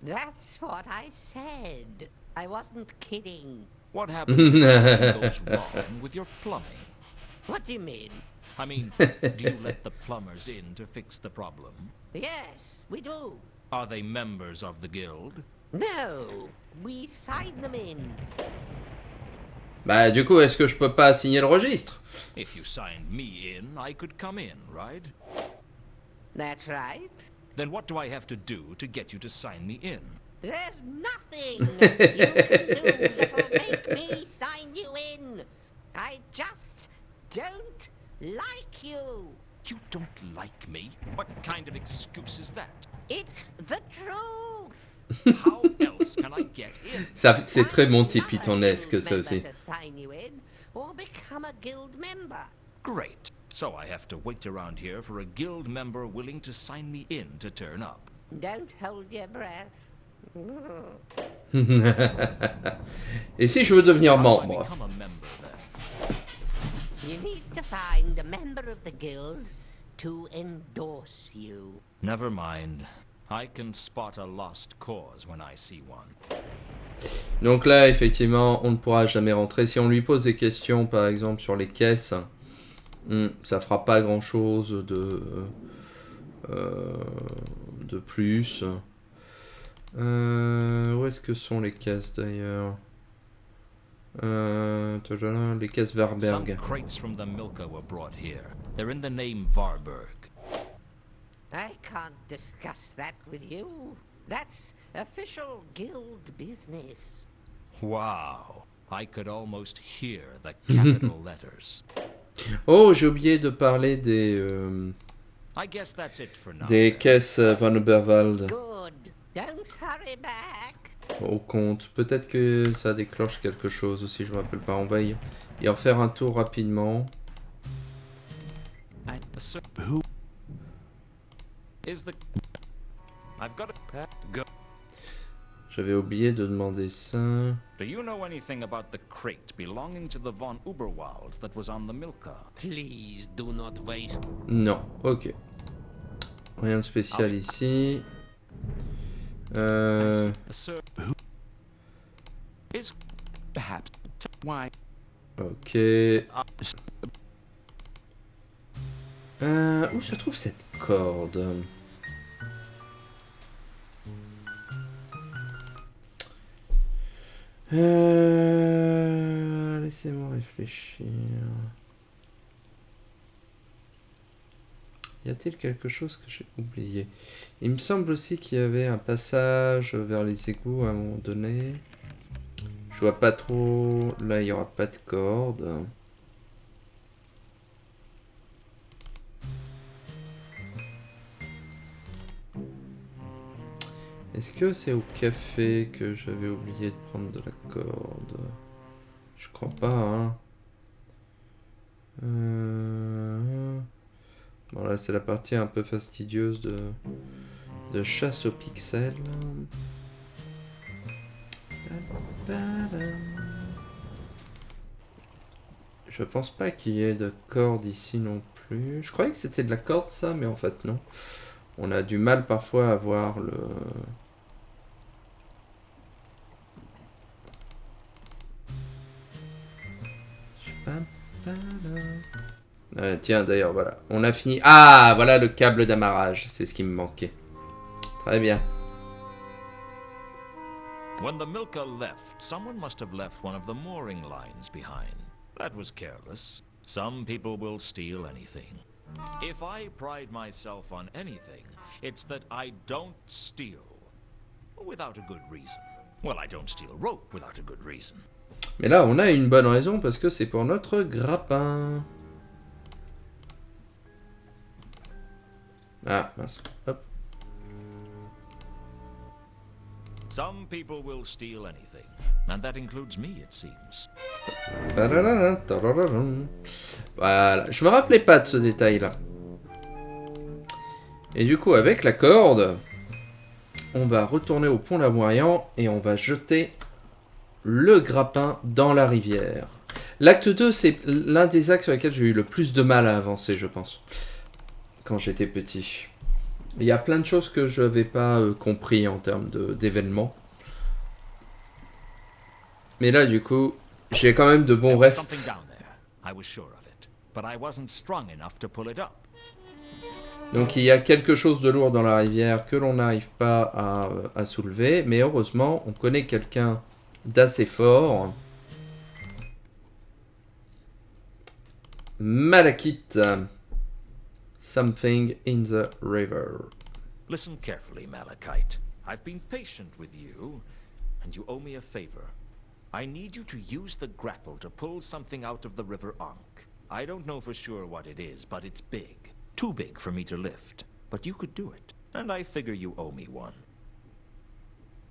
That's what I said. I wasn't kidding. What happens if something goes wrong with your plumbing? What do you mean? I mean, do you let the plumbers in to fix the problem? Yes, we do. Are they members of the guild? No, we sign them in. Bah, du coup, est-ce que je peux pas signer le registre? If you signed me in, I could come in, right? That's right. Then what do I have to do to get you to sign me in? There's nothing you can do that'll make me sign you in. I just don't like me? What kind of excuse is that? It's the truth. How else can I get in? Ça, c'est très Monty Pythonesque, ça aussi. To sign you in or become a guild member. Great. So I have to wait around here for a guild member willing to sign me in to turn up. Don't hold your breath. Et si je veux devenir How do I membre? become a member, then? You need to find a member of the guild to endorse you. Never mind. I can spot a lost cause when I see one. Donc là, effectivement, on ne pourra jamais rentrer. Si on lui pose des questions, par exemple, sur les caisses, ça fera pas grand-chose de plus. Où est-ce que sont les caisses, d'ailleurs? Les caisses Some Varberg. crates from the Milka were brought here. They're in the name Varberg. I can't discuss that with you. That's official guild business. Wow. I could almost hear the capital letters. Oh, j'ai oublié de parler I guess that's it for now. des caisses Van Oberwald Good. Don't hurry back. au compte. Peut-être que ça déclenche quelque chose aussi, je me rappelle pas. On va y en faire un tour rapidement. Who is the... I've got a... Go. J'avais oublié de demander ça. Do you know anything about the crate belonging to the von Uberwalds that was on the Milka? Please do not waste. Non, ok. Rien de spécial ici. Sir, who is Perhaps. Why? Ok. Où se trouve cette corde? Laissez-moi réfléchir. Y a-t-il quelque chose que j'ai oublié? Il me semble aussi qu'il y avait un passage vers les égouts à un moment donné. Je vois pas trop. Là, il n'y aura pas de corde. Est-ce que c'est au café que j'avais oublié de prendre de la corde? Je crois pas, hein. Bon, là, c'est la partie un peu fastidieuse de chasse aux pixels. Je pense pas qu'il y ait de corde ici non plus. Je croyais que c'était de la corde, ça, mais en fait, non. On a du mal parfois à voir le... tiens, d'ailleurs, voilà. On a fini. Ah, voilà le câble d'amarrage. C'est ce qui me manquait. Très bien. When the Milka left, someone must have left one of the mooring lines behind. That was careless. Some people will steal anything. If I pride myself on anything, it's that I don't steal without a good reason. Well, I don't steal rope without a good reason. Mais là, on a une bonne raison parce que c'est pour notre grappin. Ah, mince. Hop. Some people will steal anything, and that includes me, it seems. Voilà, je me rappelais pas de ce détail-là. Et du coup, avec la corde, on va retourner au pont Lamourian et on va jeter le grappin dans la rivière. L'acte 2, c'est l'un des actes sur lesquels j'ai eu le plus de mal à avancer, je pense, quand j'étais petit. Il y a plein de choses que je n'avais pas compris en termes d'événements. Mais là, du coup, j'ai quand même de bons restes. Donc il y a quelque chose de lourd dans la rivière que l'on n'arrive pas à soulever. Mais heureusement, on connaît quelqu'un d'assez fort. Malakith. Something in the river. Listen carefully, Malachite. I've been patient with you, and you owe me a favor. I need you to use the grapple to pull something out of the river Ankh. I don't know for sure what it is, but it's big. Too big for me to lift, but you could do it, and I figure you owe me one.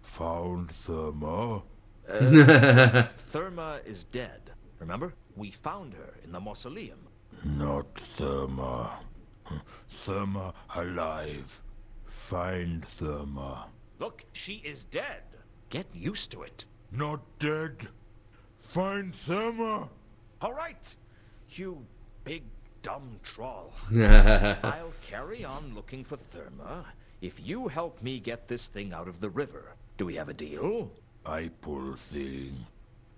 Found Therma? Therma is dead, remember? We found her in the mausoleum. Not Therma. Therma alive. Find Therma. Look, she is dead. Get used to it. Not dead. Find Therma. All right, you big dumb troll. I'll carry on looking for Therma if you help me get this thing out of the river. Do we have a deal? I pull thing.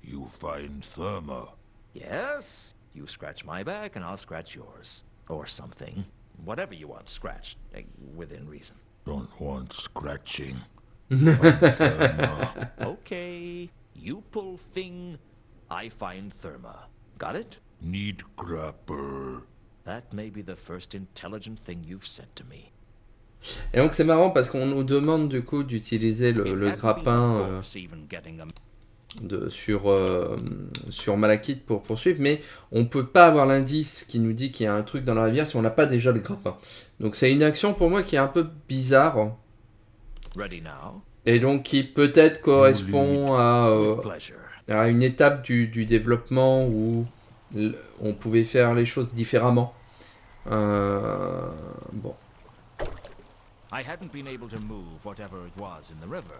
You find Therma. Yes. You scratch my back and I'll scratch yours. Or something. Whatever you want scratched, within reason. Don't want scratching. Okay. You pull thing, I find Therma. Got it? Need grapple. That may be the first intelligent thing you've said to me. Et donc c'est marrant parce qu'on nous demande du coup d'utiliser le grappin sur Malakith pour poursuivre, mais on peut pas avoir l'indice qui nous dit qu'il y a un truc dans la rivière si on n'a pas déjà le grappin. Donc c'est une action pour moi qui est un peu bizarre. Et donc qui peut-être correspond à une étape du développement où on pouvait faire les choses différemment. Bon. I hadn't been able to move whatever it was in the river.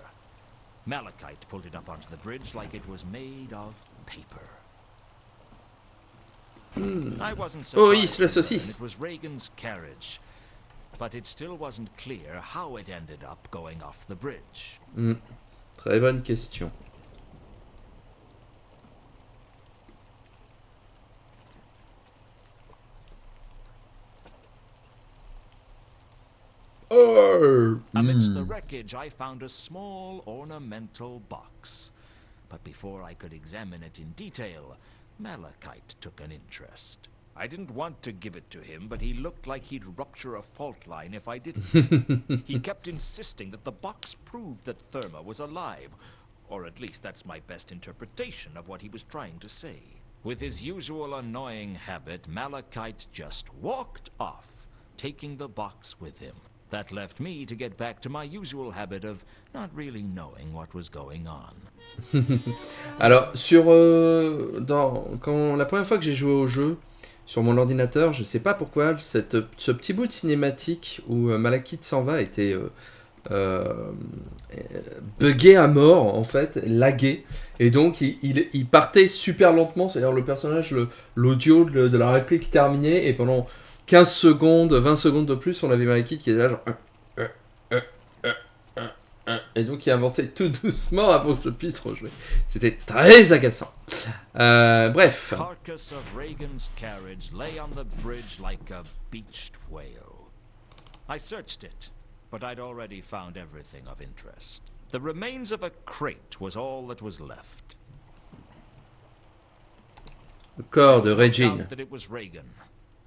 Malachite pulled it up onto the bridge like it was made of paper. I wasn't surprised it was Reagan's carriage, but it still wasn't clear how it ended up going off the bridge. Très bonne question. Amidst the wreckage, I found a small ornamental box. But before I could examine it in detail, Malachite took an interest. I didn't want to give it to him, but he looked like he'd rupture a fault line if I didn't. He kept insisting that the box proved that Therma was alive, or at least that's my best interpretation of what he was trying to say. With his usual annoying habit, Malachite just walked off, taking the box with him. That left me to get back to my usual habit of not really knowing what was going on. Alors, quand la première fois que j'ai joué au jeu sur mon ordinateur, je sais pas pourquoi, ce petit bout de cinématique où Malachith s'en va était buggé à mort, en fait, lagué. Et donc, il partait super lentement, c'est-à-dire le personnage, l'audio de la réplique terminait, et pendant 15 secondes, 20 secondes de plus, on avait Malachith qui était là genre... Et donc il avançait tout doucement avant que je puisse rejouer. C'était très agaçant. Bref. Carcass of Reagan's carriage lay on the bridge like a beached whale. I searched it, but I'd already found everything of interest. The remains of a crate was all that was left. Le corps de Regine. That it was Reagan.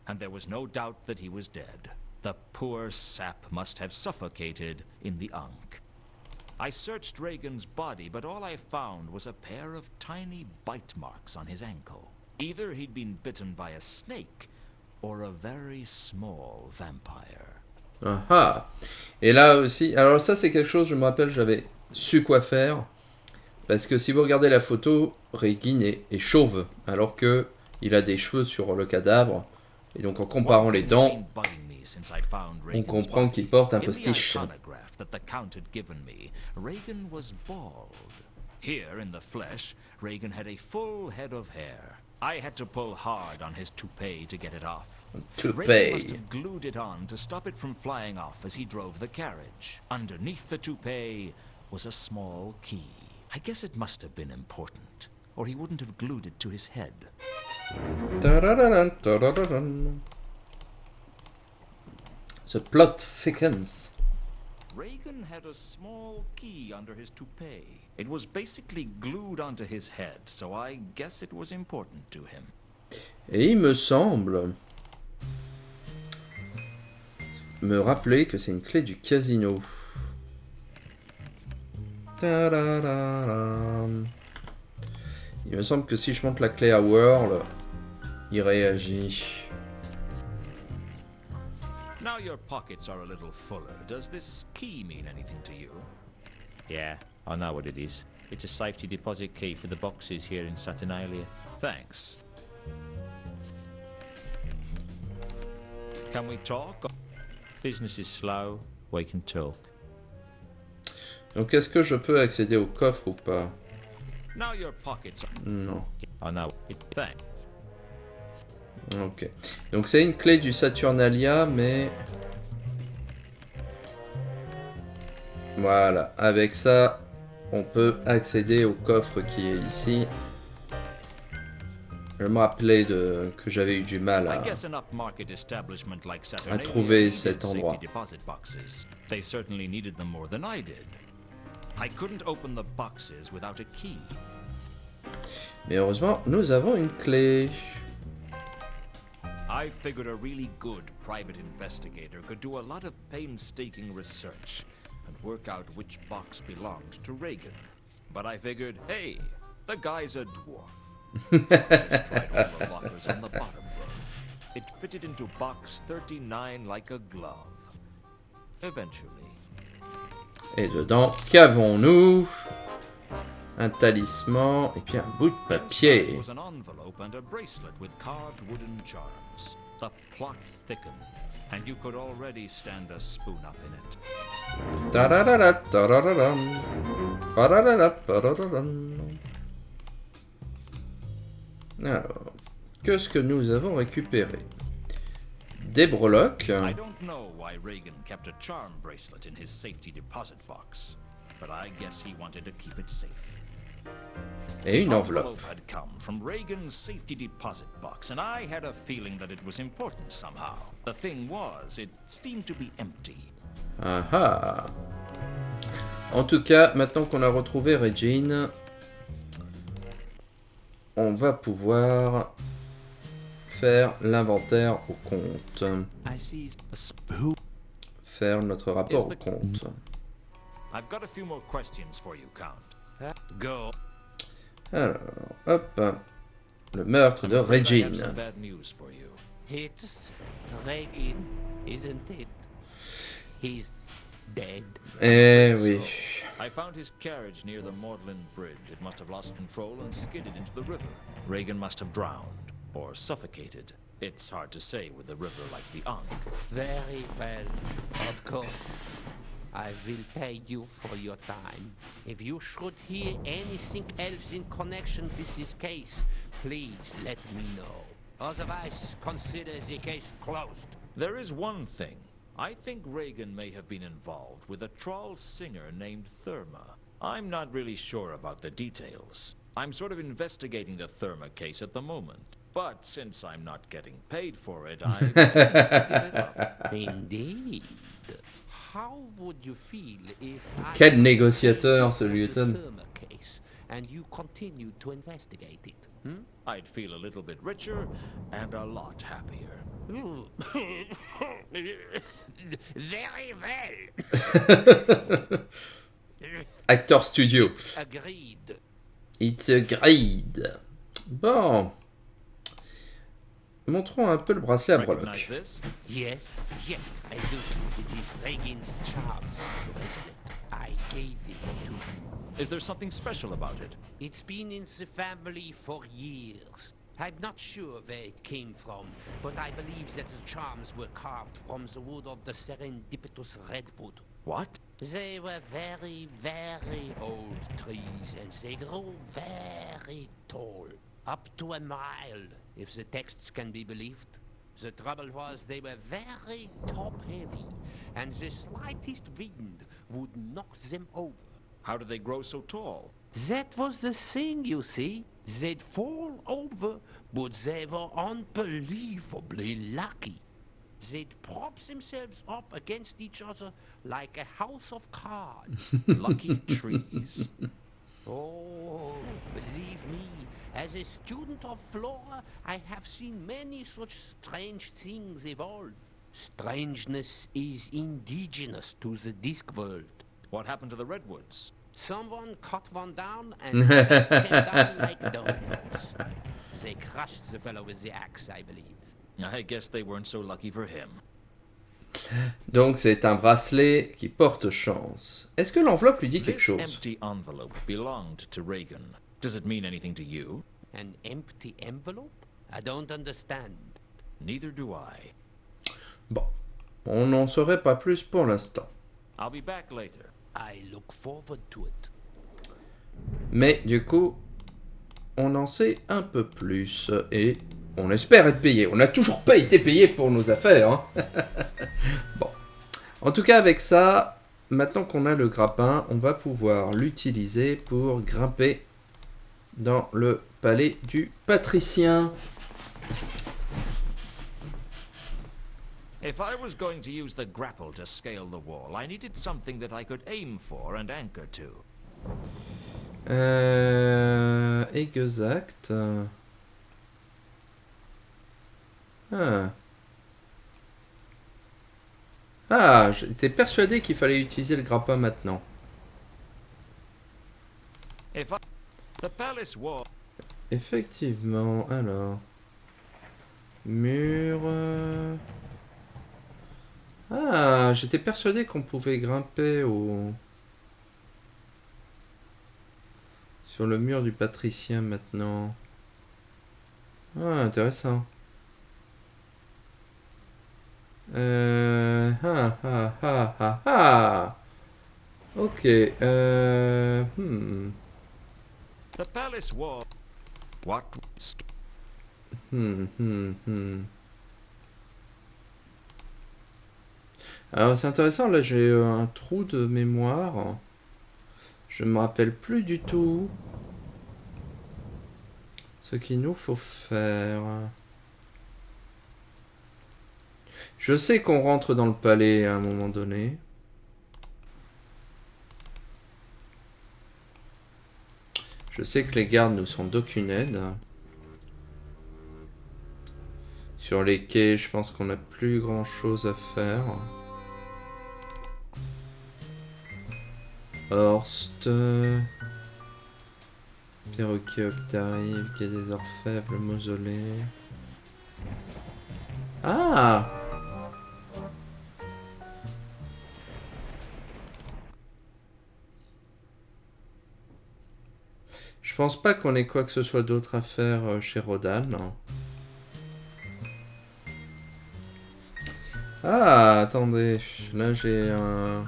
And there was no doubt that he was dead. The poor sap must have suffocated in the Ankh. I searched Reagan's body, but all I found was a pair of tiny bite marks on his ankle. Either he'd been bitten by a snake, or a very small vampire. Ah. Et là aussi, alors ça c'est quelque chose, je me rappelle, j'avais su quoi faire. Parce que si vous regardez la photo, Reagan est chauve, alors que il a des cheveux sur le cadavre. Et donc en comparant les dents, on comprend qu'il porte un postiche. Reagan was bald. Here in the flesh, Reagan had a full head of hair. I had to pull hard on his toupee to get it off. Reagan must have glued it on to stop it from flying off as he drove the carriage. Underneath the toupee was a small key. I guess it must have been important, or he wouldn't have glued it to his head. The plot thickens. Reagan had a small key under his toupee. It was basically glued onto his head, so I guess it was important to him. Et il me semble me rappeler que c'est une clé du casino. Il me semble que si je monte la clé à World, il réagit. your pockets are a little fuller. Does this key mean anything to you? Yeah, I know what it is. It's a safety deposit key for the boxes here in Saturnalia. Thanks. Can we talk? Business is slow, we can talk. Donc est-ce que je peux accéder au coffre ou pas? Now your pockets are... Non. I know. Thanks. Ok. Donc c'est une clé du Saturnalia, mais... Voilà. Avec ça, on peut accéder au coffre qui est ici. Je me rappelais que j'avais eu du mal à trouver cet endroit. They certainly needed them more than I did. I couldn't open the boxes without a key. Mais heureusement, nous avons une clé. I figured a really good private investigator could do a lot of painstaking research and work out which box belonged to Reagan. But I figured, hey, the guy's a dwarf. So I just tried all the lockers on the bottom row. It fitted into box 39 like a glove. Eventually. Et dedans, qu'avons-nous? Un talisman et puis un bout de papier. There was an envelope and a bracelet with carved wooden charms. The plot thickened, and you could already stand a spoon up in it. Ta-da-da-da, ta-da-da-dam. Pa-da-da-da, pa-da-da-dam. Alors, qu'est-ce que nous avons récupéré? Des breloques. I don't know why Reagan kept a charm bracelet in his safety deposit box, but I guess he wanted to keep it safe. Et une The enveloppe. had come from Reagan's safety deposit box, and I had a feeling that it was important somehow. The thing was, it seemed to be empty. Ah ah. En tout cas, maintenant qu'on a retrouvé Regine, on va pouvoir faire l'inventaire au compte. Faire notre rapport au compte. I've got a few more questions for you, Count. Go. Alors, hop. Le meurtre de Regine. Bad news for you. It's Reagan, isn't it? He's dead. Eh oui. I found his carriage near the Magdalen Bridge. It must have lost control and skidded into the river. Reagan must have drowned or suffocated. It's hard to say with a river like the Ankh. Very well, of course. I will pay you for your time. If you should hear anything else in connection with this case, please let me know. Otherwise, consider the case closed. There is one thing. I think Reagan may have been involved with a troll singer named Therma. I'm not really sure about the details. I'm sort of investigating the Therma case at the moment. But since I'm not getting paid for it, I give it up. Indeed. How would you feel if I Quel négociateur, ce Newton. Therma case and you continued to investigate it? Hmm? I'd feel a little bit richer and a lot happier. Very well. Acteur studio. Agreed. It's agreed. Bon. Montrons un peu le bracelet à Recognize breloques. this? Yes, I do. It is Reagan's charm bracelet. I gave it to him. Is there something special about it? It's been in the family for years. I'm not sure where it came from, but I believe that the charms were carved from the wood of the serendipitous redwood. What? They were very, very old trees, and they grew very tall, up to a mile, if the texts can be believed. The trouble was they were very top-heavy, and the slightest wind would knock them over. How did they grow so tall? That was the thing, you see. They'd fall over, but they were unbelievably lucky. They'd prop themselves up against each other like a house of cards. Lucky trees. Oh, believe me, as a student of flora, I have seen many such strange things evolve. Strangeness is indigenous to the Discworld. What happened to the redwoods? Someone cut one down and others came down like dominoes. They crushed the fellow with the axe, I believe. I guess they weren't so lucky for him. Donc c'est un bracelet qui porte chance. Est-ce que l'enveloppe lui dit quelque This chose? empty envelope belonged to Reagan. Does it mean anything to you? An empty envelope? I don't understand. Neither do I. Bon, on n'en saurait pas plus pour l'instant. I'll be back later. I look forward to it. Mais du coup, on en sait un peu plus et on espère être payé. On n'a toujours pas été payé pour nos affaires. Hein. Bon. En tout cas, avec ça, maintenant qu'on a le grappin, on va pouvoir l'utiliser pour grimper dans le palais du patricien. If I was going to use the grapple to scale the wall, I needed something that I could aim for and anchor to. Exact. J'étais persuadé qu'il fallait utiliser le grappin maintenant. If I... The palace wall... Effectivement, alors... Mur... j'étais persuadé qu'on pouvait grimper au... sur le mur du patricien maintenant. Intéressant. Ok. The palace wall... What? Alors c'est intéressant, là j'ai un trou de mémoire. Je me rappelle plus du tout ce qu'il nous faut faire. Je sais qu'on rentre dans le palais à un moment donné. Je sais que les gardes nous sont d'aucune aide. Sur les quais, je pense qu'on n'a plus grand chose à faire. Horst, Perroquet Octarive, Quai des Orfèvres, le mausolée. Je pense pas qu'on ait quoi que ce soit d'autre à faire chez Rodan. Attendez, là j'ai un...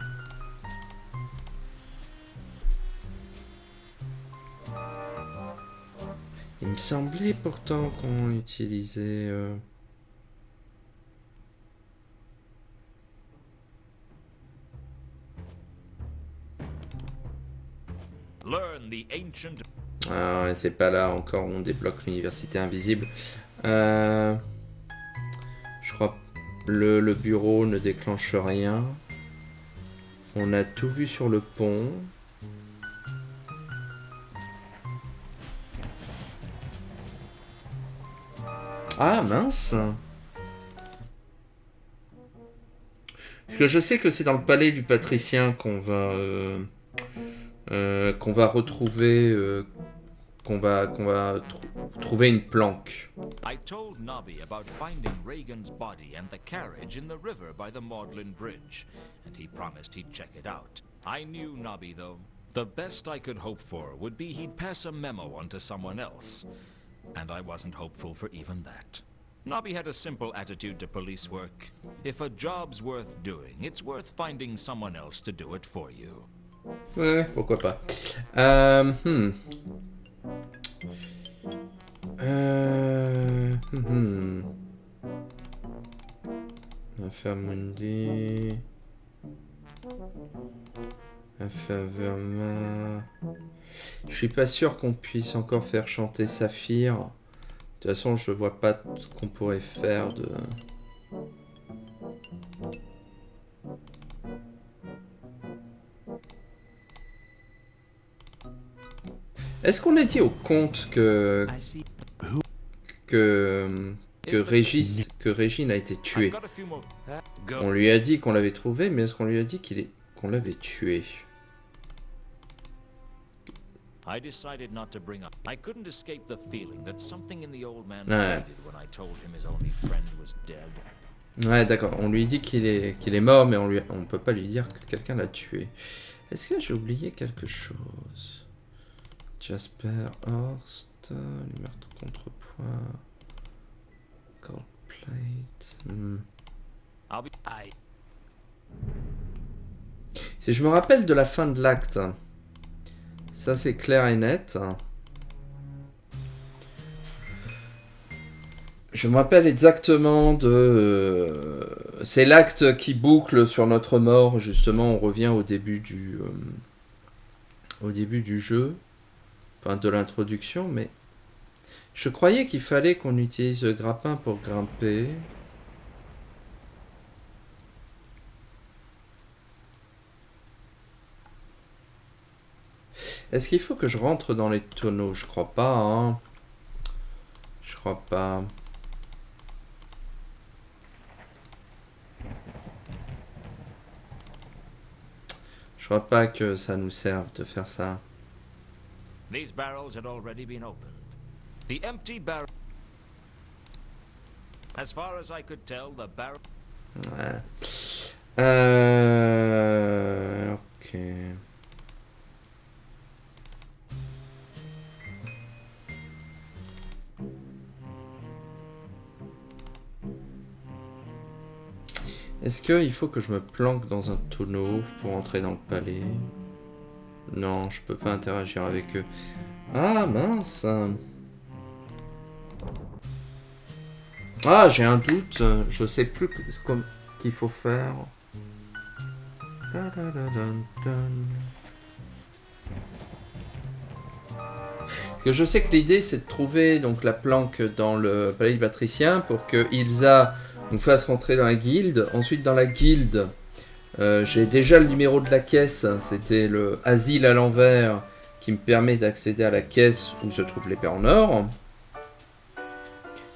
Il me semblait pourtant qu'on utilisait... Learn the ancient... c'est pas là encore, on débloque l'université invisible. Je crois que le bureau ne déclenche rien. On a tout vu sur le pont. Mince. Parce que je sais que c'est dans le palais du patricien qu'on va retrouver trouver une planque. I told Nobby about finding Reagan's body and the carriage in the river by the Magdalen Bridge, and he promised he'd check it out. I knew Nobby, though. The best I could hope for would be he'd pass a memo on to someone else, and I wasn't hopeful for even that. Nobby had a simple attitude to police work. If a job's worth doing, it's worth finding someone else to do it for you. Ouais, pourquoi pas. Affaire Mundi. Affaire Verma. Je suis pas sûr qu'on puisse encore faire chanter Saphir. De toute façon, je vois pas ce qu'on pourrait faire de... Est-ce qu'on a dit au comte que Régine a été tuée? On lui a dit qu'on l'avait trouvé, mais est-ce qu'on lui a dit qu'on l'avait tué? I decided not to bring up. I couldn't escape the feeling that something in the old man faded when I told him his only friend was dead. Ouais, d'accord. On lui dit qu'il est mort, mais on peut pas lui dire que quelqu'un l'a tué. Est-ce que j'ai oublié quelque chose? Jasper, Horst, les meurtres contrepoids, Gold Plate. Si je me rappelle de la fin de l'acte, ça c'est clair et net. Je me rappelle exactement de... c'est l'acte qui boucle sur notre mort, justement, on revient au début du jeu, enfin de l'introduction, mais je croyais qu'il fallait qu'on utilise le grappin pour grimper. Est-ce qu'il faut que je rentre dans les tonneaux? Je crois pas, hein. Je crois pas. Je crois pas que ça nous serve de faire ça. These barrels had already been opened. The empty barrel. As far as I could tell, the barrel. Ouais. Ok. Est-ce qu'il faut que je me planque dans un tonneau pour entrer dans le palais? Non, je peux pas interagir avec eux. Ah mince! Ah, j'ai un doute. Je sais plus qu'il faut faire. Parce que je sais que l'idée c'est de trouver donc la planque dans le palais du patricien pour que Ilsa nous fasse rentrer dans la guilde. Ensuite dans la guilde, j'ai déjà le numéro de la caisse. C'était le asile à l'envers qui me permet d'accéder à la caisse où se trouve l'épée en or.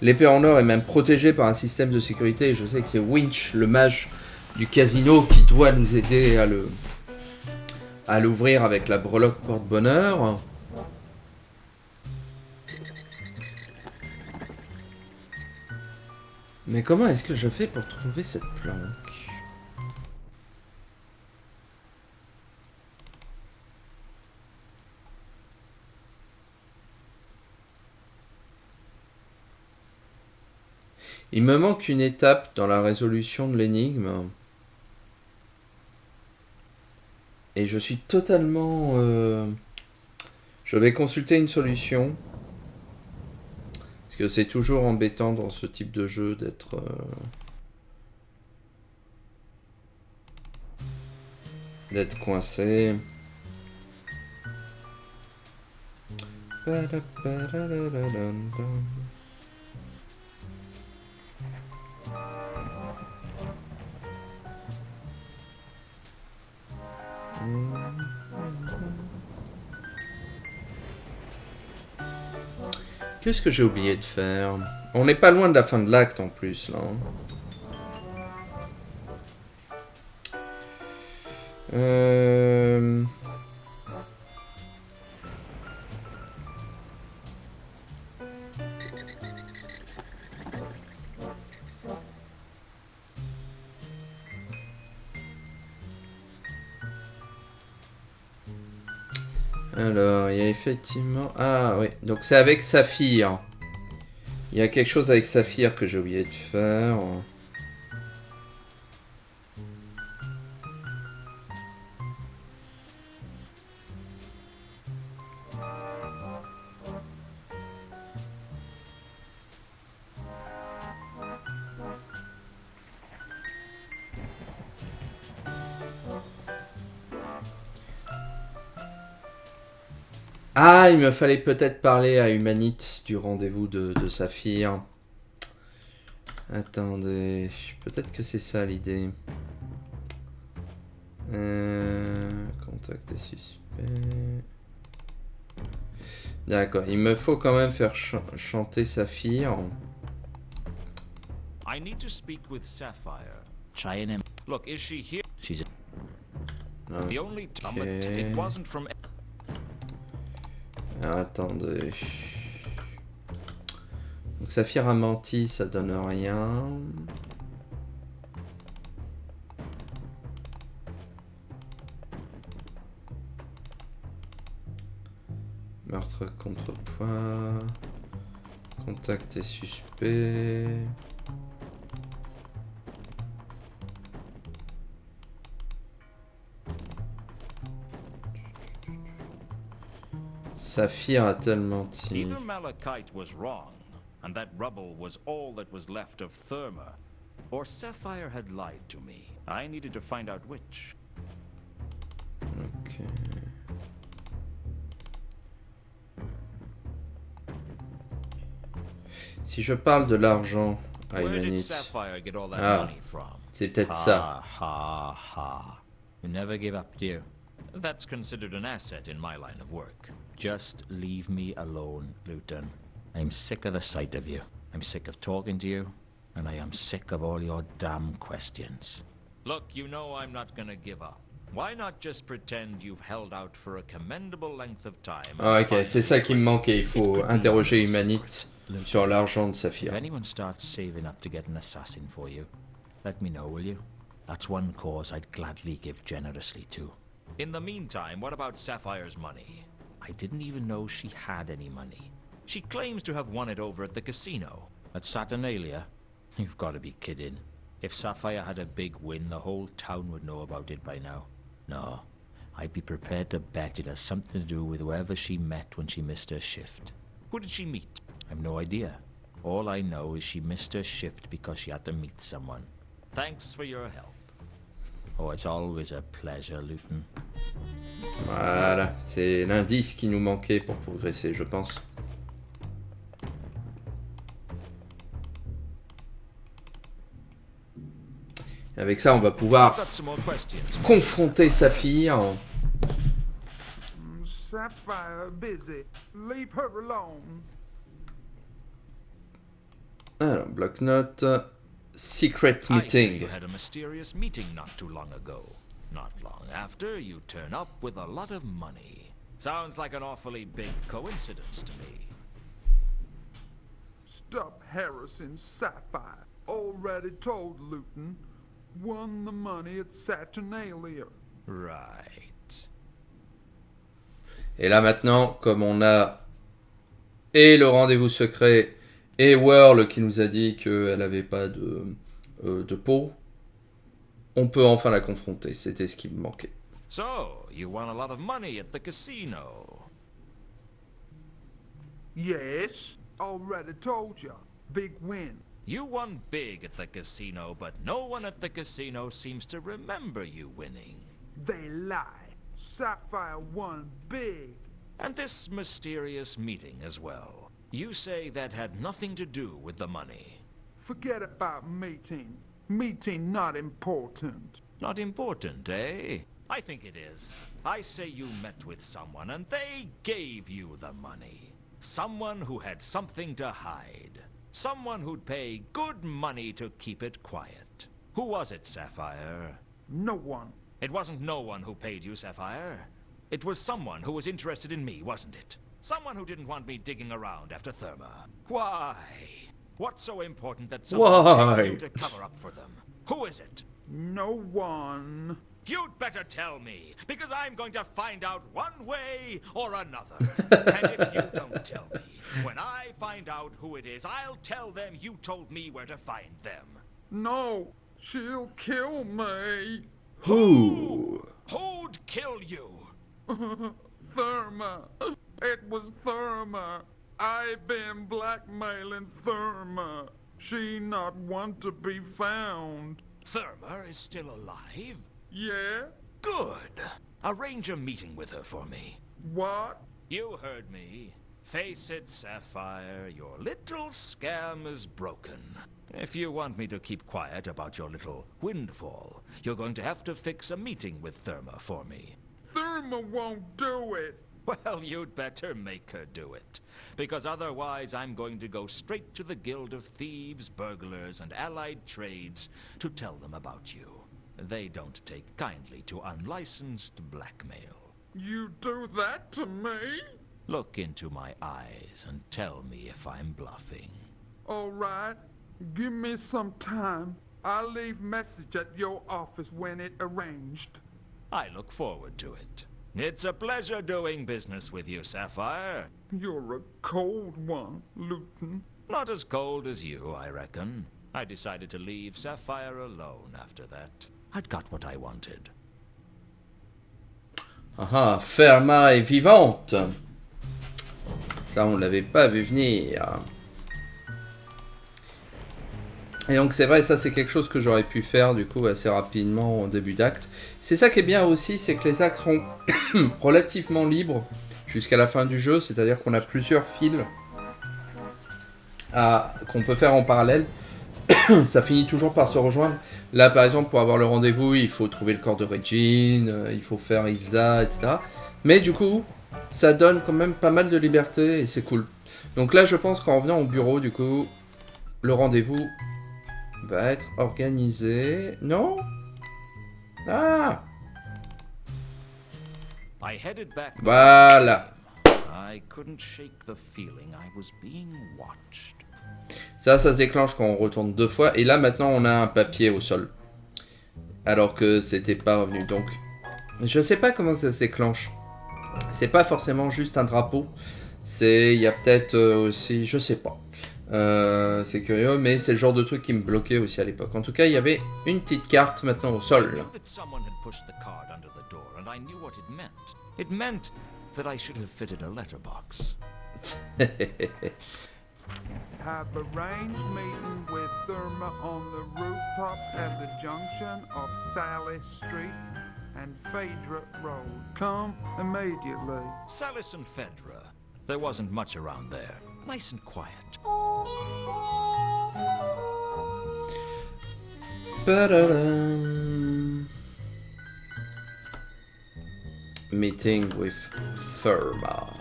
L'épée en or est même protégée par un système de sécurité. Je sais que c'est Winch, le mage du casino, qui doit nous aider à l'ouvrir avec la breloque porte-bonheur. Mais comment est-ce que je fais pour trouver cette planque? Il me manque une étape dans la résolution de l'énigme. Et je suis totalement... Je vais consulter une solution. Parce que c'est toujours embêtant dans ce type de jeu d'être... d'être coincé. Qu'est-ce que j'ai oublié de faire? On n'est pas loin de la fin de l'acte en plus là. Alors, il y a effectivement... Ah oui, donc c'est avec Saphir. Il y a quelque chose avec Saphir que j'ai oublié de faire. Ah, il me fallait peut-être parler à Humanite du rendez-vous de Saphir. Attendez, peut-être que c'est ça l'idée. Contact des suspects. D'accord, il me faut quand même faire chanter Saphir. I need to speak with Sapphire. Try and look, is she here? She's the only time it wasn't from. Attendez. Donc Saphir a menti, ça donne rien. Contacter suspect. Saphir a-t-elle menti? Either Malachite was wrong, and that rubble was all that was left of Therma, or Sapphire had lied to me. I needed to find out which. Ok. Si je parle de l'argent à Where did Imanit, Sapphire get all that ah, money from? c'est peut-être ça. Ha ha. You never give up, dear. That's considered an asset in my line of work. Just leave me alone, Luton. I'm sick of the sight of you. I'm sick of talking to you, and I am sick of all your damn questions. Look, you know I'm not gonna give up. Why not just pretend you've held out for a commendable length of time? Ah, ok, c'est ça qui me manquait. Il faut interroger Imanit sur l'argent de If Saphir. anyone starts saving up to get an assassin for you, let me know, will you? That's one cause I'd gladly give generously to. In the meantime, what about Sapphire's money? I didn't even know she had any money. She claims to have won it over at the casino. At Saturnalia? You've got to be kidding. If Sapphire had a big win, the whole town would know about it by now. No, I'd be prepared to bet it has something to do with whoever she met when she missed her shift. Who did she meet? I've no idea. All I know is she missed her shift because she had to meet someone. Thanks for your help. Oh, it's always a pleasure, Luton. Voilà, c'est l'indice qui nous manquait pour progresser, je pense. Avec ça, on va pouvoir confronter Saphir. Sapphire busy. Leave her alone. Alors, bloc-notes. Secret I hear meeting. you had a mysterious meeting not too long ago. Not long after, you turn up with a lot of money. Sounds like an awfully big coincidence to me. Stop harassing Sapphire. Already told Luton. Won the money at Saturnalia. Right. Et là maintenant, comme on a et le rendez-vous secret et Whirl qui nous a dit qu'elle n'avait pas de peau, on peut enfin la confronter. C'était ce qui me manquait. So, you won a lot of money at the casino. Yes, already told ya. Big win. You won big at the casino, but no one at the casino seems to remember you winning. They lie. Sapphire won big. And this mysterious meeting as well. You say that had nothing to do with the money. Forget about meeting. Meeting not important. Not important, eh? I think it is. I say you met with someone and they gave you the money. Someone who had something to hide. Someone who'd pay good money to keep it quiet. Who was it, Sapphire? No one. It wasn't no one who paid you, Sapphire. It was someone who was interested in me, wasn't it? Someone who didn't want me digging around after Therma. Why? What's so important that someone paid you to cover up for them? Who is it? No one. You'd better tell me, because I'm going to find out one way or another. And if you don't tell me, when I find out who it is, I'll tell them you told me where to find them. No, she'll kill me. Who? Who'd kill you? Therma. It was Therma. I've been blackmailing Therma. She not want to be found. Therma is still alive? Yeah? Good. Arrange a meeting with her for me. What? You heard me. Face it, Sapphire, your little scam is broken. If you want me to keep quiet about your little windfall, you're going to have to fix a meeting with Therma for me. Therma won't do it. Well, you'd better make her do it. Because otherwise I'm going to go straight to the Guild of Thieves, Burglars, and Allied Trades to tell them about you. They don't take kindly to unlicensed blackmail. You do that to me? Look into my eyes and tell me if I'm bluffing. All right. Give me some time. I'll leave message at your office when it arranged. I look forward to it. It's a pleasure doing business with you, Sapphire. You're a cold one, Luton. Not as cold as you, I reckon. I decided to leave Sapphire alone after that. I'd got what I wanted. Ah, Ferma est vivante. Ça, on l'avait pas vu venir. Et donc c'est vrai, ça c'est quelque chose que j'aurais pu faire du coup assez rapidement au début d'acte. C'est ça qui est bien aussi, c'est que les actes sont relativement libres jusqu'à la fin du jeu, c'est-à-dire qu'on a plusieurs fils qu'on peut faire en parallèle. Ça finit toujours par se rejoindre. Là par exemple pour avoir le rendez-vous, il faut trouver le corps de Regine, il faut faire Ilsa, etc. Mais du coup, ça donne quand même pas mal de liberté et c'est cool. Donc là je pense qu'en revenant au bureau du coup, le rendez-vous va être organisé. Non? Ah! I headed back. Voilà. I couldn't shake the feeling I was being watched. Ça se déclenche quand on retourne 2 fois. Et là, maintenant, on a un papier au sol. Alors que c'était pas revenu. Donc, je sais pas comment ça se déclenche. C'est pas forcément juste un drapeau. Il y a peut-être aussi... Je sais pas. C'est curieux, mais c'est le genre de truc qui me bloquait aussi à l'époque. En tout cas, il y avait une petite carte maintenant au sol. It meant that I should have fitted a letterbox. Have arranged meeting with Therma on the rooftop at the junction of Sally Street and Phaedra Road. Come immediately. Salis and Phaedra. There wasn't much around there. Nice and quiet. Ba-da-dum. Meeting with Therma.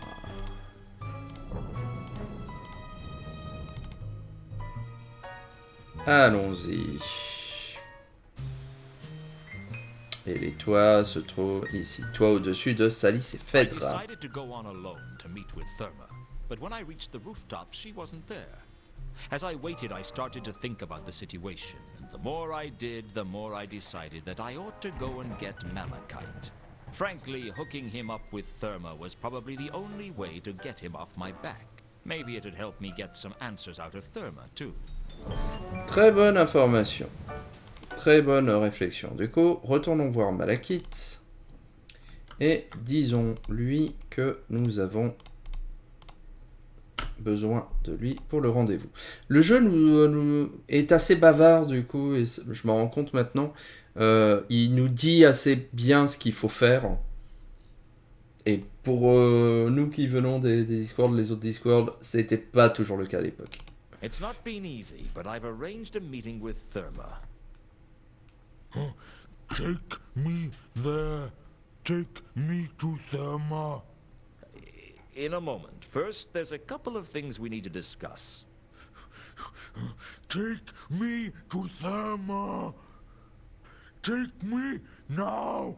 Allons-y. Et les toits se trouvent ici. Toit au-dessus de Salis et Phaedra. I decided to go on alone to meet with Therma, but when I reached the rooftop, she wasn't there. As I waited, I started to think about the situation, and the more I did, the more I decided that I ought to go and get Malachite. Frankly, hooking him up with Therma was probably the only way to get him off my back. Maybe it'd help me get some answers out of Therma, too. Très bonne information. Très bonne réflexion. Du coup, retournons voir Malachite. Et disons-lui que nous avons besoin de lui pour le rendez-vous. Le jeu nous est assez bavard du coup, et je m'en rends compte maintenant. Il nous dit assez bien ce qu'il faut faire. Et pour nous qui venons des Discworld, les autres Discworld, c'était pas toujours le cas à l'époque. It's not been easy, but I've arranged a meeting with Therma. Take me there. Take me to Therma. In a moment. First, there's a couple of things we need to discuss. Take me to Therma. Take me now.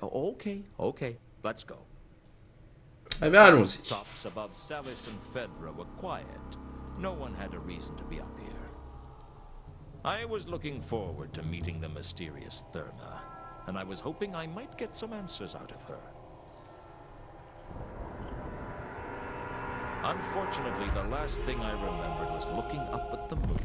Okay. Let's go. Eh bien, allons-y. Tops above Salis and Phaedra were quiet. No one had a reason to be up here. I was looking forward to meeting the mysterious Therma, and I was hoping I might get some answers out of her. Unfortunately, the last thing I remembered was looking up at the moon.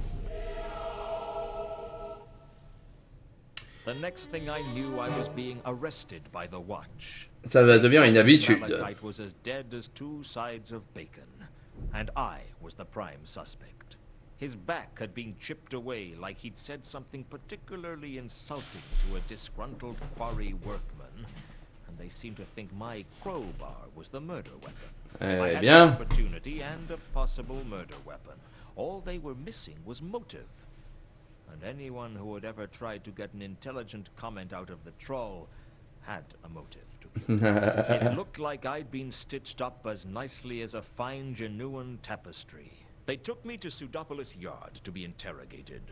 The next thing I knew, I was being arrested by the Watch. Ça va devenir une habitude. Malachite was as dead as 2 sides of bacon, and I was the prime suspect. His back had been chipped away like he'd said something particularly insulting to a disgruntled quarry workman, and they seemed to think my crowbar was the murder weapon. I had an opportunity and a possible murder weapon. All they were missing was motive. And anyone who had ever tried to get an intelligent comment out of the troll had a motive to kill. It looked like I'd been stitched up as nicely as a fine genuine tapestry. They took me to Pseudopolis Yard to be interrogated.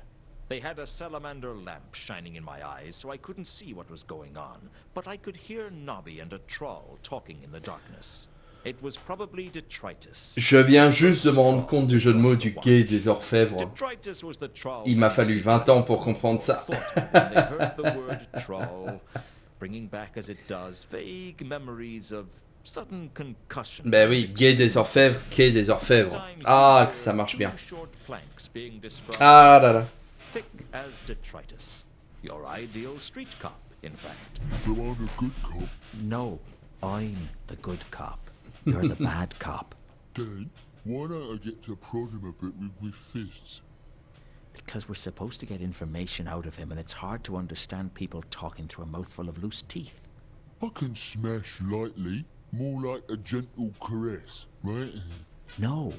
They had a salamander lamp shining in my eyes, so I couldn't see what was going on, but I could hear Nobby and a troll talking in the darkness. It was probably detritus. Je viens juste de me rendre compte du jeu de mots du quai des orfèvres. Detritus was the troll. Il m'a fallu 20 ans pour comprendre ça. When they heard the word troll, bringing back as it does vague memories of Sudden concussion. Ben oui, guet des orfèvres, quai des orfèvres. Ah, que ça marche bien. Ah là là. Thick as detritus. Your ideal street cop, in fact. So I'm a good cop. No, I'm the good cop. You're the bad cop. Dad, why don't I get to prod him a bit with my fists? Because we're supposed to get information out of him, and it's hard to understand people talking through a mouthful of loose teeth. I can smash lightly, more like a gentle caress, right? No,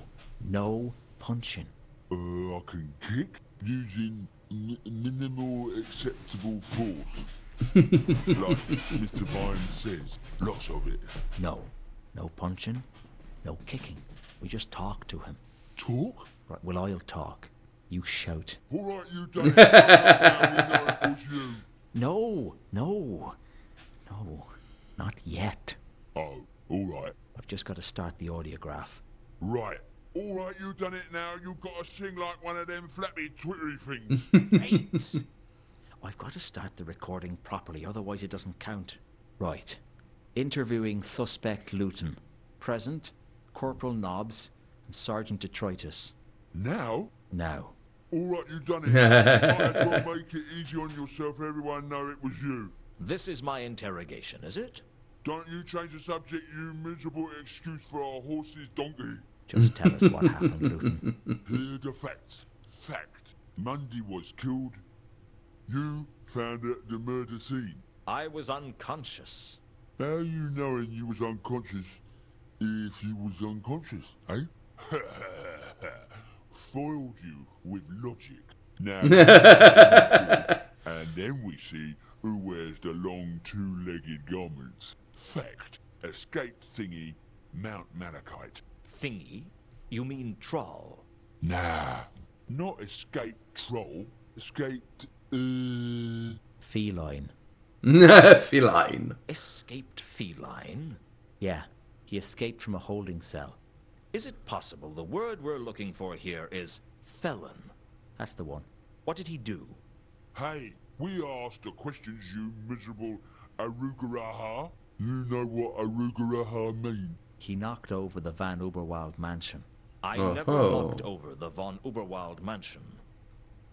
no punching. I can kick using minimal acceptable force. Like Mr. Vine says, lots of it. No, no punching, no kicking. We just talk to him. Talk? Right, well, I'll talk. You shout. All right, you done it. Now we know it was you. No, no, no, not yet. Oh, all right. I've just got to start the audiograph. Right. All right, you done it now. You've got to sing like one of them flappy twittery things. Wait! I've got to start the recording properly, otherwise it doesn't count. Right. Interviewing suspect Luton. Present, Corporal Nobbs and Sergeant Detritus. Now? Now. All right, you done it. Might as well make it easy on yourself. Everyone know it was you. This is my interrogation, is it? Don't you change the subject, you miserable excuse for our horse's donkey. Just tell us what happened, Luton. Here the facts. Fact. Mundy was killed. You found at the murder scene. I was unconscious. How you knowing you was unconscious if you was unconscious, eh? Foiled you with logic. Now, and then we see who wears the long two-legged garments. Fact. Escaped thingy, Mount Malachite. Thingy? You mean troll? Nah, not escaped troll. Escaped, Feline. Feline. Escaped feline? Yeah, he escaped from a holding cell. Is it possible the word we're looking for here is felon? That's the one. What did he do? Hey, we asked the questions, you miserable arugaraha. You know what arugaraha mean? He knocked over the Van Uberwald mansion. I never knocked over the Von Uberwald mansion.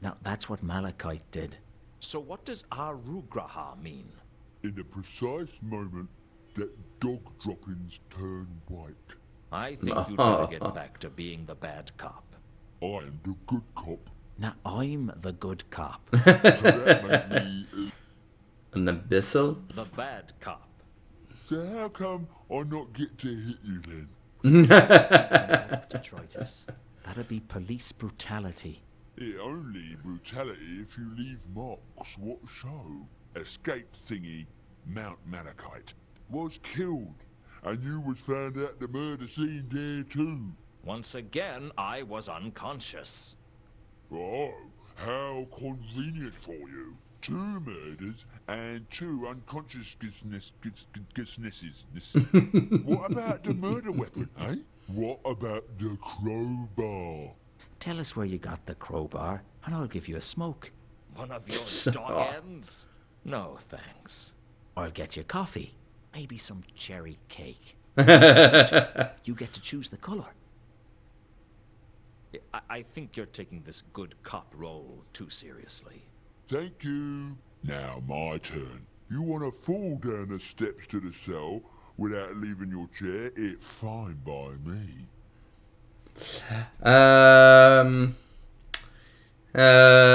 Now, that's what Malachite did. So what does arugraha mean? In the precise moment that dog droppings turn white. I think you'd better get back to being the bad cop. I am the good cop. Now, I'm the good cop. So that made me... An imbecile? The bad cop. So how come I not get to hit you then? Detritus. That'd be police brutality. It only brutality if you leave marks. What show? Escaped thingy, Mount Malachite. Was killed. And you was found at the murder scene there too. Once again, I was unconscious. Oh, how convenient for you. 2 murders and 2 unconsciousnesses. What about the murder weapon, eh? What about the crowbar? Tell us where you got the crowbar, and I'll give you a smoke. One of your dog ends? No, thanks. I'll get you coffee. Maybe some cherry cake. You get to choose the color. I think you're taking this good cop role too seriously. Thank you. Now my turn. You want to fall down the steps to the cell without leaving your chair? It's fine by me.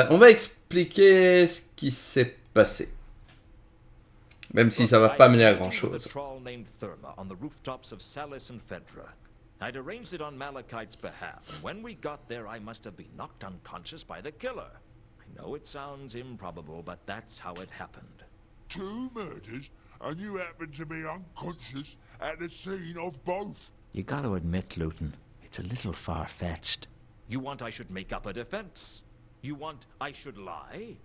On va expliquer ce qui s'est passé. Même si ça va pas mener à grand chose. A troll named Therma on the rooftops of Salis and Fedra. I'd arranged it on Malachite's behalf, and when we got there, I must have been knocked unconscious by the killer. I know it sounds improbable, but that's how it happened. 2 murders, and you happen to be unconscious at the scene of both. You got to admit, Luton, it's a little far-fetched. You want I should make up a defense? You want I should lie?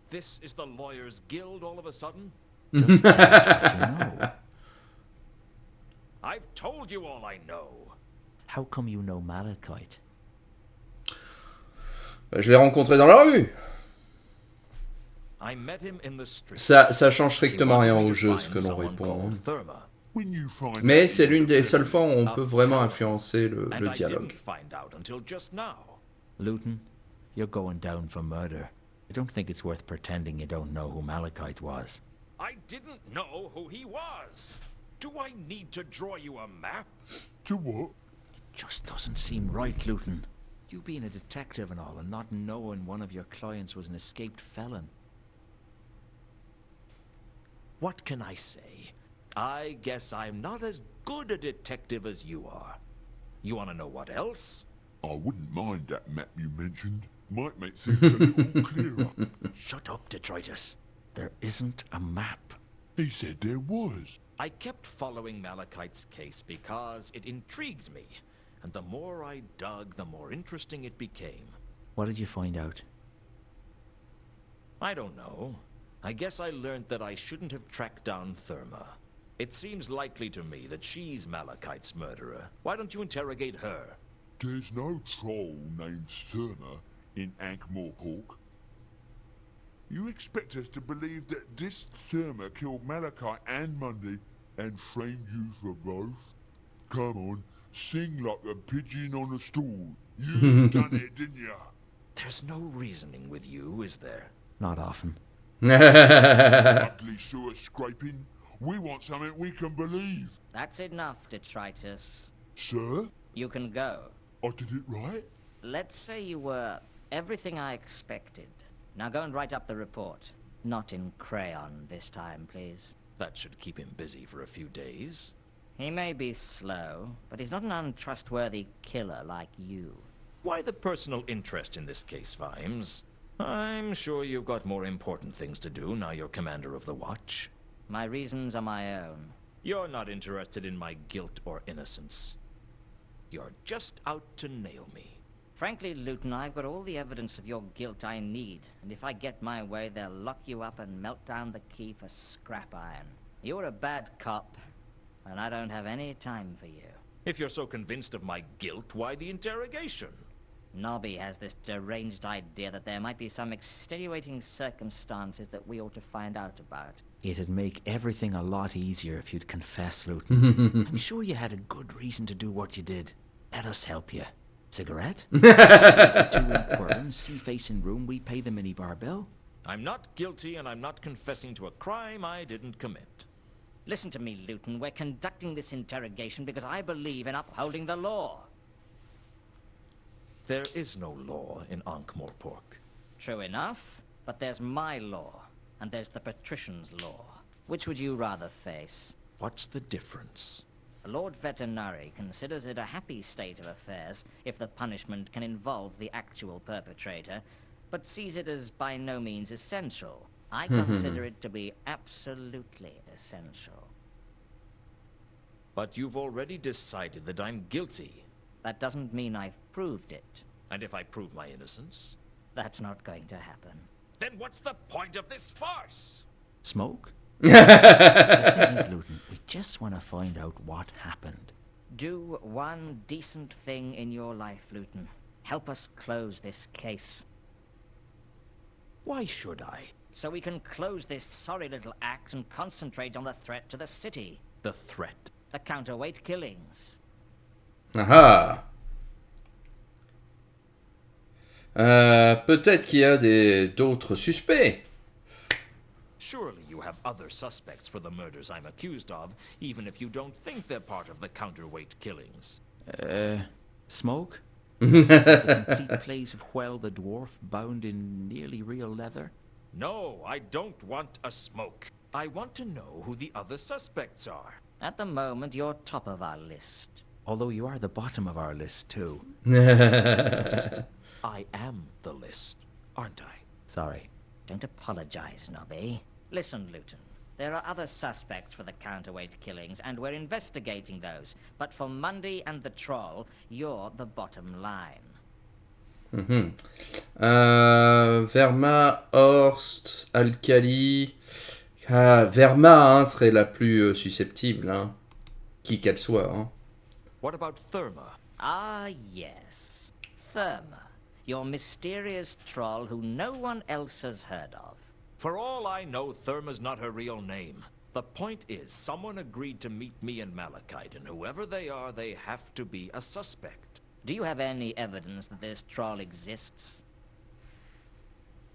This is the Lawyers' Guild all of a sudden? Just tell us what you know. I've told you all I know. How come you know Malachite? Je l'ai rencontré dans la rue. I met him in the street. Ça change strictement rien au jeu, ce que l'on répond. Therma. When you find Mais out c'est he l'une was des a seules fois où on A peut vraiment coward. influencer le And I dialogue. didn't find out until just now. Luton, you're going down for murder. I don't think it's worth pretending you don't know who Malachite was. I didn't know who he was. Do I need to draw you a map? To what? Just doesn't seem right, Luton. You being a detective and all, and not knowing one of your clients was an escaped felon. What can I say? I guess I'm not as good a detective as you are. You want to know what else? I wouldn't mind that map you mentioned. Might make things a little clearer. Shut up, Detritus. There isn't a map. He said there was. I kept following Malachite's case because it intrigued me, and the more I dug, the more interesting it became. What did you find out? I don't know. I guess I learned that I shouldn't have tracked down Therma. It seems likely to me that she's Malachite's murderer. Why don't you interrogate her? There's no troll named Therma in Ankh-Morpork. You expect us to believe that this Therma killed Malachite and Mundy and framed you for both? Come on, sing like a pigeon on a stool. You done it, didn't ya? There's no reasoning with you, is there? Not often. Ugly sewer scraping. We want something we can believe. That's enough, Detritus. Sir? You can go. I did it right? Let's say you were everything I expected. Now go and write up the report. Not in crayon this time, please. That should keep him busy for a few days. He may be slow, but he's not an untrustworthy killer like you. Why the personal interest in this case, Vimes? I'm sure you've got more important things to do now you're commander of the watch. My reasons are my own. You're not interested in my guilt or innocence. You're just out to nail me. Frankly, Luton, I've got all the evidence of your guilt I need, and if I get my way, they'll lock you up and melt down the key for scrap iron. You're a bad cop, and I don't have any time for you. If you're so convinced of my guilt, why the interrogation? Nobby has this deranged idea that there might be some extenuating circumstances that we ought to find out about. It'd make everything a lot easier if you'd confess, Luton. I'm sure you had a good reason to do what you did. Let us help you. Cigarette? 2 infirm, sea-facing room, we pay the minibar bill. I'm not guilty, and I'm not confessing to a crime I didn't commit. Listen to me, Luton. We're conducting this interrogation because I believe in upholding the law. There is no law in Ankh-Morpork. True enough, but there's my law, and there's the patrician's law. Which would you rather face? What's the difference? Lord Veterinary considers it a happy state of affairs if the punishment can involve the actual perpetrator, but sees it as by no means essential. I consider it to be absolutely essential. But you've already decided that I'm guilty. That doesn't mean I've proved it. And if I prove my innocence? That's not going to happen. Then what's the point of this farce? Smoke? The thing is, Luton, we just want to find out what happened. Do one decent thing in your life, Luton. Help us close this case. Why should I? So we can close this sorry little act and concentrate on the threat to the city. The threat? The counterweight killings. Ah. Peut-être qu'il y a d'autres suspects. Surely you have other suspects for the murders I'm accused of, even if you don't think they're part of the counterweight killings. Smoke? The complete plays of Hwell the Dwarf bound in nearly real leather? No, I don't want a smoke. I want to know who the other suspects are. At the moment, you're top of our list. Although you are the bottom of our list, too. I am the list, aren't I? Sorry. Don't apologize, Nobby. Listen, Luton. There are other suspects for the counterweight killings, and we're investigating those. But for Mundy and the Troll, you're the bottom line. Verma, Horst, Alkali. Ah, Verma serait la plus susceptible, hein. Qui qu'elle soit. Hein. What about Therma? Ah, yes. Therma. Your mysterious troll who no one else has heard of. For all I know, Therma's not her real name. The point is, someone agreed to meet me and Malachite, and whoever they are, they have to be a suspect. Do you have any evidence that this troll exists?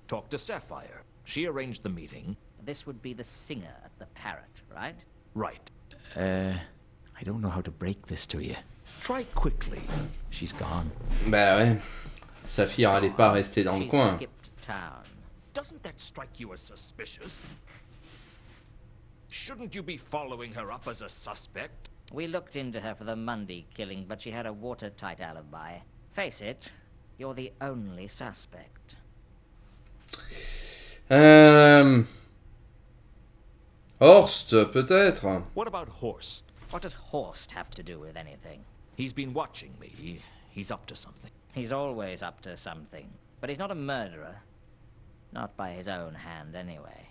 Talk to Sapphire. She arranged the meeting. This would be the singer at the Parrot, right? Right. I don't know how to break this to you. Try quickly. She's gone. Bah ouais. Saphir, elle est pas restée dans le She coin. skipped town. Doesn't that strike you as suspicious? Shouldn't you be following her up as a suspect? We looked into her for the Mundy killing, but she had a watertight alibi. Face it, you're the only suspect. Horst, peut-être. What about Horst? What does Horst have to do with anything? He's been watching me. He's up to something. He's always up to something. But he's not a murderer. Not by his own hand, anyway.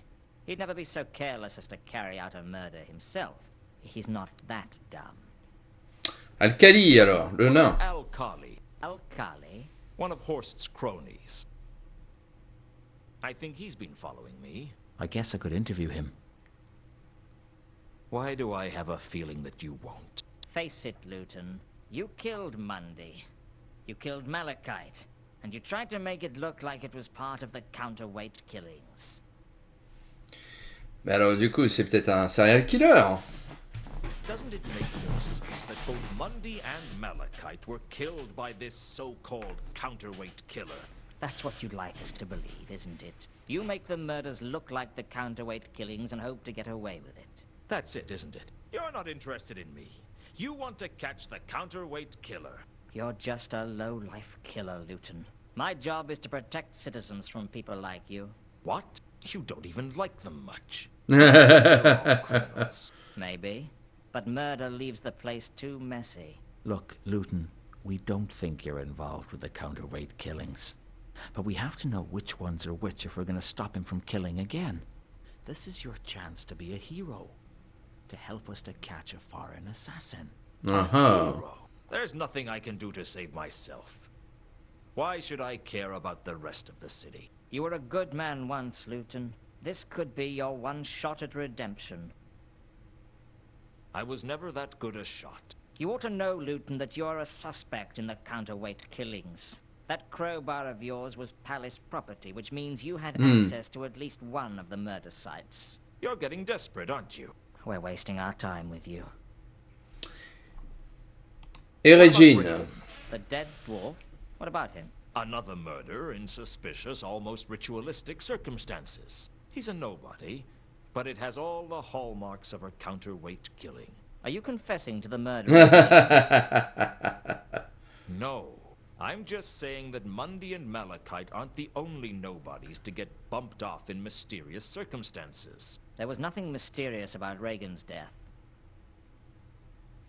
He'd never be so careless as to carry out a murder himself. He's not that dumb. Alkali, alors, le nain. Alkali. Alkali? One of Horst's cronies. I think he's been following me. I guess I could interview him. Why do I have a feeling that you won't? Face it, Luton. You killed Mundy. You killed Malachite. And you tried to make it look like it was part of the counterweight killings. Mais alors, du coup, c'est peut-être un serial killer. Doesn't it make more sense that both Mundy and Malachite were killed by this so-called counterweight killer? That's what you'd like us to believe, isn't it? You make the murders look like the counterweight killings and hope to get away with it. That's it, isn't it? You're not interested in me. You want to catch the counterweight killer. You're just a low-life killer, Luton. My job is to protect citizens from people like you. What? You don't even like them much. Maybe. But murder leaves the place too messy. Look, Luton, we don't think you're involved with the counterweight killings. But we have to know which ones are which if we're going to stop him from killing again. This is your chance to be a hero. To help us to catch a foreign assassin. Hero. There's nothing I can do to save myself. Why should I care about the rest of the city? You were a good man once, Luton. This could be your one shot at redemption. I was never that good a shot. You ought to know, Luton, that you're a suspect in the counterweight killings. That crowbar of yours was palace property, which means you had access to at least one of the murder sites. You're getting desperate, aren't you? We're wasting our time with you. Et Regine. The dead dwarf? What about him? Another murder in suspicious, almost ritualistic circumstances. He's a nobody, but it has all the hallmarks of a counterweight killing. Are you confessing to the murder? No. I'm just saying that Mundy and Malachite aren't the only nobodies to get bumped off in mysterious circumstances. There was nothing mysterious about Reagan's death.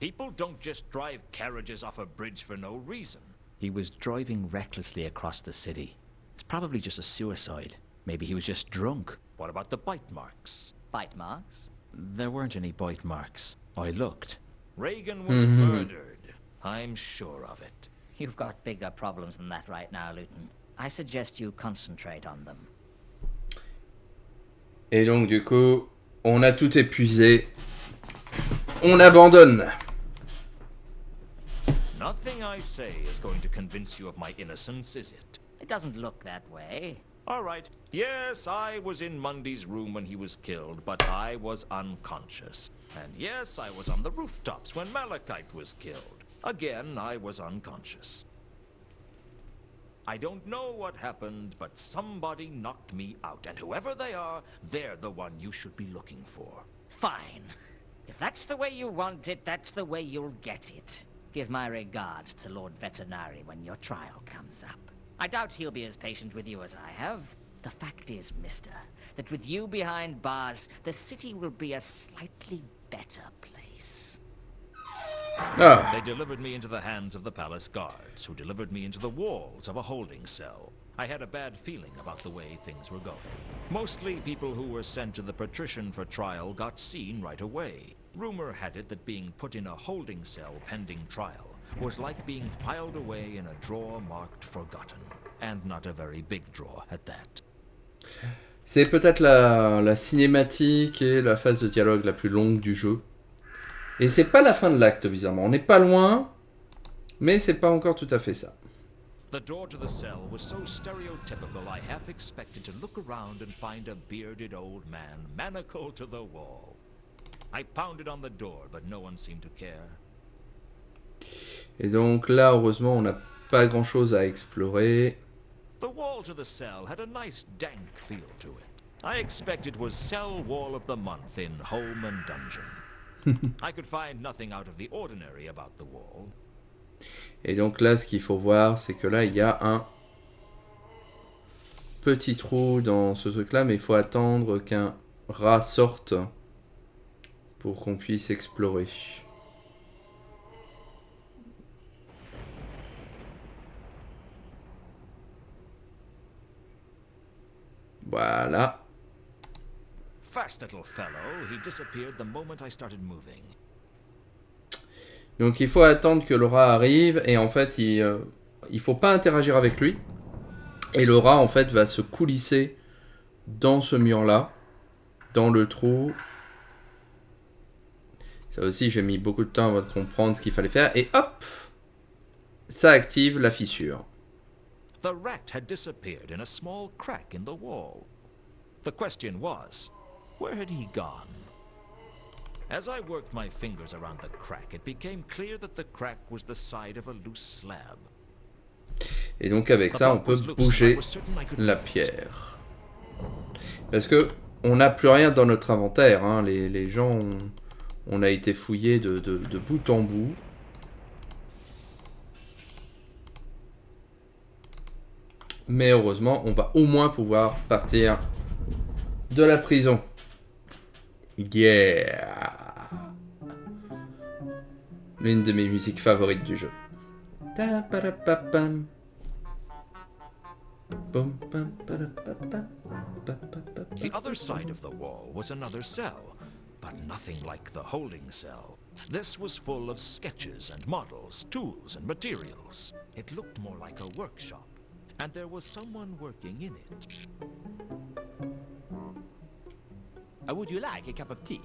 People don't just drive carriages off a bridge for no reason. He was driving recklessly across the city. It's probably just a suicide. Maybe he was just drunk. What about the bite marks? Bite marks? There weren't any bite marks. I looked. Reagan was murdered. I'm sure of it. You've got bigger problems than that right now, Luton. I suggest you concentrate on them. Et donc, du coup, on a tout épuisé. On abandonne. Nothing I say is going to convince you of my innocence, is it? It doesn't look that way. All right. Yes, I was in Mundy's room when he was killed, but I was unconscious. And yes, I was on the rooftops when Malachite was killed. Again, I was unconscious. I don't know what happened, but somebody knocked me out, and whoever they are, they're the one you should be looking for. Fine. If that's the way you want it, that's the way you'll get it. Give my regards to Lord Vetinari when your trial comes up. I doubt he'll be as patient with you as I have. The fact is, mister, that with you behind bars, the city will be a slightly better place. They delivered me into the hands of the palace guards, who delivered me into the walls of a holding cell. I had a bad feeling about the way things were going. Mostly people who were sent to the patrician for trial got seen right away. Rumor had it that being put in a holding cell pending trial was like being filed away in a drawer marked forgotten. And not a very big drawer at that. C'est peut-être la cinématique et la phase de dialogue la plus longue du jeu. Et c'est pas la fin de l'acte, bizarrement. On n'est pas loin, mais c'est pas encore tout à fait ça. The door to the cell was so stereotypical I half expected to look around and find a bearded old man manacled to the wall. I pounded on the door, but no one seemed to care. Et donc là, heureusement, on n'a pas grand-chose à explorer. The wall to the cell had a nice dank feel to it. I expect it was Cell Wall of the Month in Home and Dungeon. I could find nothing out of the ordinary about the wall. Et donc là, ce qu'il faut voir, c'est que là, il y a un petit trou dans ce truc-là, mais il faut attendre qu'un rat sorte pour qu'on puisse explorer. Voilà. Fast little fellow, he disappeared the moment I started moving. Donc il faut attendre que le rat arrive et en fait il faut pas interagir avec lui. Et le rat en fait va se coulisser dans ce mur là, dans le trou. Ça aussi j'ai mis beaucoup de temps avant de comprendre ce qu'il fallait faire et hop, ça active la fissure. The rat had disappeared in a small crack in the wall. The question was, where had he gone? As I worked my fingers around the crack, it became clear that the crack was the side of a loose slab. Et donc avec ça, on peut bouger la pierre. Parce que on n'a plus rien dans notre inventaire. Hein. Les gens, on a été fouillés de bout en bout. Mais heureusement, on va au moins pouvoir partir de la prison. Yeah! L'une de mes musiques favorites du jeu. The other side of the wall was another cell, but nothing like the holding cell. This was full of sketches and models, tools and materials. It looked more like a workshop, and there was someone working in it. Would you like a cup of tea?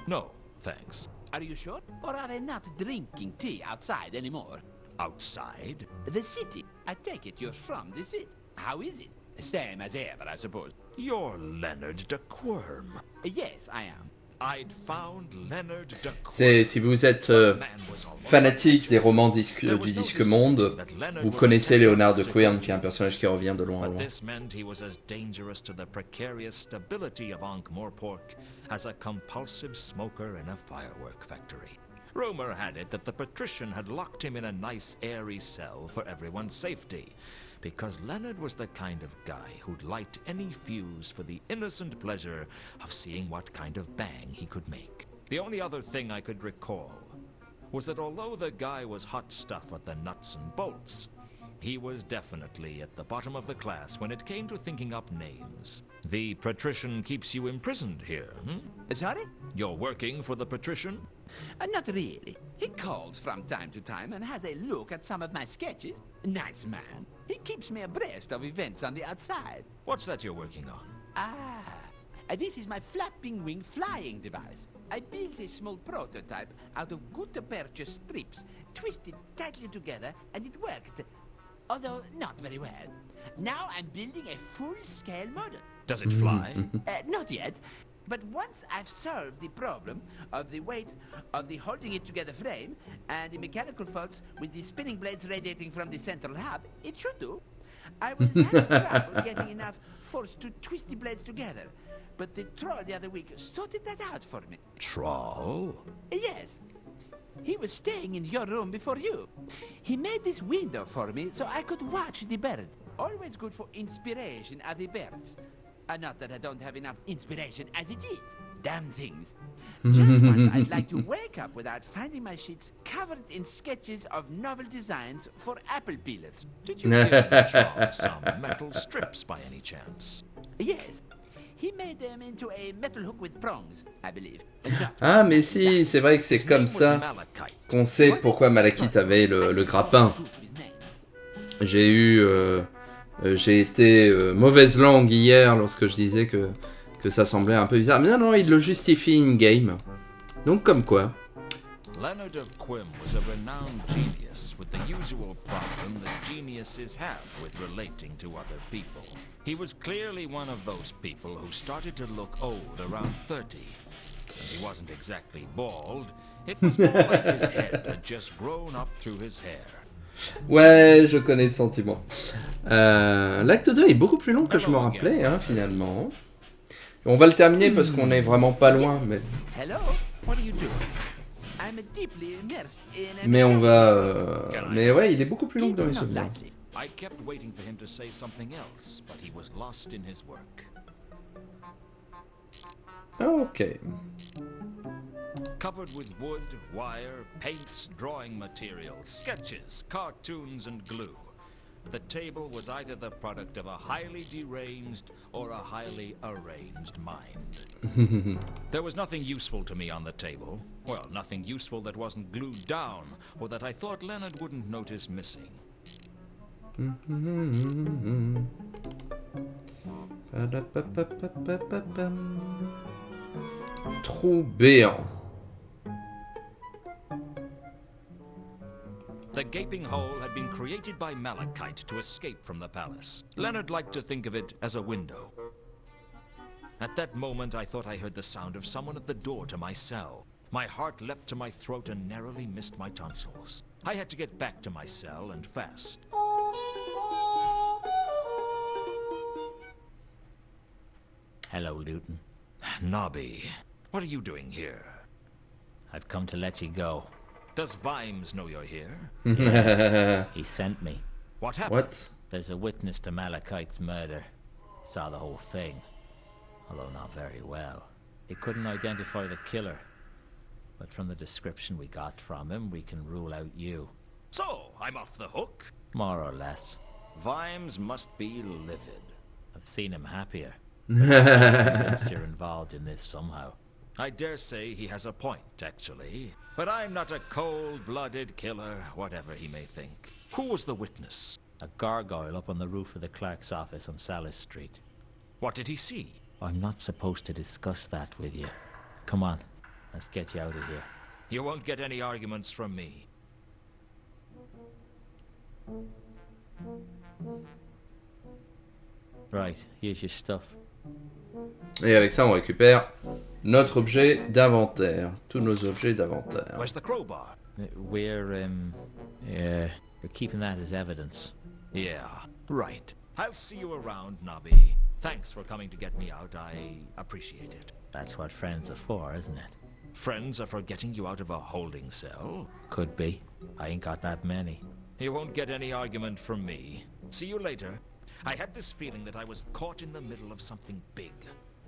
No, thanks. Are you sure? Or are they not drinking tea outside anymore? Outside? The city. I take it you're from the city. How is it? Same as ever, I suppose. You're Leonard de Quirm. Yes, I am. I'd found Leonard de Quirm. C'est si vous êtes fanatique des romans du disque monde, vous connaissez Léonard de Quirm, qui est un personnage qui revient de loin en loin. This meant he was as dangerous to the precarious stability of Ankh-Morpork as a compulsive smoker in a firework factory. Rumor had it that the patrician had locked him in a nice airy cell for everyone's safety, because Leonard was the kind of guy who'd light any fuse for the innocent pleasure of seeing what kind of bang he could make. The only other thing I could recall was that although the guy was hot stuff at the nuts and bolts, he was definitely at the bottom of the class when it came to thinking up names. The patrician keeps you imprisoned here, Sorry? You're working for the patrician? Not really. He calls from time to time and has a look at some of my sketches. Nice man. He keeps me abreast of events on the outside. What's that you're working on? This is my flapping wing flying device. I built a small prototype out of gutta percha strips, twisted tightly together, and it worked. Although not very well. Now I'm building a full-scale model. Does it fly? Not yet. But once I've solved the problem of the weight of the holding it together frame and the mechanical faults with the spinning blades radiating from the central hub, it should do. I was having trouble getting enough force to twist the blades together, but the troll the other week sorted that out for me. Troll? Yes. He was staying in your room before you. He made this window for me so I could watch the bird. Always good for inspiration of the birds. Not that I don't have enough inspiration as it is. Damn things. Just once I'd like to wake up without finding my sheets covered in sketches of novel designs for apple peelers. Did you give the troll some metal strips by any chance? Yes. He made them into a metal hook with prongs, I believe. Ah mais si, c'est vrai que c'est comme ça qu'on sait pourquoi Malachite avait le grappin. J'ai eu j'ai été mauvaise langue hier lorsque je disais que ça semblait un peu bizarre. Mais non, il le justifie in-game. Donc comme quoi. Leonard of Quim was a renowned genius with the usual problem that geniuses have with relating to other people. He was clearly one of those people who started to look old around 30. And he wasn't exactly bald. It was more like his head had just grown up through his hair. Ouais, je connais le sentiment. L'acte 2 est beaucoup plus long que je me rappelais, hein, finalement. On va le terminer parce qu'on est vraiment pas loin, mais... Mais on va... Mais ouais, il est beaucoup plus long que dans les souvenirs. I kept waiting for him to say something else, but he was lost in his work. Ok. Covered with wood, wire, paints, drawing materials, sketches, cartoons, and glue. The table was either the product of a highly deranged or a highly arranged mind. There was nothing useful to me on the table. Well, nothing useful that wasn't glued down, or that I thought Leonard wouldn't notice missing. Trou béant. The gaping hole had been created by Malachite to escape from the palace. Leonard liked to think of it as a window. At that moment, I thought I heard the sound of someone at the door to my cell. My heart leapt to my throat and narrowly missed my tonsils. I had to get back to my cell and fast. Hello, Luton. Nobby, what are you doing here? I've come to let you go. Does Vimes know you're here? He sent me. What happened? What? There's a witness to Malachite's murder. Saw the whole thing, although not very well. He couldn't identify the killer, but from the description we got from him, we can rule out you. So, I'm off the hook? More or less. Vimes must be livid. I've seen him happier. Convinced you're involved in this somehow. I dare say he has a point, actually. But I'm not a cold-blooded killer, whatever he may think. Who was the witness? A gargoyle up on the roof of the clerk's office on Salis Street. What did he see? I'm not supposed to discuss that with you. Come on, let's get you out of here. You won't get any arguments from me. Right, here's your stuff. Et avec ça, on récupère notre objet d'inventaire. Tous nos objets d'inventaire. Where's the crowbar? We're keeping that as evidence. Yeah, right. I'll see you around, Nobby. Thanks for coming to get me out. I appreciate it. That's what friends are for, isn't it? Friends are for getting you out of a holding cell? Could be. I ain't got that many. You won't get any argument from me. See you later. I had this feeling that I was caught in the middle of something big,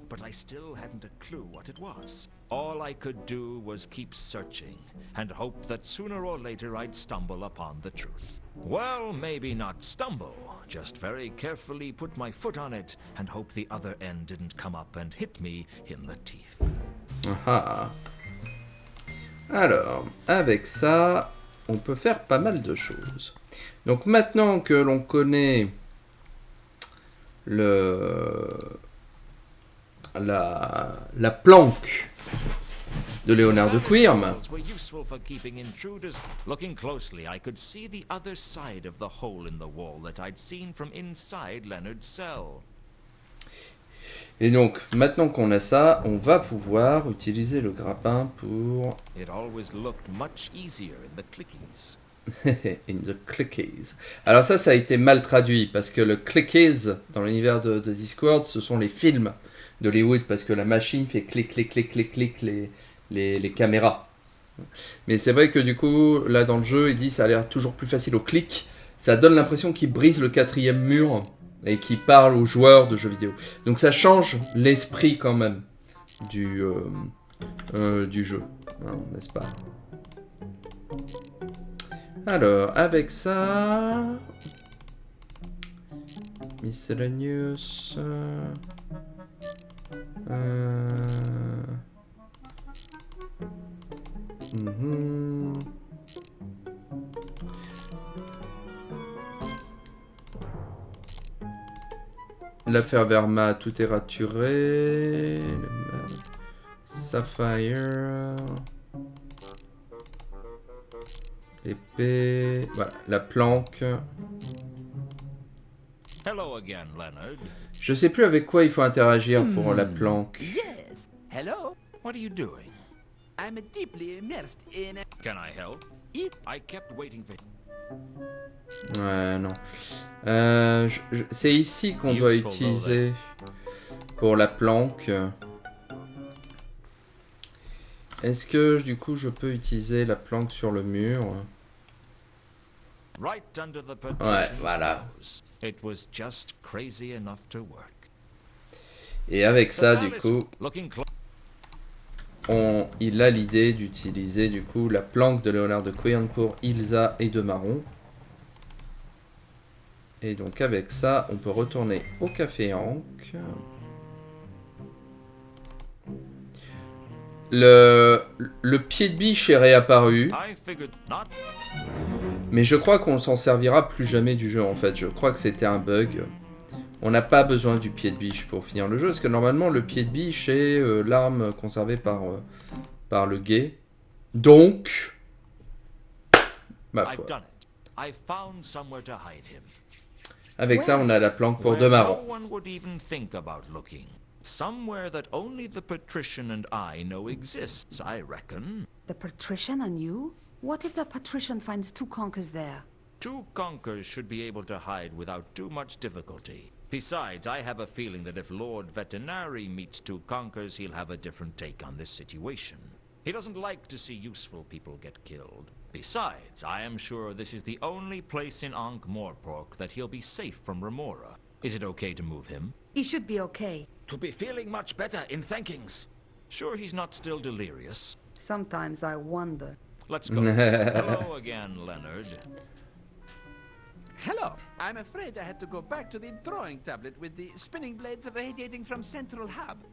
but I still hadn't a clue what it was. All I could do was keep searching and hope that sooner or later I'd stumble upon the truth. Well, maybe not stumble, just very carefully put my foot on it and hope the other end didn't come up and hit me in the teeth. Ah. Alors, avec ça, on peut faire pas mal de choses. Donc maintenant que l'on connaît la planque de Léonard de Quirm. Looking closely, I could see the other side of the hole in the wall that I'd seen from inside Leonard's cell. Et donc, maintenant qu'on a ça, on va pouvoir utiliser le grappin pour... It always looked much easier in the clickies. In the clickies. Alors ça a été mal traduit, parce que le clickies, dans l'univers de Discworld, ce sont les films d'Hollywood, parce que la machine fait clic, clic, clic, clic, clic, les caméras. Mais c'est vrai que du coup, là dans le jeu, il dit ça a l'air toujours plus facile au clic. Ça donne l'impression qu'il brise le 4e mur, et qu'il parle aux joueurs de jeux vidéo. Donc ça change l'esprit quand même du jeu, hein, n'est-ce pas ? Alors, avec ça... Miscellaneous... L'affaire Verma, tout est raturé. Sapphire. L'épée. Voilà, la planque. Hello again, Leonard. Je sais plus avec quoi il faut interagir pour la planque. Yes. Hello. What are you doing? I'm deeply immersed in... Can I help? I kept waiting for... Ouais, non. C'est ici qu'on doit utiliser pour la planque. Est-ce que du coup je peux utiliser la planque sur le mur? Right under the Ouais, voilà. It was just crazy enough to work. Et avec ça, du coup, il a l'idée d'utiliser du coup la planque de Léonard de Quern pour Ilsa et de Marron. Et donc avec ça, on peut retourner au café Hank. Le pied de biche est réapparu. Mais je crois qu'on s'en servira plus jamais du jeu en fait. Je crois que c'était un bug. On n'a pas besoin du pied de biche pour finir le jeu. Parce que normalement le pied de biche est l'arme conservée par le gay. Donc... ma foi. Avec ça, on a la planque pour de Marron. Somewhere that only the patrician and I know exists, I reckon. The patrician and you? What if the patrician finds two conkers there? Two conkers should be able to hide without too much difficulty. Besides, I have a feeling that if Lord Vetinari meets two conkers, he'll have a different take on this situation. He doesn't like to see useful people get killed. Besides, I am sure this is the only place in Ankh-Morpork that he'll be safe from Remora. Is it okay to move him? He should be okay. To be feeling much better in thankings. Sure he's not still delirious? Sometimes I wonder. Let's go. Hello again, Leonard. Hello. I'm afraid I had to go back to the drawing tablet with the spinning blades radiating from central hub.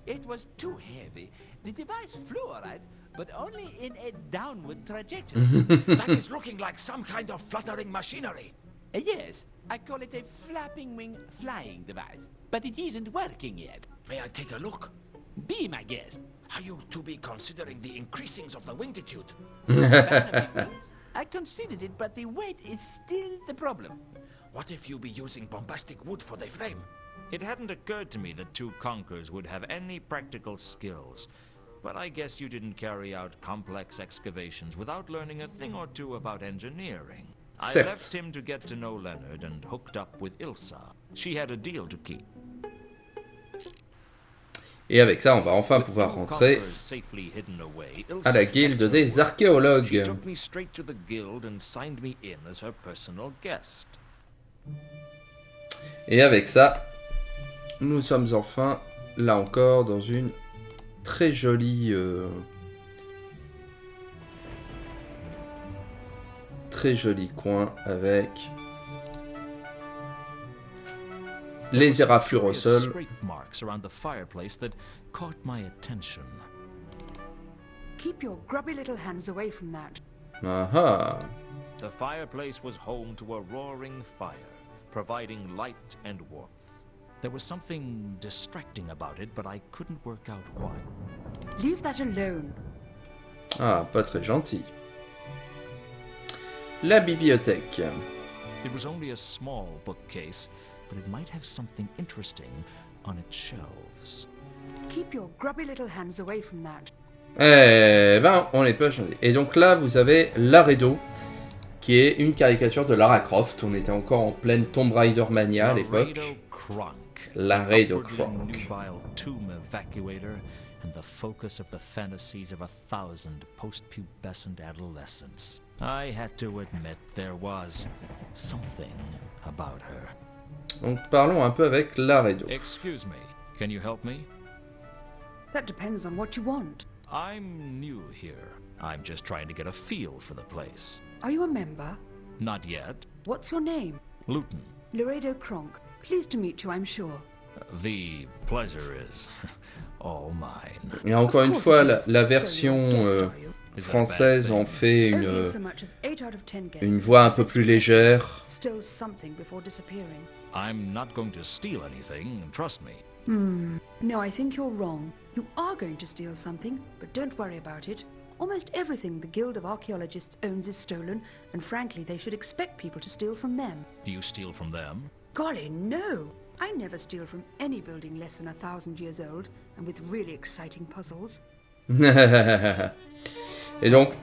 It was too heavy. The device flew all right, but only in a downward trajectory. That is looking like some kind of fluttering machinery. Yes, I call it a flapping wing flying device, but it isn't working yet. May I take a look? Be my guest. Are you to be considering the increasings of the wingtitude? I considered it, but the weight is still the problem. What if you be using bombastic wood for the flame? It hadn't occurred to me that two conkers would have any practical skills. But I guess you didn't carry out complex excavations without learning a thing or two about engineering. I left him to get to know Leonard and hooked up with Ilsa. She had a deal to keep. Et avec ça, on va enfin pouvoir rentrer à la guilde des archéologues. Et avec ça, nous sommes enfin, là encore, dans une très jolie... très joli coin avec... les éraflures au sol. Keep your grubby little hands away from that. Aha. The fireplace was home to a roaring fire, providing light and warmth. There was something distracting about it, but I couldn't work out what. Leave that alone. Ah, pas très gentil. La bibliothèque. It was only a small bookcase, but it might have something interesting on its shelves. Keep your grubby little hands away from that. Eh ben, on n'est pas changé. Et donc là, vous avez Laredo, qui est une caricature de Lara Croft. On était encore en pleine Tomb Raider mania à l'époque. Laredo Kronk. And the focus of the fantasies of 1,000 post-pubescent adolescents. I had to admit there was something about her. Donc parlons un peu avec Laredo. Excuse me, can you help me? That depends on what you want. I'm new here. I'm just trying to get a feel for the place. Are you a member? Not yet. What's your name? Luton. Laredo Kronk. Pleased to meet you, I'm sure. The pleasure is all mine. Et encore une fois, la version française en fait Only so much as 8 out of 10 guesses. une voix un peu plus légère. Stole something before disappearing. I'm not going to steal anything, trust me. No, I think you're wrong. You are going to steal something, but don't worry about it. Almost everything the Guild of Archaeologists owns is stolen, and frankly, they should expect people to steal from them. Do you steal from them? Golly, no! I never steal from any building less than 1,000 years old, and with really exciting puzzles. Et donc,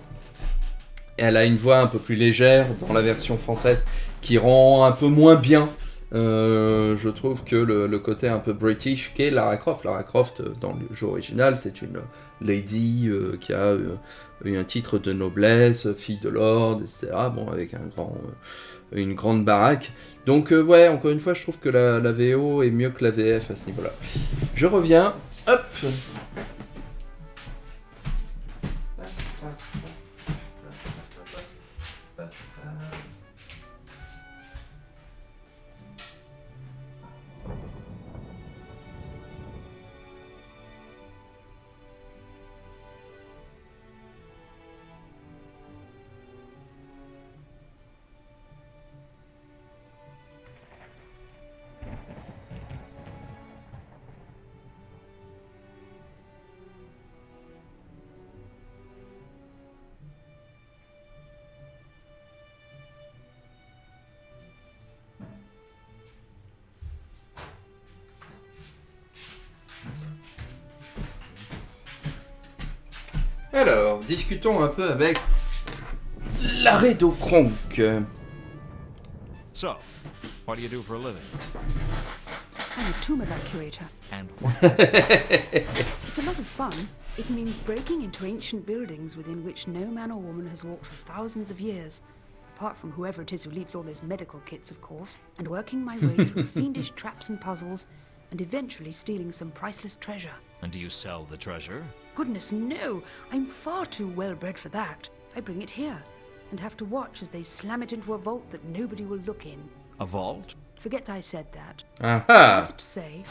elle a une voix un peu plus légère dans la version française qui rend un peu moins bien, je trouve, que le côté un peu british qu'est Lara Croft. Lara Croft, dans le jeu original, c'est une lady qui a eu un titre de noblesse, fille de lord, etc. Bon, avec une grande baraque. Donc, ouais, encore une fois, je trouve que la VO est mieux que la VF à ce niveau-là. Je reviens. Hop. Alors, discutons un peu avec Laredo Kronk. So, what do you do for a living? I'm a tomb evacuator. And what? It's a lot of fun. It means breaking into ancient buildings within which no man or woman has walked for thousands of years. Apart from whoever it is who leaves all those medical kits, of course. And working my way through fiendish traps and puzzles, and eventually stealing some priceless treasure. And do you sell the treasure? Goodness, no! I'm far too well-bred for that. I bring it here, and have to watch as they slam it into a vault that nobody will look in. A vault? Forget I said that. Aha! As to say,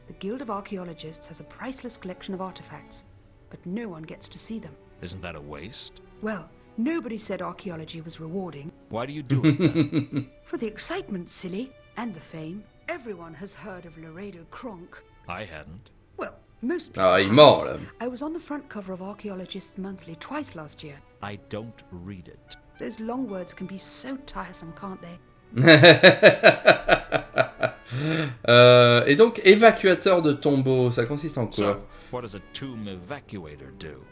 the Guild of Archaeologists has a priceless collection of artifacts, but no one gets to see them. Isn't that a waste? Well, nobody said archaeology was rewarding. Why do you do it then? For the excitement, silly, and the fame. Everyone has heard of Laredo Kronk. I hadn't. Well, most people. Ah, il ment, là. I was on the front cover of Archaeologists Monthly twice last year. I don't read it. Those long words can be so tiresome, can't they? Et donc, évacuateur de tombeaux, ça consiste en quoi? So, what does a tomb evacuator do?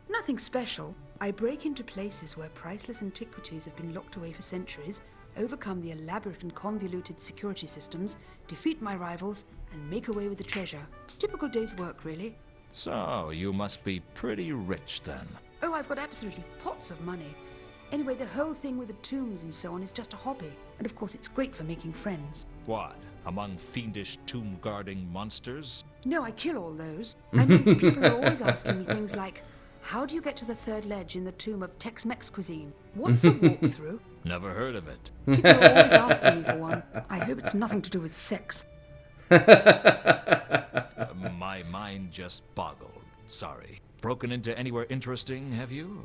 Nothing special. I break into places where priceless antiquities have been locked away for centuries, overcome the elaborate and convoluted security systems, defeat my rivals, and make away with the treasure. Typical day's work, really. So, you must be pretty rich then. Oh, I've got absolutely pots of money. Anyway, the whole thing with the tombs and so on is just a hobby. And of course, it's great for making friends. What? Among fiendish tomb-guarding monsters? No, I kill all those. I mean, people are always asking me things like, how do you get to the third ledge in the tomb of Tex-Mex cuisine? What's a walkthrough? Never heard of it. People are always asking me for one. I hope it's nothing to do with sex. My mind just boggled. Sorry. Broken into anywhere interesting, have you?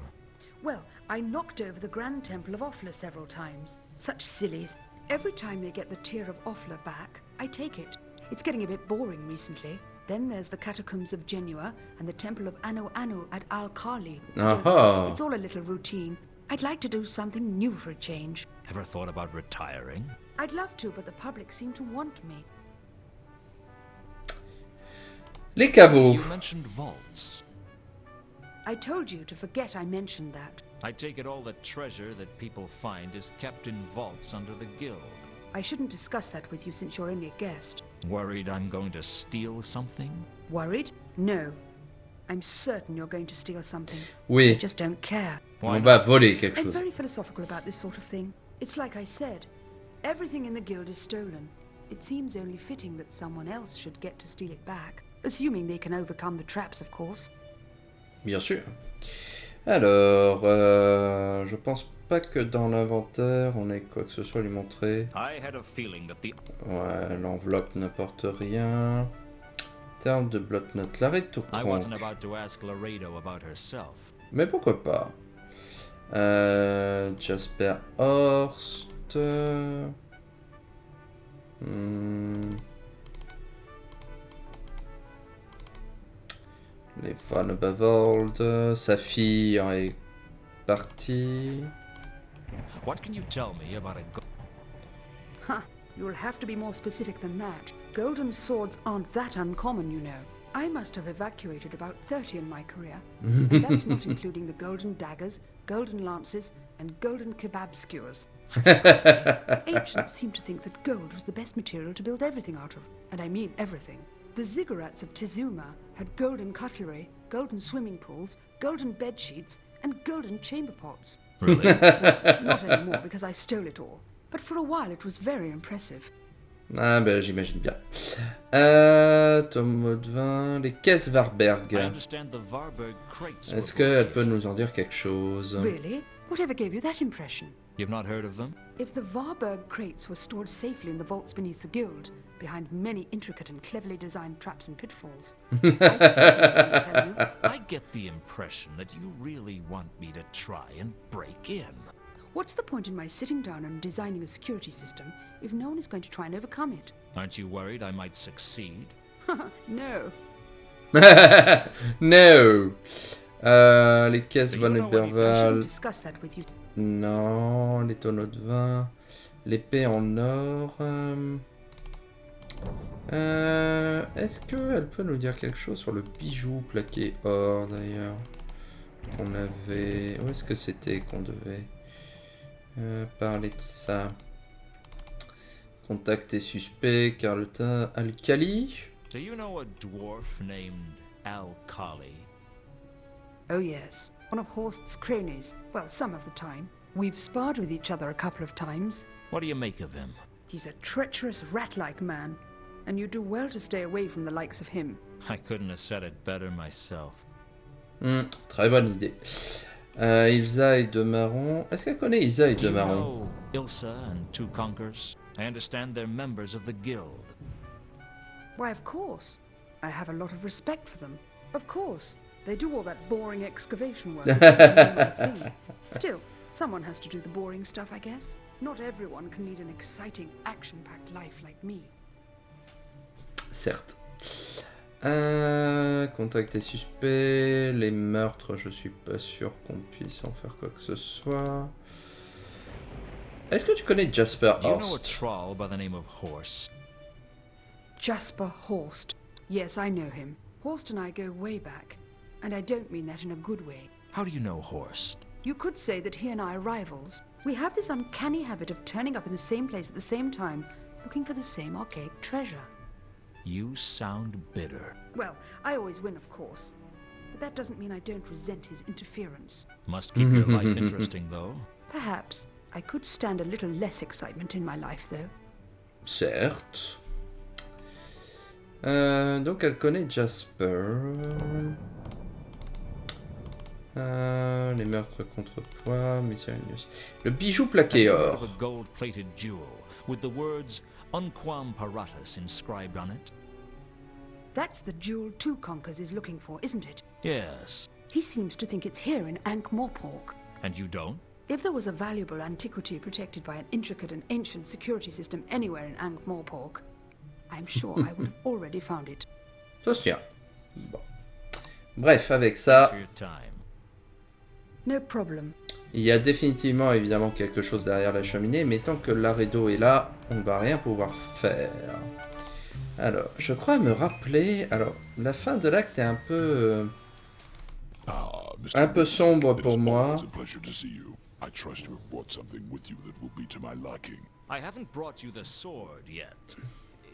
Well, I knocked over the Grand Temple of Offla several times. Such sillies. Every time they get the Tear of Offla back, I take it. It's getting a bit boring recently. Then there's the Catacombs of Genua and the Temple of Anu Anu at Al-Khali. Aha. It's all a little routine. I'd like to do something new for a change. Ever thought about retiring? I'd love to, but the public seem to want me. Les caveaux. You mentioned vaults. I told you to forget I mentioned that. I take it all the treasure that people find is kept in vaults under the guild. I shouldn't discuss that with you since you're only a guest. Worried I'm going to steal something? Worried? No. I'm certain you're going to steal something. Oui. I just don't care. On va voler quelque I'm chose. very philosophical about this sort of thing. It's like I said, everything in the guild is stolen. It seems only fitting that someone else should get to steal it back. Assuming they can overcome the traps, of course. Bien sûr. Alors, je pense pas que dans l'inventaire on ait quoi que ce soit à lui montrer. I had a feeling that the... Ouais, l'enveloppe n'apporte rien. En termes de bloc-notes, Laredo I Kronk. wasn't about to ask Laredo about herself. Mais pourquoi pas. Jasper Horst. Les Van Bavold. Saphir est parti. What can you tell me about a Huh. You'll have to be more specific than that. Golden swords aren't that uncommon, you know. I must have evacuated about 30 in my career. And that's not including the golden daggers, golden lances, and golden kebab skewers. Ancients seem to think that gold was the best material to build everything out of. And I mean everything. The ziggurats of Tizuma had golden cutlery, golden swimming pools, golden bed sheets, and golden chamber pots. Really? Well, not anymore because I stole it all. But for a while it was very impressive. Ah ben j'imagine bien. Tome de 20, les caisses Varberg. I understand the Varberg crates. Est-ce qu'elle peut nous en dire quelque chose? Really? Whatever gave you that impression? You've not heard of them? If the Varberg crates were stored safely in the vaults beneath the guild, behind many intricate and cleverly designed traps and pitfalls, I certainly can tell you. I get the impression that you really want me to try and break in. What's the point in my sitting down and designing a security system if no one is going to try and overcome it? Aren't you worried I might succeed? No. No. Les caisses Do you Van know anything? I shouldn't Eberval. discuss that with you. Non. Les tonneaux de vin. L'épée en or. Est-ce qu'elle peut nous dire quelque chose sur le bijou plaqué or d'ailleurs? On avait. Où est-ce que c'était qu'on devait parler de ça? Contact et suspect, Carlotta Alcali. Do you know a dwarf named Alcali? Oh yes, one of Horst's cronies. Well, some of the time. We've sparred with each other a couple of times. What do you make of him? He's a treacherous, rat-like man, and you do well to stay away from the likes of him. I couldn't have said it better myself. Très bonne idée. Ilsa et de Marron. Est-ce qu'elle connaît Ilsa et Do de you Marron? know Ilsa and Two Conkers? I understand they're members of the guild. Why, of course. I have a lot of respect for them. Of course. They do all that boring excavation work. Which isn't my thing. Still, someone has to do the boring stuff, I guess. Not everyone can lead an exciting, action-packed life like me. Certes. Contact et suspect. Les meurtres, je suis pas sûr qu'on puisse en faire quoi que ce soit. Est-ce que tu connais Jasper Do you know a Horst? troll by the name of Horse? Jasper Horst. Yes, I know him. Horst and I go way back. And I don't mean that in a good way. How do you know Horst? You could say that he and I are rivals. We have this uncanny habit of turning up in the same place at the same time, looking for the same archaic treasure. You sound bitter. Well, I always win, of course. But that doesn't mean I don't resent his interference. Must keep your life interesting, though. Perhaps. I could stand a little less excitement in my life, though. Certes. Donc elle connaît Jasper. Les meurtres contre toi, miscellaneous. Le bijou plaqué Have you heard of or. a gold-plated jewel with the words Unquam Paratus inscribed on it? That's the jewel Two Conkers is looking for, isn't it? Yes. He seems to think it's here in Ankh-Morpork. And you don't? If there was a valuable antiquity protected by an intricate and ancient security system anywhere in Ankh-Morpork, I'm sure I would have already found it. Ça se tient. Bon. Bref, avec ça, Take your time. No problem. il y a définitivement évidemment quelque chose derrière la cheminée, mais tant que l'arrêt est là, on ne va rien pouvoir faire. Alors, je crois me rappeler... Alors, la fin de l'acte est un peu sombre pour moi. It's a pleasure to see you. I trust you have brought something with you that will be to my liking. I haven't brought you the sword yet,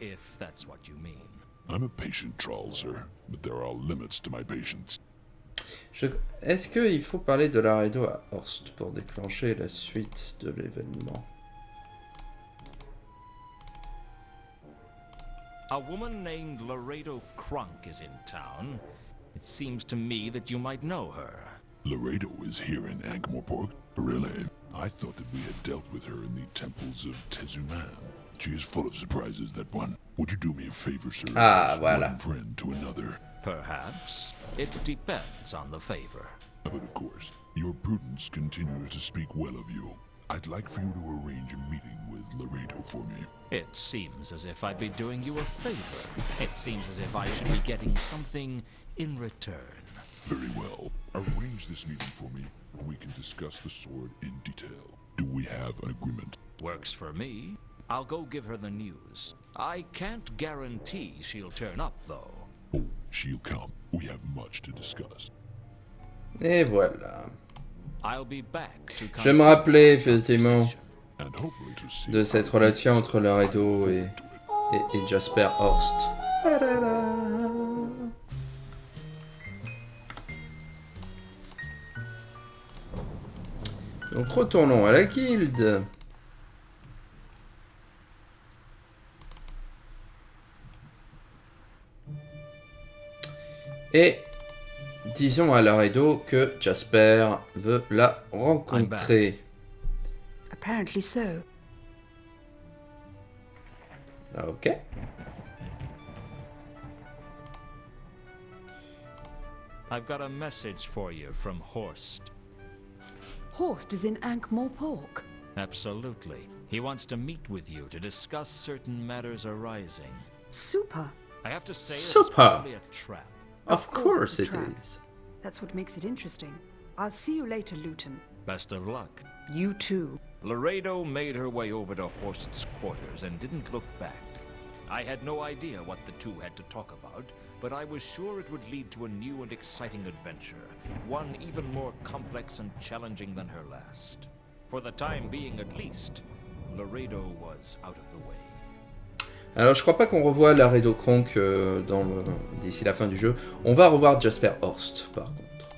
if that's what you mean. I'm a patient troll, sir, but there are limits to my patience. Est-ce qu'il faut parler de l'arrêt à Horst pour déclencher la suite de l'événement? A woman named Laredo Crunk is in town. It seems to me that you might know her. Laredo is here in Ankh-Morpork? Really? I thought that we had dealt with her in the temples of Tezuman. She is full of surprises, that one. Would you do me a favor, sir? Ah, As voilà. one friend to another. Perhaps. It depends on the favor. But of course, your prudence continues to speak well of you. I'd like for you to arrange a meeting with Laredo for me. It seems as if I'd be doing you a favor. It seems as if I should be getting something in return. Very well. Arrange this meeting for me. We can discuss the sword in detail. Do we have an agreement? Works for me. I'll go give her the news. I can't guarantee she'll turn up, though. Oh, she'll come. We have much to discuss. Et voilà. I'll be back to Je me rappelais effectivement de cette relation entre Laredo et Jasper Horst. Donc retournons à la guilde. Et disons à Laredo que Jasper veut la rencontrer. Apparently so. Ah, ok. I've got a message for you from Horst. Horst is in Ankh-Morpork. Absolutely. He wants to meet with you to discuss certain matters arising. Super. I have to say Super. it's probably a trap. Of course it's it a trap. is. That's what makes it interesting. I'll see you later, Luton. Best of luck. You too. Laredo made her way over to Horst's quarters and didn't look back. I had no idea what the two had to talk about, but I was sure it would lead to a new and exciting adventure, one even more complex and challenging than her last. For the time being at least, Laredo was out of the way. Alors je crois pas qu'on revoit Laredo Kronk d'ici la fin du jeu. On va revoir Jasper Horst par contre.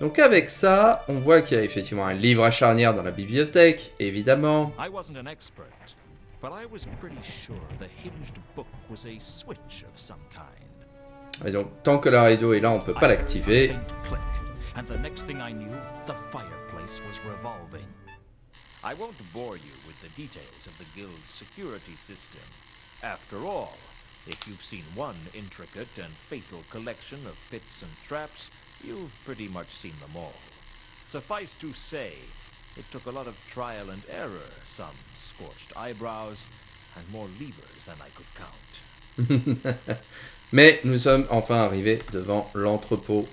Donc avec ça, on voit qu'il y a effectivement un livre à charnière dans la bibliothèque, évidemment. I wasn't an expert, but I was pretty sure the hinged book was a switch of some kind. Et donc tant que Laredo est là, on peut pas l'activer. Click, and the next thing I knew, the fireplace was revolving. I won't bore you with the details of the guild's security system. After all, if you've seen one intricate and fatal collection of pits and traps, you've pretty much seen them all. Suffice to say, it took a lot of trial and error, some scorched eyebrows, and more levers than I could count. Mais nous sommes enfin arrivés devant l'entrepôt.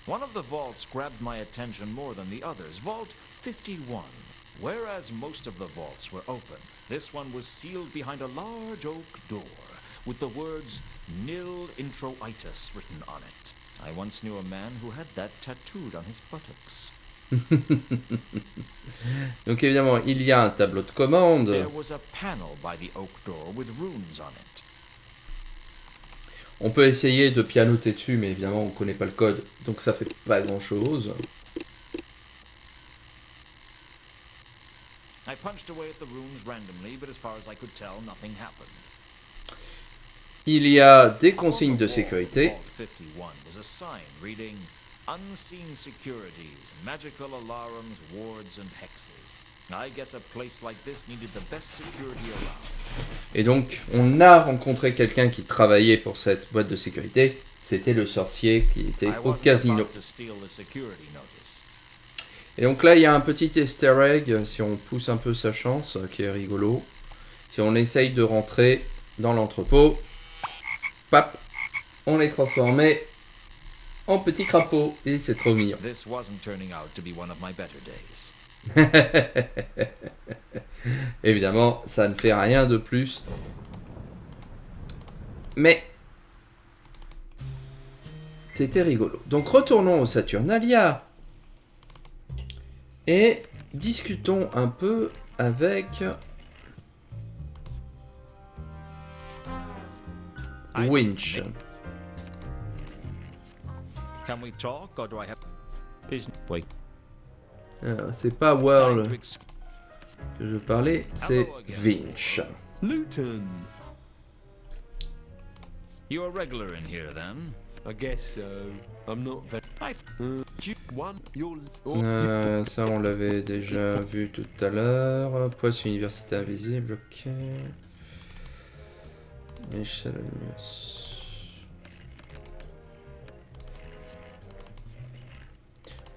One of the vaults grabbed my attention more than the others, Vault 51. Whereas most of the vaults were open, this one was sealed behind a large oak door, with the words Nil Introitus written on it. I once knew a man who had that tattooed on his buttocks. Donc évidemment, il y a un tableau de commande. There was a panel by the oak door with runes on it. On peut essayer de pianoter dessus, mais évidemment on ne connaît pas le code, donc ça fait pas grand chose. I punched away at the runes randomly, but as far as I could tell, nothing happened. Il y a des consignes de sécurité. Vault 51 was a sign reading Unseen Securities, Magical Alarms, Wards and Hexes. I guess a place like this needed the best security around. Et donc, on a rencontré quelqu'un qui travaillait pour cette boîte de sécurité. C'était le sorcier qui était au casino. Et donc là, il y a un petit easter egg, si on pousse un peu sa chance, qui est rigolo. Si on essaye de rentrer dans l'entrepôt, pap, on est transformé en petit crapaud. Et c'est trop mignon. This wasn't turning out to be one of my better days. Évidemment, ça ne fait rien de plus. Mais c'était rigolo. Donc retournons au Saturnalia et discutons un peu avec Winch. Can we talk or do I have wait. C'est pas World que je parlais, c'est Winch. Luton. You're a regular in here then? I guess so. I'm not very... Ça on l'avait déjà vu tout à l'heure. Poste université invisible, ok.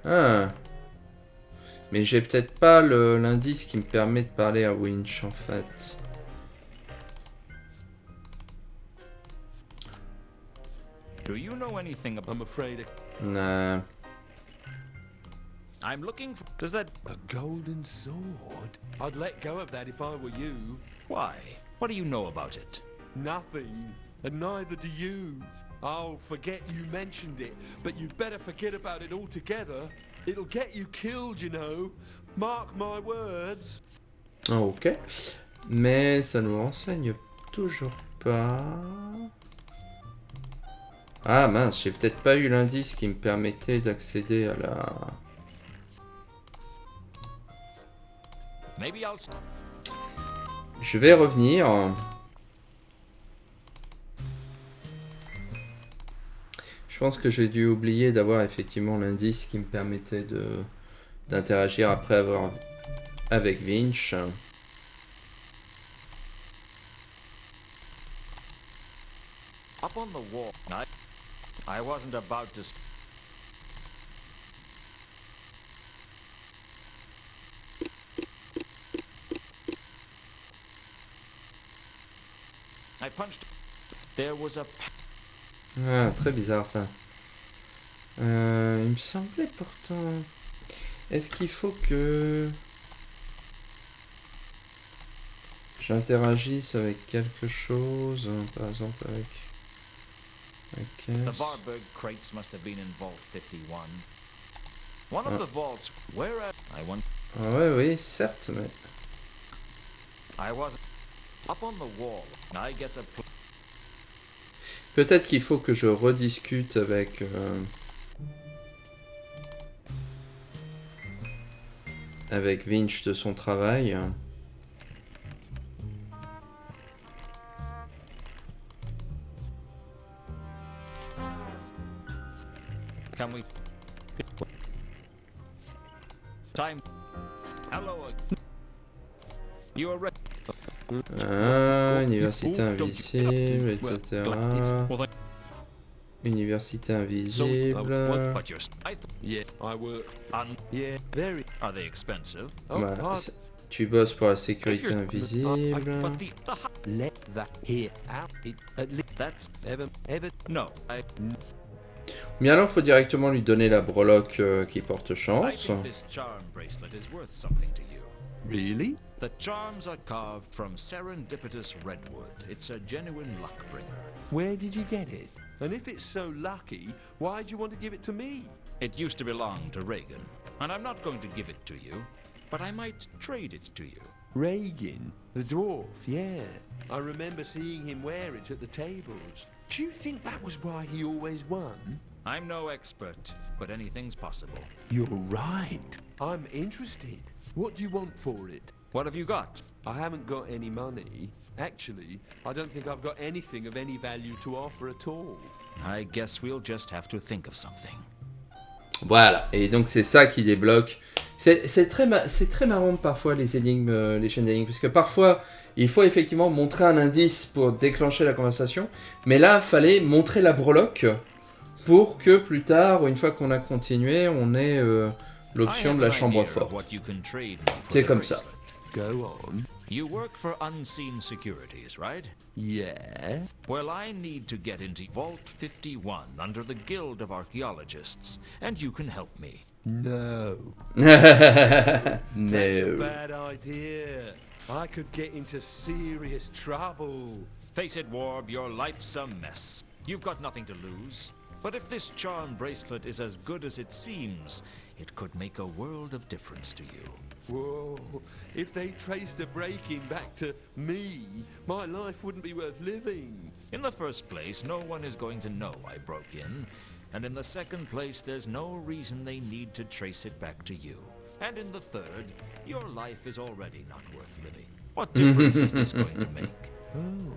Ah. Mais j'ai peut-être pas l'indice qui me permet de parler à Winch en fait. Do you know anything about... I'm afraid Nah. I'm looking for... Does that... a golden sword? I'd let go of that if I were you. Why? What do you know about it? Nothing. And neither do you. I'll forget you mentioned it, but you'd better forget about it altogether. It'll get you killed, you know. Mark my words. Ok. Mais ça nous renseigne toujours pas. Ah mince, j'ai peut-être pas eu l'indice qui me permettait d'accéder à la... Maybe I'll... Je vais revenir. Je pense que j'ai dû oublier d'avoir effectivement l'indice qui me permettait d'interagir après avoir avec Vinch. Up on the wall. I wasn't about to... I punched... There was a... Ah, très bizarre ça. Il me semblait pourtant... Est-ce qu'il faut que... j'interagisse avec quelque chose, par exemple avec... The Varberg crates must have been in Vault 51. One of the vaults where I want... Ah ouais, oui, certes, mais... I was up on the wall. I guess a... Peut-être qu'il faut que je rediscute avec... avec Vinch de son travail. Can we... Time... Hello... You are ready... Ah, université invisible, etc. Université invisible. Yeah, I work. Yeah, very. Are they expensive? Bah, tu bosses pour la sécurité invisible. Let that here out. At least That's... ever. No, Mais alors, faut directement lui donner la breloque qui porte I chance. think this charm bracelet is worth something to you. Really? The charms are carved from serendipitous redwood. It's a genuine luck bringer. Where did you get it? And if it's so lucky, why do you want to give it to me? It used to belong to Reagan, and I'm not going to give it to you, but I might trade it to you. Reagan, the dwarf, yeah. I remember seeing him wear it at the tables. Do you think that was why he always won? I'm no expert, but anything's possible. You're right. I'm interested. What do you want for it? What have you got? I haven't got any money. Actually, I don't think I've got anything of any value to offer at all. I guess we'll just have to think of something. Voilà, et donc c'est ça qui débloque. C'est très marrant parfois les énigmes, les chaînes d'énigmes, parce que parfois il faut effectivement montrer un indice pour déclencher la conversation, mais là il fallait montrer la breloque pour que plus tard, une fois qu'on a continué, on ait l'option de la chambre forte. C'est comme ça. Go on. You work for Unseen Securities, right? Yeah. Well, I need to get into Vault 51 under the Guild of Archaeologists, and you can help me. No. That's a bad idea. I could get into serious trouble. Face it, Warb, your life's a mess. You've got nothing to lose. But if this charm bracelet is as good as it seems, it could make a world of difference to you. Whoa, if they traced a break-in back to me, my life wouldn't be worth living. In the first place, no one is going to know I broke in. And in the second place, there's no reason they need to trace it back to you. And in the third, your life is already not worth living. What difference is this going to make? Oh,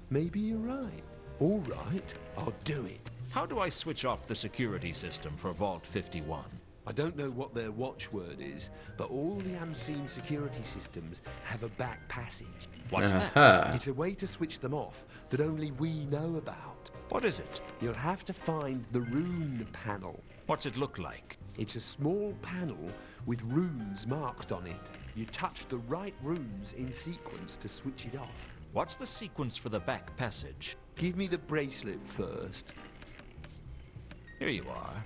maybe you're right. All right, I'll do it. How do I switch off the security system for Vault 51? I don't know what their watchword is, but all the unseen security systems have a back passage. What's Aha. that? It's a way to switch them off that only we know about. What is it? You'll have to find the rune panel. What's it look like? It's a small panel with runes marked on it. You touch the right runes in sequence to switch it off. What's the sequence for the back passage? Give me the bracelet first. Here you are.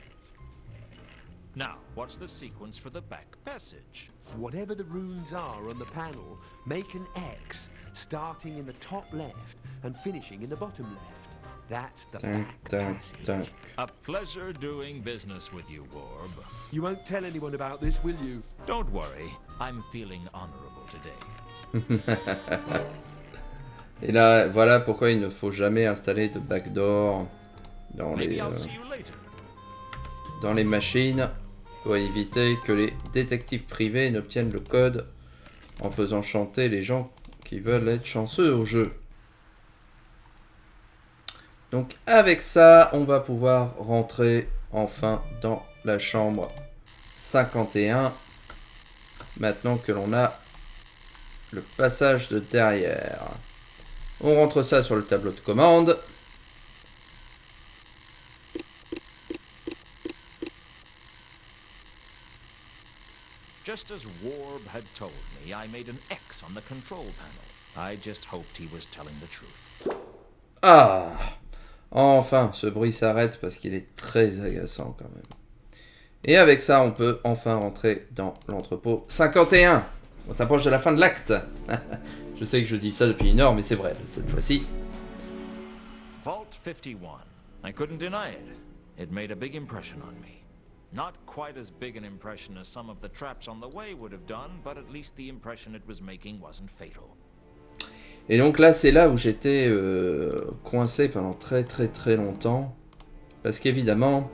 Now, what's the sequence for the back passage? Whatever the runes are on the panel, make an X, starting in the top left and finishing in the bottom left. That's the back passage. A pleasure doing business with you, Warb. You won't tell anyone about this, will you? Don't worry, I'm feeling honorable today. Et là, voilà pourquoi il ne faut jamais installer de backdoor dans Maybe les, I'll see you later. dans les machines pour éviter que les détectives privés n'obtiennent le code en faisant chanter les gens qui veulent être chanceux au jeu. Donc avec ça, on va pouvoir rentrer enfin dans la chambre 51. Maintenant que l'on a le passage de derrière. On rentre ça sur le tableau de commande. Just as Warb had told me, I made an X on the control panel. I just hoped he was telling the truth. Ah! Enfin, ce bruit s'arrête parce qu'il est très agaçant quand même. Et avec ça, on peut enfin rentrer dans l'entrepôt 51. On s'approche de la fin de l'acte. Je sais que je dis ça depuis une heure, mais c'est vrai, cette fois-ci. Vault 51. I couldn't deny it. It made a big impression on me. Not quite as big an impression as some of the traps on the way would have done, but at least the impression it was making wasn't fatal. Et donc là, c'est là où j'étais coincé pendant très longtemps. Parce qu'évidemment...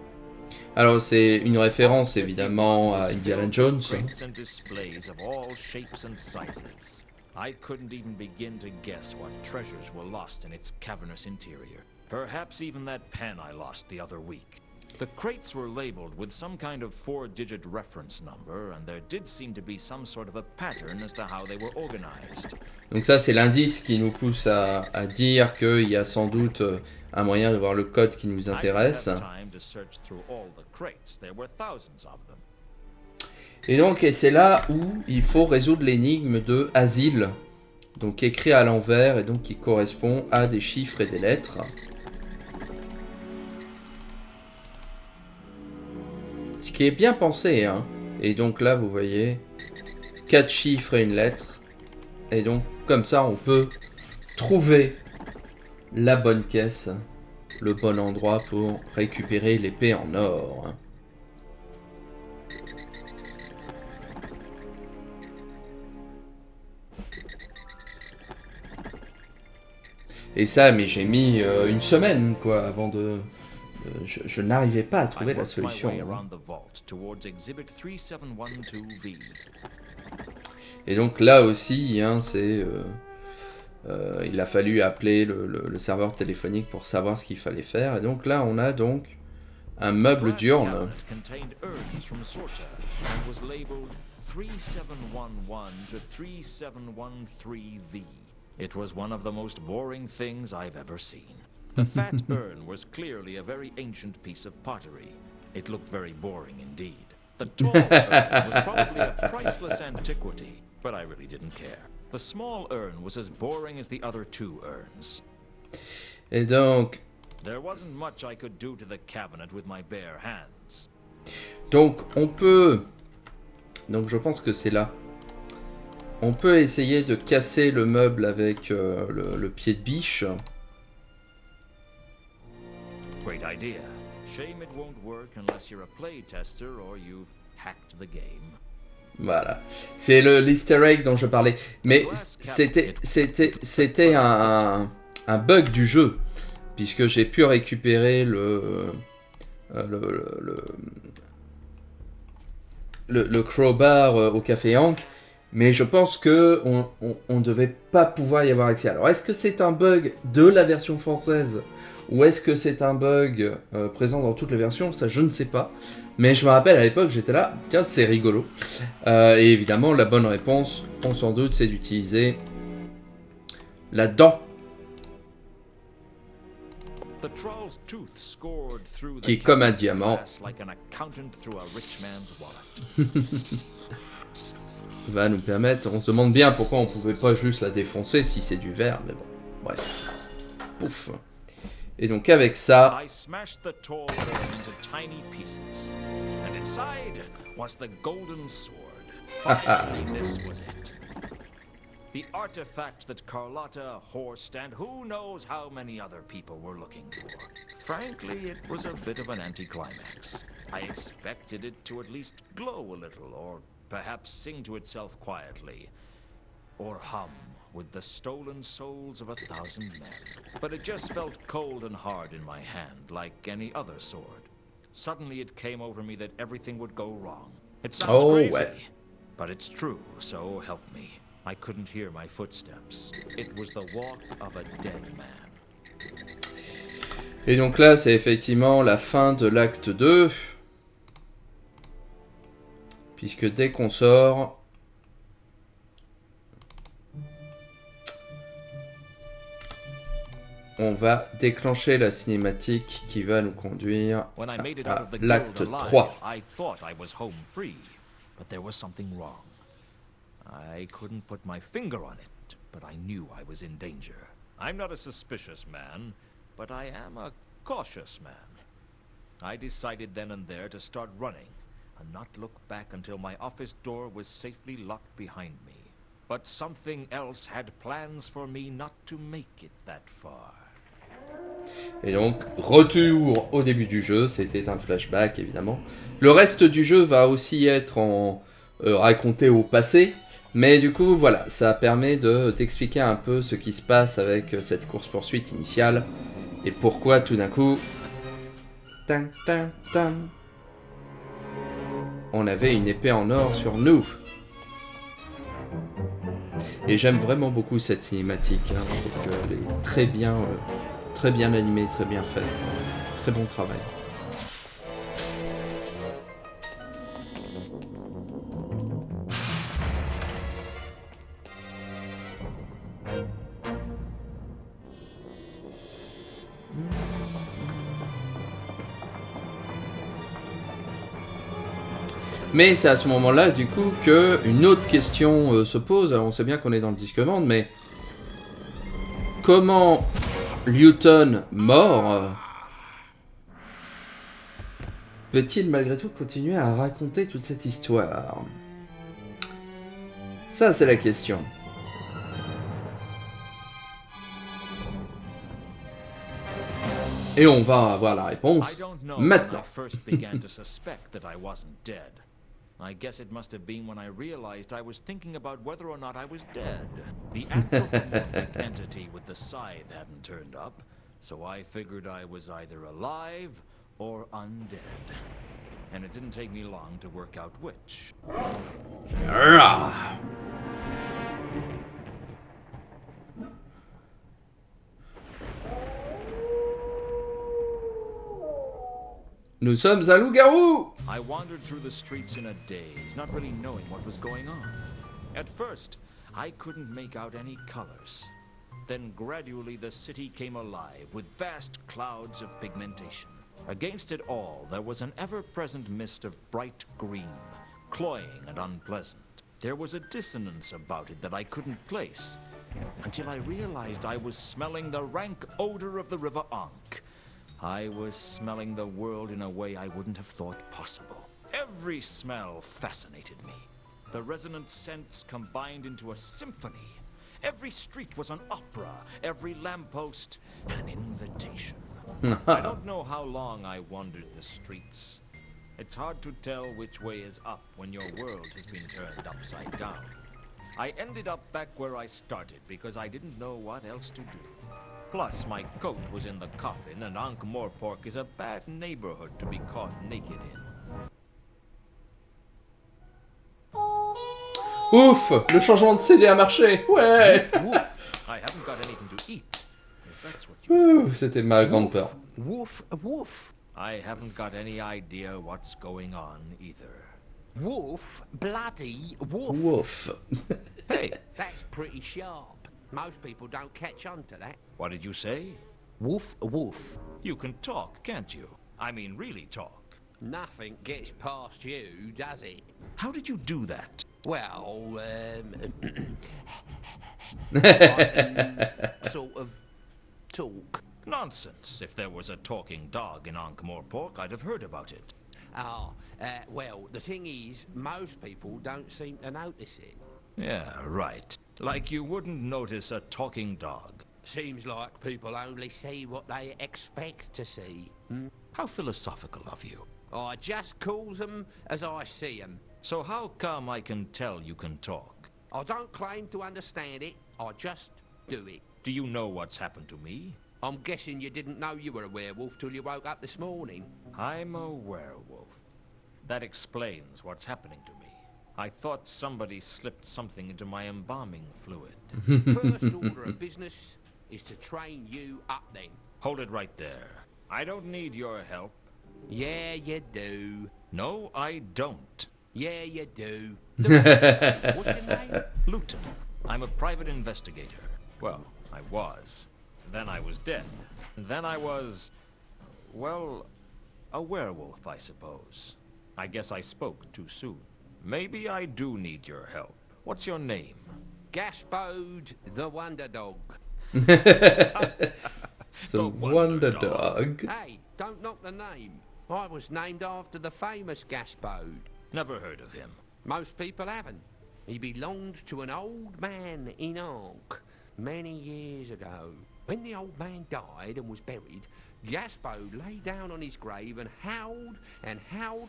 Alors c'est une référence évidemment à Indiana Jones. Crates and displays of all shapes and sizes. I couldn't even begin to guess what treasures were lost in its cavernous interior. Perhaps even that pen I lost the other week. The crates were labeled with some kind of 4-digit reference number, and there did seem to be some sort of a pattern as to how they were organized. Donc ça, c'est l'indice qui nous pousse à dire qu'il y a sans doute un moyen de voir le code qui nous intéresse. Et donc, et c'est là où il faut résoudre l'énigme de Asile, donc écrit à l'envers et donc qui correspond à des chiffres et des lettres. Ce qui est bien pensé, hein. Et donc là, vous voyez, 4 chiffres et une lettre. Et donc, comme ça, on peut trouver la bonne caisse, le bon endroit pour récupérer l'épée en or. Et ça, mais j'ai mis une semaine, quoi, avant de... Je n'arrivais pas à trouver la solution. Et donc là aussi, hein, c'est... il a fallu appeler le serveur téléphonique pour savoir ce qu'il fallait faire. Et donc là, on a donc un meuble d'urne. It was one of the most boring things I've ever seen. The fat urn was clearly a very ancient piece of pottery. It looked very boring indeed. The tall urn was probably a priceless antiquity, but I really didn't care. The small urn was as boring as the other two urns. Et donc... There wasn't much I could do to the cabinet with my bare hands. Donc on peut... Donc je pense que c'est là. On peut essayer de casser le meuble avec le pied de biche. Great idea. Shame it won't work unless you're a playtester or you've hacked the game. Voilà. C'est l'easter egg dont je parlais. Mais c'était un bug du jeu. Puisque j'ai pu récupérer le crowbar au Café Hank. Mais je pense que on devait pas pouvoir y avoir accès. Alors, est-ce que c'est un bug de la version française ou est-ce que c'est un bug présent dans toutes les versions? Ça, je ne sais pas. Mais je me rappelle à l'époque, j'étais là, tiens, c'est rigolo. Et évidemment, la bonne réponse, on s'en doute, c'est d'utiliser la dent. Qui est comme un diamant. Va nous permettre, on se demande bien pourquoi on pouvait pas juste la défoncer si c'est du verre, mais bon, bref. Pouf. Et donc avec ça... The artifact that Carlotta, Horst, and who knows how many other people were looking for. Frankly, it was a bit of an anticlimax. I expected it to at least glow a little, or perhaps sing to itself quietly, or hum with the stolen souls of 1,000 men. But it just felt cold and hard in my hand, like any other sword. Suddenly it came over me that everything would go wrong. It sounds crazy, but it's true, so help me. I couldn't hear my footsteps. It was the walk of a dead man. Et donc là, c'est effectivement la fin de l'acte 2. Puisque dès qu'on sort... on va déclencher la cinématique qui va nous conduire à l'acte 3. I thought I was home free, but there was something wrong. I couldn't put my finger on it, but I knew I was in danger. I'm not a suspicious man, but I am a cautious man. I decided then and there to start running, and not look back until my office door was safely locked behind me. But something else had plans for me not to make it that far. Et donc, retour au début du jeu, c'était un flashback évidemment. Le reste du jeu va aussi être en raconté au passé. Mais du coup, voilà, ça permet de t'expliquer un peu ce qui se passe avec cette course-poursuite initiale. Et pourquoi tout d'un coup... on avait une épée en or sur nous. Et j'aime vraiment beaucoup cette cinématique. Hein. Je trouve qu'elle est très bien animée, très bien faite. Très bon travail. Mais c'est à ce moment-là, du coup, qu'une autre question se pose. Alors, on sait bien qu'on est dans le Discworld, mais comment Newton, mort, peut-il malgré tout continuer à raconter toute cette histoire? Ça, c'est la question. Et on va avoir la réponse maintenant. I guess it must have been when I realized I was thinking about whether or not I was dead. The anthropomorphic entity with the scythe hadn't turned up, so I figured I was either alive or undead. And it didn't take me long to work out which. Nous sommes un loup-garou! I wandered through the streets in a daze, not really knowing what was going on. At first, I couldn't make out any colors. Then gradually the city came alive with vast clouds of pigmentation. Against it all, there was an ever-present mist of bright green, cloying and unpleasant. There was a dissonance about it that I couldn't place, until I realized I was smelling the rank odor of the River Ankh. I was smelling the world in a way I wouldn't have thought possible. Every smell fascinated me. The resonant scents combined into a symphony. Every street was an opera, every lamppost an invitation. I don't know how long I wandered the streets. It's hard to tell which way is up when your world has been turned upside down. I ended up back where I started because I didn't know what else to do. Plus, my coat was in the coffin, and Ankh-Morpork is a bad neighborhood to be caught naked in. Ouf, le changement de CD a marché. Ouais. I haven't got anything to eat, if that's what you... Ouh, c'était ma grande peur. Woof, woof. I haven't got any idea what's going on either. Woof, bloody woof. Woof. Hey, That's pretty sharp. Most people don't catch on to that. what did you say? Woof, woof. You can talk, can't you? I mean, really talk. Nothing gets past you, does it? How did you do that? Well, I can sort of talk. Nonsense. If there was a talking dog in Ankh-Morpork, I'd have heard about it. Well, the thing is, most people don't seem to notice it. Yeah, right. Like you wouldn't notice a talking dog. Seems like people only see what they expect to see. How philosophical of you. I just calls them as I see them. So how come I can tell you can talk? I don't claim to understand it, I just do it. Do you know what's happened to me? I'm guessing you didn't know you were a werewolf till you woke up this morning. I'm a werewolf. That explains what's happening to me. I thought somebody slipped something into my embalming fluid. First order of business is to train you up then. Hold it right there. I don't need your help. Yeah, you do. No, I don't. Yeah, you do. What's your name? Luton. I'm a private investigator. Well, I was. Then I was dead. Then I was... well, a werewolf, I suppose. I guess I spoke too soon. Maybe I do need your help. What's your name? Gaspode the Wonder Dog. The Wonder Dog. Hey, don't knock the name. I was named after the famous Gaspode. Never heard of him. Most people haven't. He belonged to an old man in Ankh many years ago. When the old man died and was buried, Gaspode lay down on his grave and howled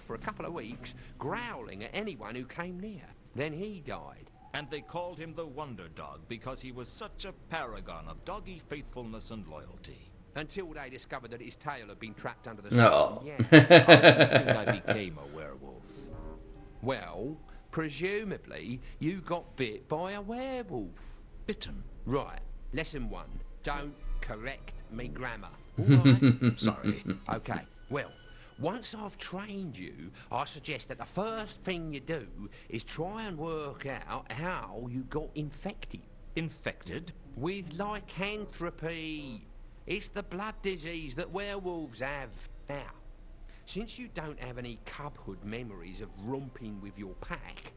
for a couple of weeks, growling at anyone who came near. Then he died. And they called him the Wonder Dog because he was such a paragon of doggy faithfulness and loyalty. Until they discovered that his tail had been trapped under the No. skin. Yeah. How do you think I became a werewolf? Well, presumably you got bit by a werewolf. Bitten? Right. Lesson 1. Don't correct me grammar. All right? Sorry. Okay. Well, once I've trained you, I suggest that the first thing you do is try and work out how you got infected. Infected? With lycanthropy. It's the blood disease that werewolves have. Now, since you don't have any cubhood memories of romping with your pack,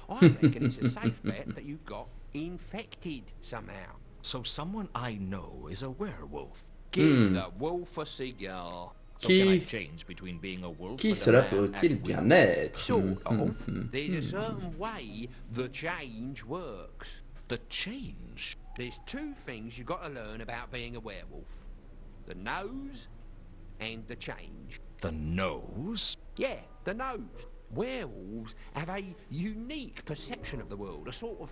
I reckon it's a safe bet that you got infected somehow. So someone I know is a werewolf. Give the wolf a cigar. So can I change between being a wolf Qui and cela a man peut-il at will? bien être? Sort of. There's a certain way the change works. The change? There's two things you got to learn about being a werewolf. The nose and the change. The nose? Yeah, the nose. Werewolves have a unique perception of the world, a sort of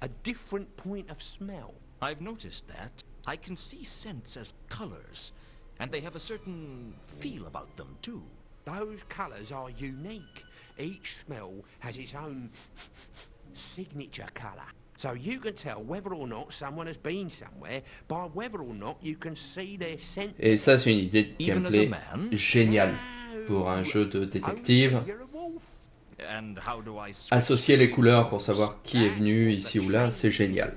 a different point of smell. I've noticed that. I can see scents as colors, and they have a certain feel about them, too. Those colours are unique. Each smell has its own signature colour. So you can tell whether or not someone has been somewhere by whether or not you can see their scent. Et ça, c'est une idée de Even as a gameplay man? géniale pour un jeu de détective. You're a wolf. And how do I switch Associer les between couleurs pour those? savoir qui est venu ici ou là, c'est génial.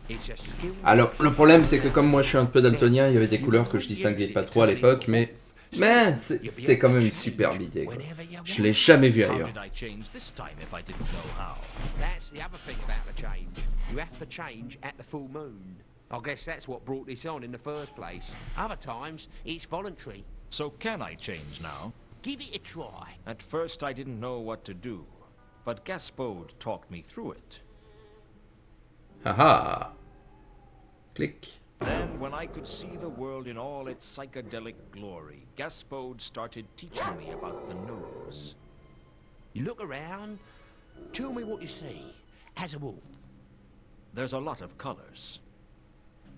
It's a skill. Alors, le problème, c'est que comme moi je suis un peu daltonien, il y avait des couleurs que je distinguais pas trop à l'époque, mais c'est quand même une superbe idée, quoi. Je l'ai jamais vu How ailleurs. did I change this time if I didn't know how? That's the other thing about the change. You have to change at the full moon. I guess that's what brought this on in the first place. Other times, it's voluntary. So can I change now? Give it a try. At first I didn't know what to do, but Gaspode talked me through it. Haha. Clic. Then, when I could see the world in all its psychedelic glory, Gaspode started teaching me about the nose. You look around, tell me what you see, as a wolf. There's a lot of colors.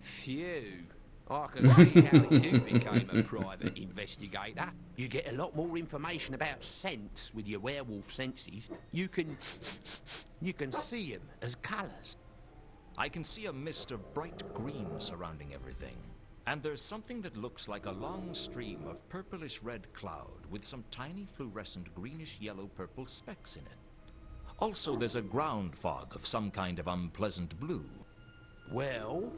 Phew. I can see how you became a private investigator. You get a lot more information about scents with your werewolf senses. You can see them as colours. I can see a mist of bright green surrounding everything. And there's something that looks like a long stream of purplish red cloud with some tiny fluorescent greenish yellow purple specks in it. Also, there's a ground fog of some kind of unpleasant blue. Well,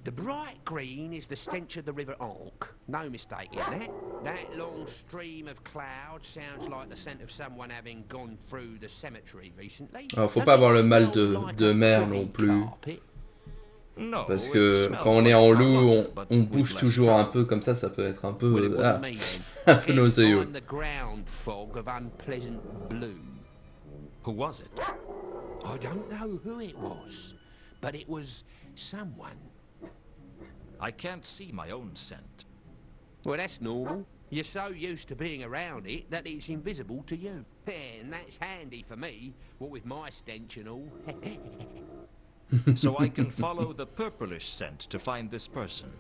the bright green is the stench of the River Ankh. No mistake in that. That long stream of cloud sounds like the scent of someone having gone through the cemetery recently. Alors, faut pas avoir le mal de mer non plus. No, Parce que quand on est en loup, on bouge toujours un peu comme ça peut être un peu, un peu nauséeux. The ground fog of unpleasant blue. Who was it? I don't know who it was, but it was someone. I can't see my own scent. Well, that's normal. You're so used to being around it that it's invisible to you. And that's handy for me, what with my stench and all. So I can follow the purplish scent to find this person.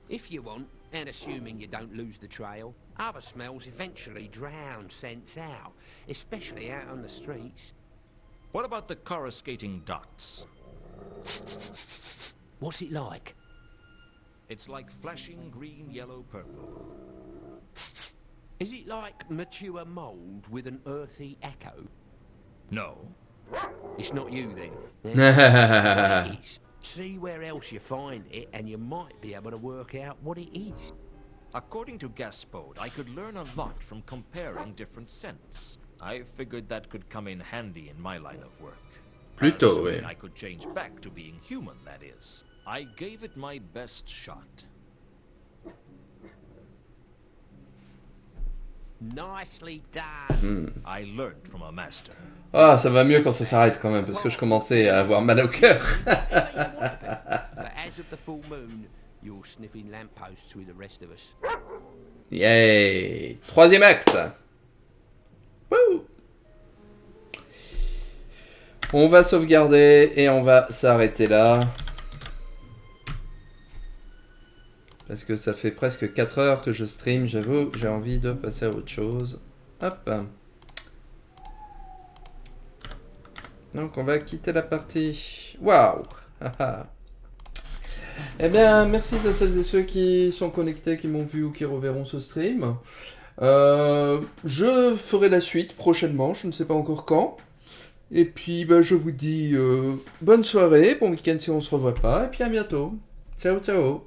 If you want, and assuming you don't lose the trail, other smells eventually drown scents out, especially out on the streets. What about the coruscating dots? What's it like? It's like flashing green, yellow, purple. Is it like mature mould with an earthy echo? No. It's not you then. It is. See where else you find it and you might be able to work out what it is. According to Gaspode, I could learn a lot from comparing different scents. I figured that could come in handy in my line of work. Plutôt, oui. I could change back to being human, that is. I gave it my best shot. Nicely done. I learned from a master. Ah, ça va mieux quand ça s'arrête quand même, parce que je commençais à avoir mal au cœur. But as of the full moon, you're sniffing lampposts with the rest of us. Yay! Troisième acte. Woo! On va sauvegarder et on va s'arrêter là. Parce que ça fait presque 4 heures que je stream, j'avoue, j'ai envie de passer à autre chose. Hop. Donc on va quitter la partie. Waouh! Eh bien, merci à celles et ceux qui sont connectés, qui m'ont vu ou qui reverront ce stream. Je ferai la suite prochainement, je ne sais pas encore quand. Et puis, bah, je vous dis bonne soirée, bon week-end si on se revoit pas, et puis à bientôt. Ciao, ciao!